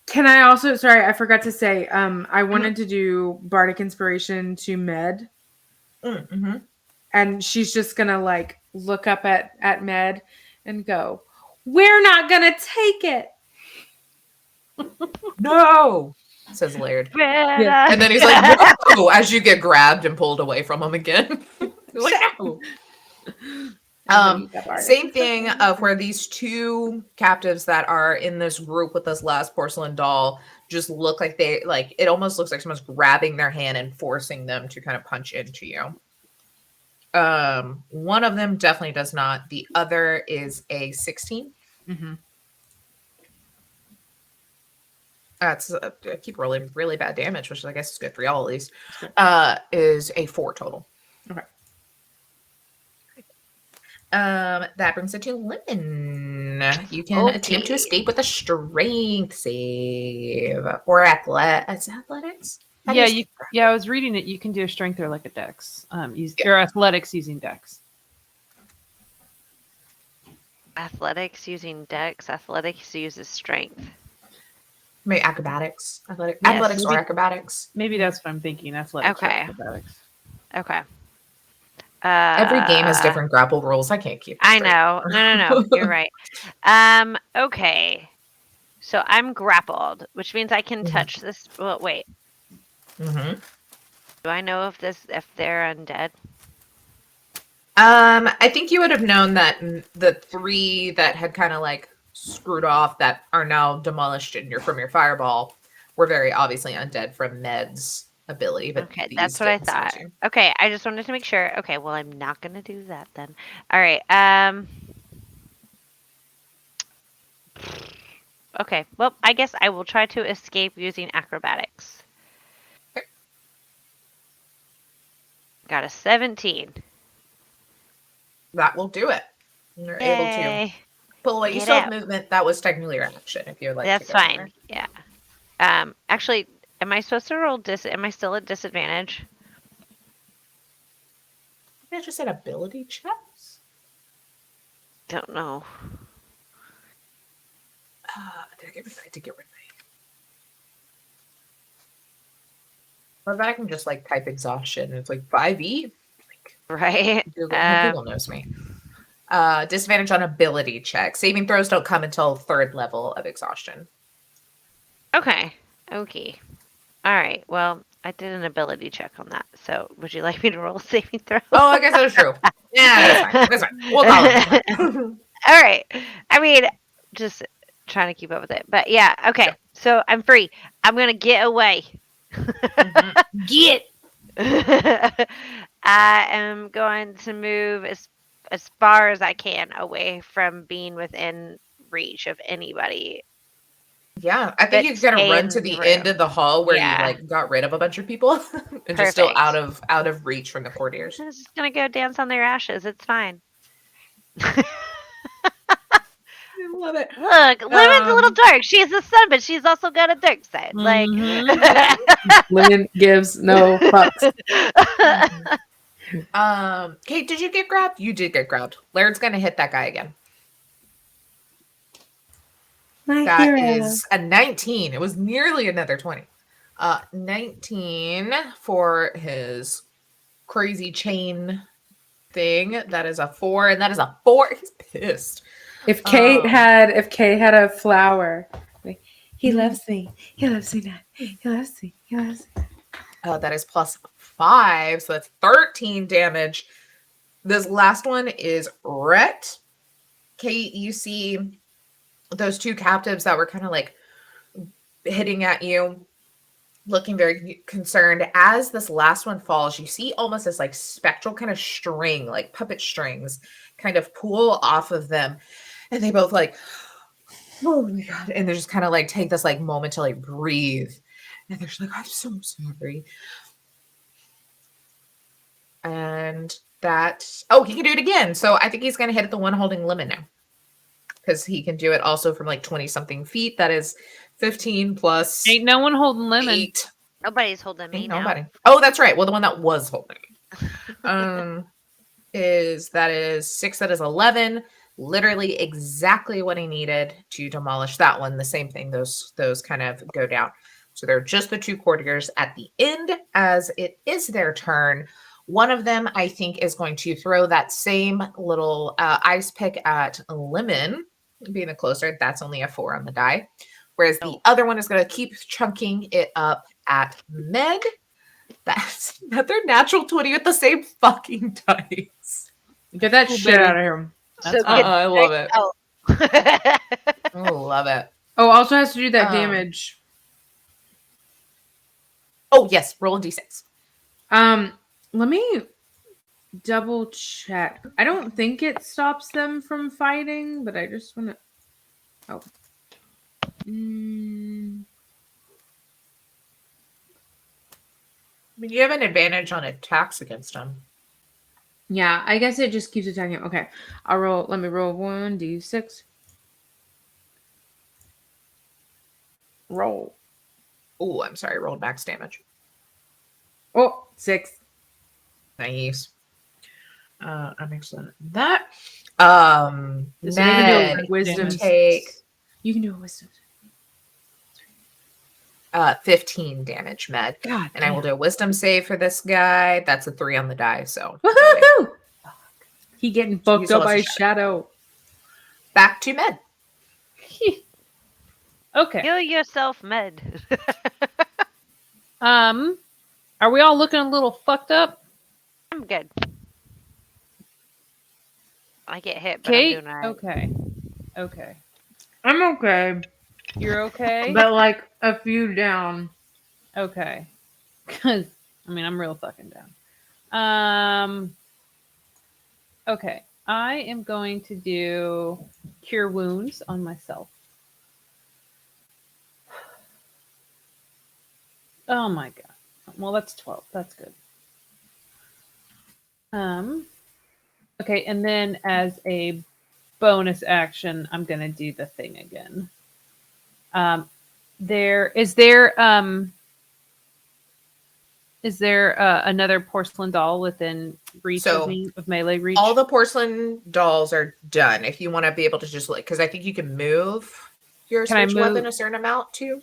Can I also, sorry, I forgot to say, I wanted to do Bardic Inspiration to Med. Mm-hmm. And she's just gonna like look up at Med and go, we're not gonna take it. No, says Laird. Yeah. And then he's like, whoa, as you get grabbed and pulled away from him again. Like, no. Same thing of where these two captives that are in this group with this last porcelain doll just look like they, like, it almost looks like someone's grabbing their hand and forcing them to kind of punch into you. One of them definitely does not. The other is a 16. Mm-hmm. That's I keep rolling really bad damage, which I guess is good for y'all at least. Is a 4 total. Okay. That brings it to Lemon. You can attempt to escape with a strength save or athletics. I was reading it. You can do a strength or like a dex. Or athletics using dex. Athletics using dex. Athletics uses strength. Maybe acrobatics. Athletics Yes, or acrobatics. Maybe that's what I'm thinking. Athletics. Okay. Or acrobatics. Okay. Every game has different grapple rules. I can't keep. I know. No. You're right. Okay. So I'm grappled, which means I can touch this. Well, wait. Mm-hmm. Do I know if they're undead? I think you would have known that the 3 that had kind of like screwed off that are now demolished from your fireball were very obviously undead from Med's ability. But Okay, these that's what I didn't seem thought. to. Okay, I just wanted to make sure. Okay, well, I'm not gonna do that then. All right. Okay. Well, I guess I will try to escape using acrobatics. Got a 17. That will do it. You're able to Yay. pull away. You Get still have out. movement. That was technically your action if you would like That's to go fine. somewhere. Yeah. Actually, am I supposed to roll am I still at disadvantage? I just said ability checks. Don't know. Did I get rid of it? I did get rid of it. Or if I can just like type exhaustion, it's like 5e. Right? Google knows me. Disadvantage on ability checks. Saving throws don't come until 3rd level of exhaustion. Okay. Okay. All right. Well, I did an ability check on that. So, would you like me to roll a saving throw? Oh, I guess that's true. Yeah, that's fine. We'll call it. All right. I mean, just trying to keep up with it. But yeah, okay. Sure. So I'm free. I'm going to get away. Get. I am going to move as far as I can away from being within reach of anybody. Yeah, I think But you're gonna stay run in to the the end room. of the hall where Yeah. you like got rid of a bunch of people and just still Perfect. out of reach from the courtiers. I'm just going to go dance on their ashes. It's fine. I love it. Look, Lemon's a little dark. She's the sun, but she's also got a dark side. Like, Lemon gives no fucks. Kate, did you get grabbed? You did get grabbed. Laird's gonna hit that guy again. My That hero. is a 19. It was nearly another 20. 19 for his crazy chain thing. That is a 4, and that is a 4. He's pissed. If Kate had a flower, like, he loves me. He loves me now. He loves me. He loves me. That is plus 5, so that's 13 damage. This last one is Rhett. Kate, you see those 2 captives that were kind of like hitting at you, looking very concerned. As this last one falls, you see almost this like spectral kind of string, like puppet strings, kind of pull off of them. And they both like, oh my God. And they just kind of like take this like moment to like breathe. And they're just like, I'm so sorry. And that, he can do it again. So I think he's going to hit at the one holding Lemon now. Because he can do it also from like 20 something feet. That is 15 plus. Ain't no one holding Lemon. 8. nobody's holding me Ain't now. nobody. Oh, that's right. Well, the one that was holding is 6, that is 11. Literally exactly what he needed to demolish that one. The same thing. Those kind of go down. So they're just the 2 courtiers at the end as it is their turn. One of them, I think, is going to throw that same little ice pick at Lemon, being the closer. That's only a 4 on the die. Whereas the other one is going to keep chunking it up at Med. That's another natural 20 with the same fucking dice. Get that shit out of here. That's good. I love it. Oh. I love it. Oh, also has to do that damage. Oh, yes. Roll a d6. Let me double check. I don't think it stops them from fighting, but I just want to. Oh. I mean, you have an advantage on attacks against them. Yeah, I guess it just keeps attacking him. Okay, let me roll 1d6. Roll. Oh, I'm sorry. Rolled max damage. Oh, 6. Nice. I'm excellent at that. So you can do a wisdom. You can do a wisdom. 15 damage, Med. God, and I will do a wisdom save for this guy. That's a 3 on the die. So Woohoo! He getting fucked still up by has a a shadow. back to Med. Okay. Heal yourself, Med. Are we all looking a little fucked up? I'm good. I get hit, but I'm Kate. doing all right. Okay. Okay. I'm okay, You're okay. but like a few down. Okay. Because I mean, I'm real fucking down. Okay. I am going to do cure wounds on myself. Oh my god. Well, that's 12. That's good. Okay, and then as a bonus action, I'm gonna do the thing again. Is there another porcelain doll within reach of So, me, of melee reach? All the porcelain dolls are done. If you want to be able to just like, because I think you can move your Can I switch weapon move- a certain amount too.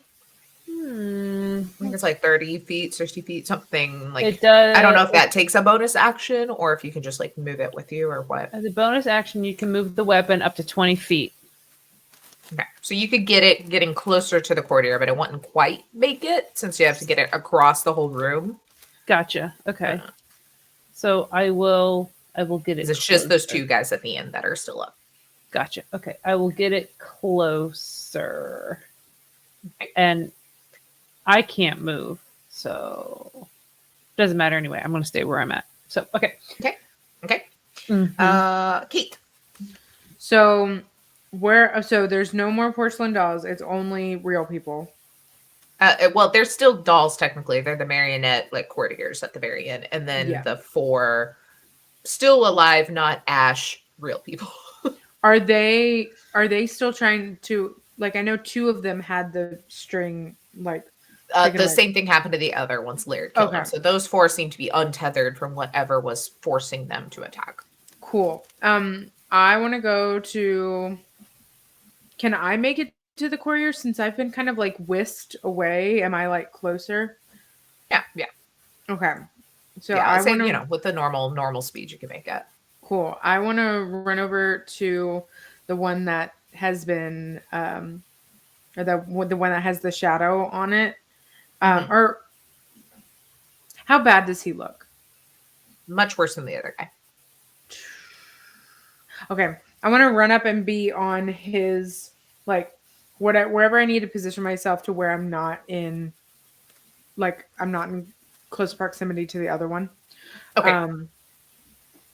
Hmm. I think it's like 30 feet, 60 feet, something like. It does. I don't know if that takes a bonus action or if you can just like move it with you or what. As a bonus action, you can move the weapon up to 20 feet. Okay. So you could get it getting closer to the courtier, but it wouldn't quite make it since you have to get it across the whole room. Gotcha. Okay. So I will get it. It's just those closer. two guys at the end that are still up. Gotcha. Okay. I will get it closer. Okay. And I can't move. So doesn't matter anyway. I'm going to stay where I'm at. So, okay. Okay. Mhm. Kate. So so there's no more porcelain dolls. It's only real people. Well, they're still dolls technically. They're the marionette like courtiers at the very end, and then Yeah. the 4 still alive, not Ash, real people. Are they still trying to, like, I know 2 of them had the string, like, taken The away. same thing happened to the other once Laird killed them. Okay. So those 4 seem to be untethered from whatever was forcing them to attack. Cool. I want to go to. Can I make it to the courier since I've been kind of like whisked away? Am I like closer? Yeah. Okay. So yeah, I I'd say, want to. you know, with the normal speed you can make it. Cool. I want to run over to the one that has been, or the one that has the shadow on it. Or how bad does he look? Much worse than the other guy. Okay. I want to run up and be on his, like, wherever I need to position myself to where I'm not in close proximity to the other one. Okay.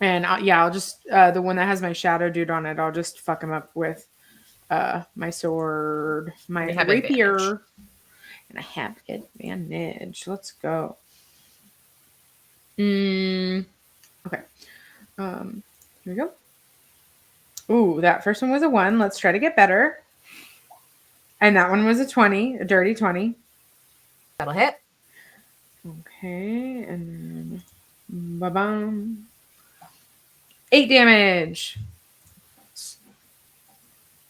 And I'll just, the one that has my shadow dude on it, I'll just fuck him up with my sword, my You have rapier. advantage. And I have advantage. Let's go. Okay. Here we go. Ooh, that first one was a 1. Let's try to get better. And that one was a 20, a dirty 20. That'll hit. Okay, and then ba-bam. 8 damage.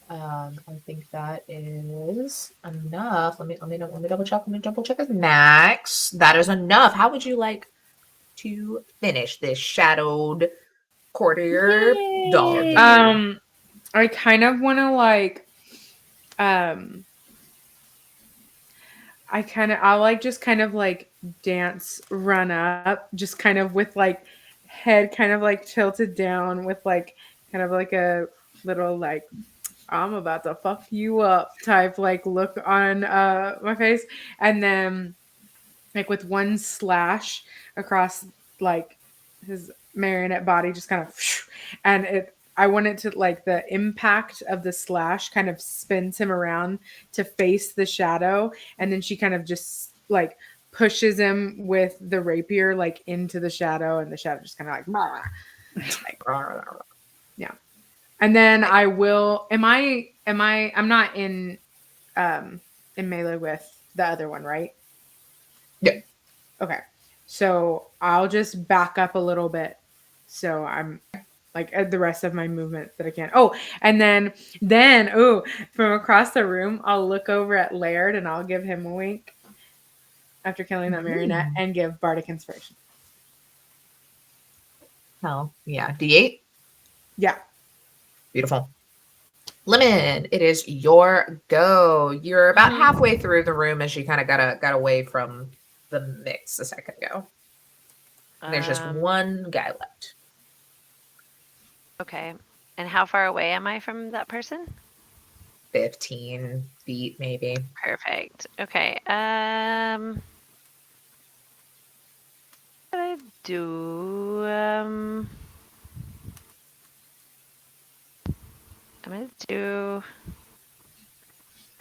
I think that is enough. Let me double check. Let me double check his max. That is enough. How would you like to finish this shadowed courtier dog? I kind of want to like, I'll like just kind of like dance, run up, just kind of with like head kind of like tilted down with like kind of like a little like I'm about to fuck you up type like look on my face, and then like with one slash across like his marionette body, just kind of, and I want it to like the impact of the slash kind of spins him around to face the shadow, and then she kind of just like pushes him with the rapier like into the shadow, and the shadow just kind of like yeah. And then I will. I'm not in melee with the other one, right? Yeah. Okay. So I'll just back up a little bit. So I'm like at the rest of my movement that I can. Oh, and then from across the room, I'll look over at Laird and I'll give him a wink after killing that marionette and give Bardic Inspiration. Hell yeah. D8? Yeah. Beautiful. Lemon, it is your go. You're about halfway through the room as you kind of got away from the mix a second ago. And there's just one guy left. Okay. And how far away am I from that person? 15 feet, maybe. Perfect. Okay. What did I do? I'm gonna do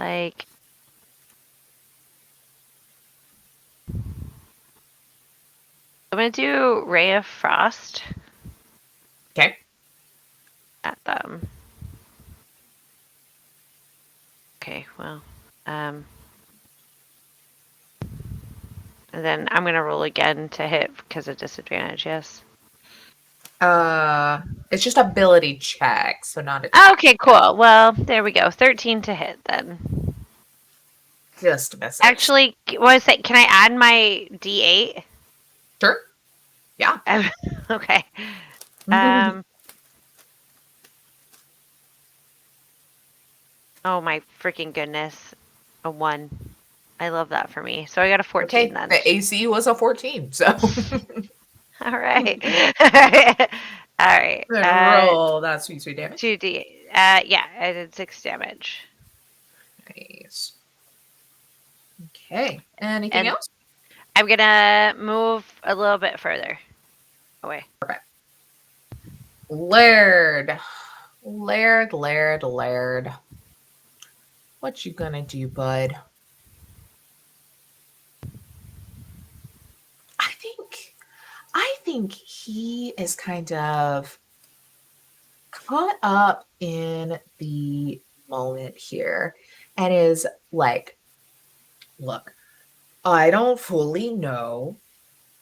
like I'm gonna do Ray of Frost Okay. at them. Okay, well, and then I'm gonna roll again to hit because of disadvantage. Yes. It's just ability check, so not a Okay, cool. Well, there we go. 13 to hit then. just misses. Actually, what is it? Can I add my D8? Sure. Yeah. Okay. Oh my freaking goodness. A 1. I love that for me. So I got a 14 Okay, then. the AC was a 14, so. All right. All right. Roll that sweet damage. 2D. Yeah, I did 6 damage. Nice. Okay. Anything else? I'm gonna move a little bit further away. Laird. What you gonna do, bud? I think he is kind of caught up in the moment here and is like, look, I don't fully know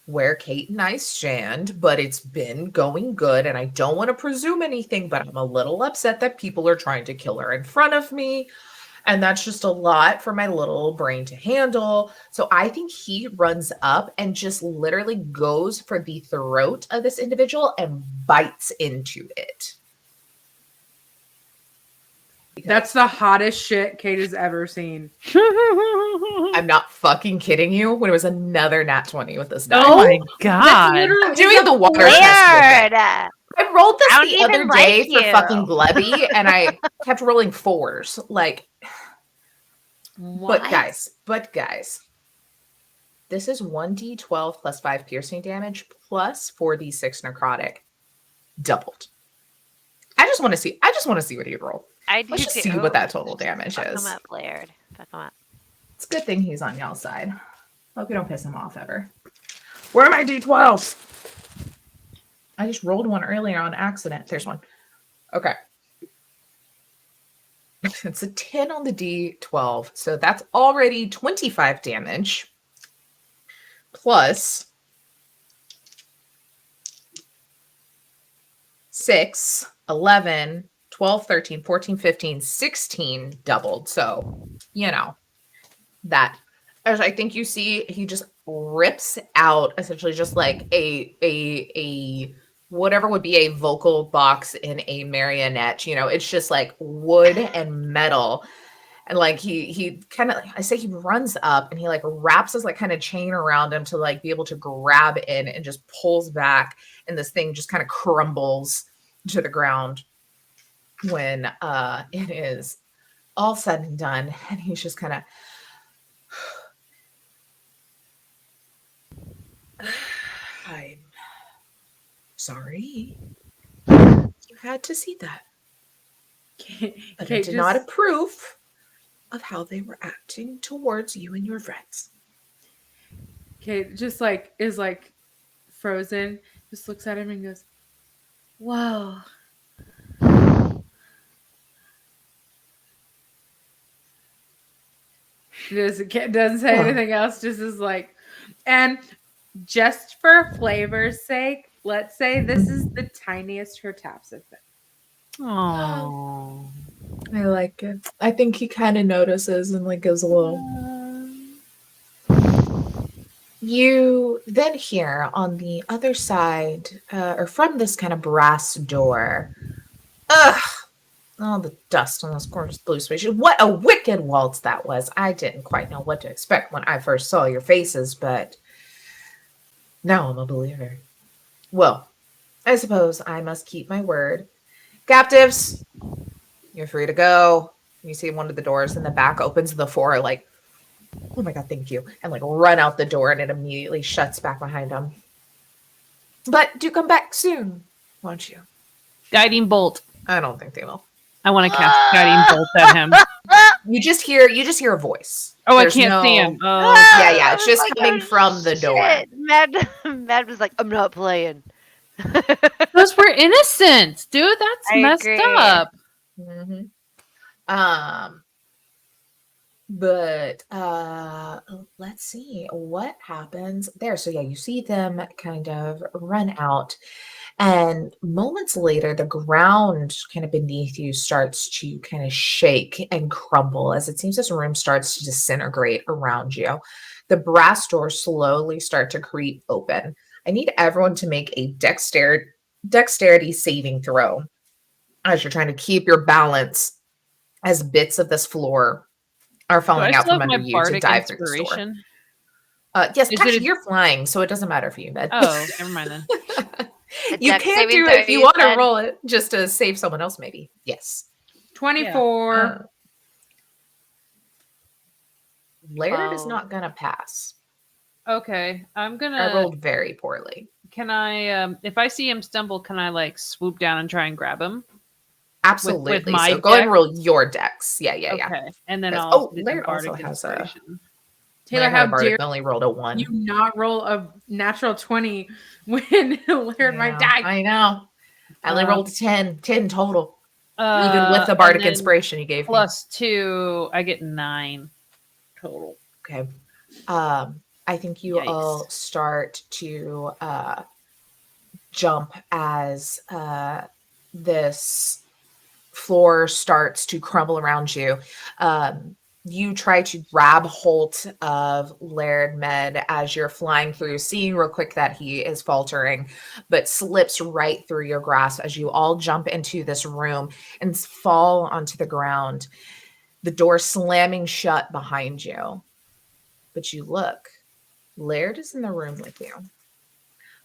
where Kate and I stand, but it's been going good, and I don't want to presume anything, but I'm a little upset that people are trying to kill her in front of me, and that's just a lot for my little brain to handle. So I think he runs up and just literally goes for the throat of this individual and bites into it. That's the hottest shit Kate has ever seen. I'm not fucking kidding you. When it was another nat 20 with this die. Oh my god. I'm doing the water test with Laird! it. I rolled this I don't the other even day like for you. fucking Glebby, and I kept rolling 4s. Like, What? but guys, this is 1d12 plus 5 piercing damage plus 4d6 necrotic, doubled. I just want to see what he rolled. I do Let's just too. see what that total damage Fuck is. him up, Laird. Fuck him up. It's a good thing he's on y'all's side. Hope you don't piss him off ever. Where are my d12s? I just rolled one earlier on accident. There's one. Okay. It's a 10 on the d12. So that's already 25 damage. Plus 6, 11, 12, 13, 14, 15, 16 doubled. So, that. As I think you see, he just rips out essentially just like a whatever would be a vocal box in a marionette. It's just like wood and metal. And like he kind of, I say he runs up and he like wraps his like kind of chain around him to like be able to grab in and just pulls back. And this thing just kind of crumbles to the ground when it is all said and done. And he's just kind of, I'm sorry. You had to see that. But I did not approve of how they were acting towards you and your friends. Kate just like is like frozen, just looks at him and goes, "Wow." Doesn't say anything else, just is like, and just for flavor's sake, let's say this is the tiniest her taps have been. Oh. I like it. I think he kind of notices and like goes a little. You then hear on the other side, or from this kind of brass door, all the dust on this gorgeous blue space. What a wicked waltz that was. I didn't quite know what to expect when I first saw your faces, but now I'm a believer. Well, I suppose I must keep my word Captives, you're free to go. You see one of the doors in the back opens the four, like, oh my god, thank you, and like run out the door, and it immediately shuts back behind them. But do come back soon, won't you? Guiding bolt. I don't think they will. I want to cast guiding bolt at him. You just hear a voice. Oh, There's I can't see no- him. Oh, Yeah, it's just Like, coming oh, from the door. shit. Mad was like, I'm not playing. those were innocent, dude. That's I messed agree. up. Mhm. But let's see what happens there. So yeah, you see them kind of run out, and moments later, the ground kind of beneath you starts to kind of shake and crumble as it seems this room starts to disintegrate around you. The brass doors slowly start to creep open. I need everyone to make a dexterity saving throw as you're trying to keep your balance as bits of this floor are Do I falling out still from have under my you to bardic dive through the door. inspiration? Yes, Is it actually, a- you're flying, so it doesn't matter for you, Ned. Oh, never mind then. You dex can saving do throw, it if you you want to said? roll it just to save someone else, maybe. Yes. 24. Laird is 12. not gonna pass. Okay, I'm I gonna. rolled very poorly. Can I? If I see him stumble, can I like swoop down and try and grab him? Absolutely. my So go ahead and dex? roll your dex. Yeah. Okay, and then Yes. I'll Oh, also do the Laird also bardic has a. inspiration. Taylor, Laird had a how bardic, dare but only rolled a 1. you not roll a natural 20 when Laird might die? I know. I only rolled a 10 total. Even with the And bardic then inspiration you gave me. +2, I get 9 total. Okay. I think you Yikes. all start to jump as this floor starts to crumble around you. You try to grab hold of Laird Med as you're flying through, seeing real quick that he is faltering, but slips right through your grasp as you all jump into this room and fall onto the ground, the door slamming shut behind you. But you look, Laird is in the room with you.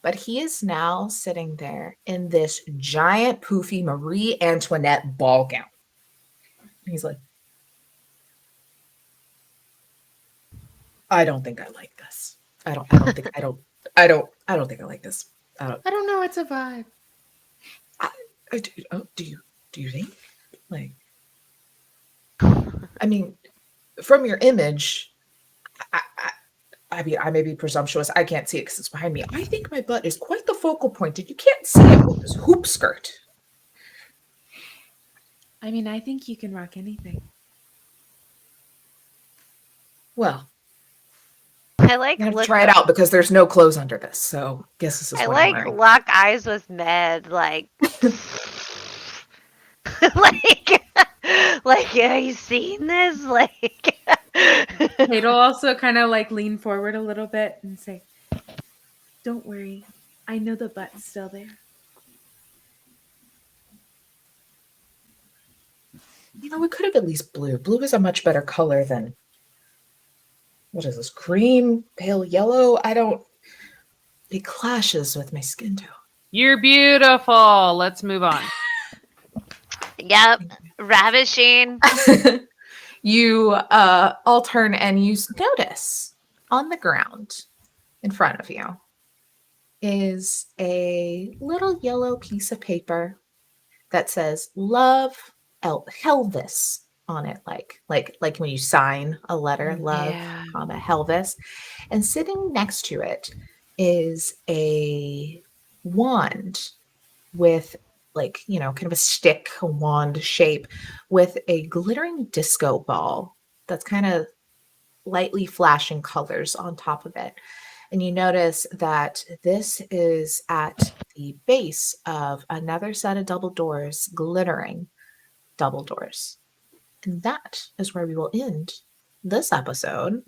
But he is now sitting there in this giant, poofy Marie Antoinette ball gown. He's like, I don't think I like this. I don't think I like this. I don't know. It's a vibe. Do you think? Like, I mean, from your image, I mean, I may be presumptuous. I can't see it because it's behind me. I think my butt is quite the focal point, and you can't see it with this hoop skirt. I mean, I think you can rock anything. Well, I like I'm gonna look try it out because there's no clothes under this, so guess this is I what I'm like wearing. lock eyes with Med, like like are you seeing this? Like Kate'll also kind of like lean forward a little bit and say, "Don't worry, I know the butt's still there." You know, we could have at least blue. Blue is a much better color than, what is this, green, pale yellow? It clashes with my skin tone. You're beautiful. Let's move on. Yep. Ravishing. You all turn and you notice on the ground in front of you is a little yellow piece of paper that says "Love Helvis" on it, like when you sign a letter, love, comma Helvis. And sitting next to it is a wand with, like, you know, kind of a stick, a wand shape with a glittering disco ball that's kind of lightly flashing colors on top of it. And you notice that this is at the base of another set of double doors, glittering double doors. And that is where we will end this episode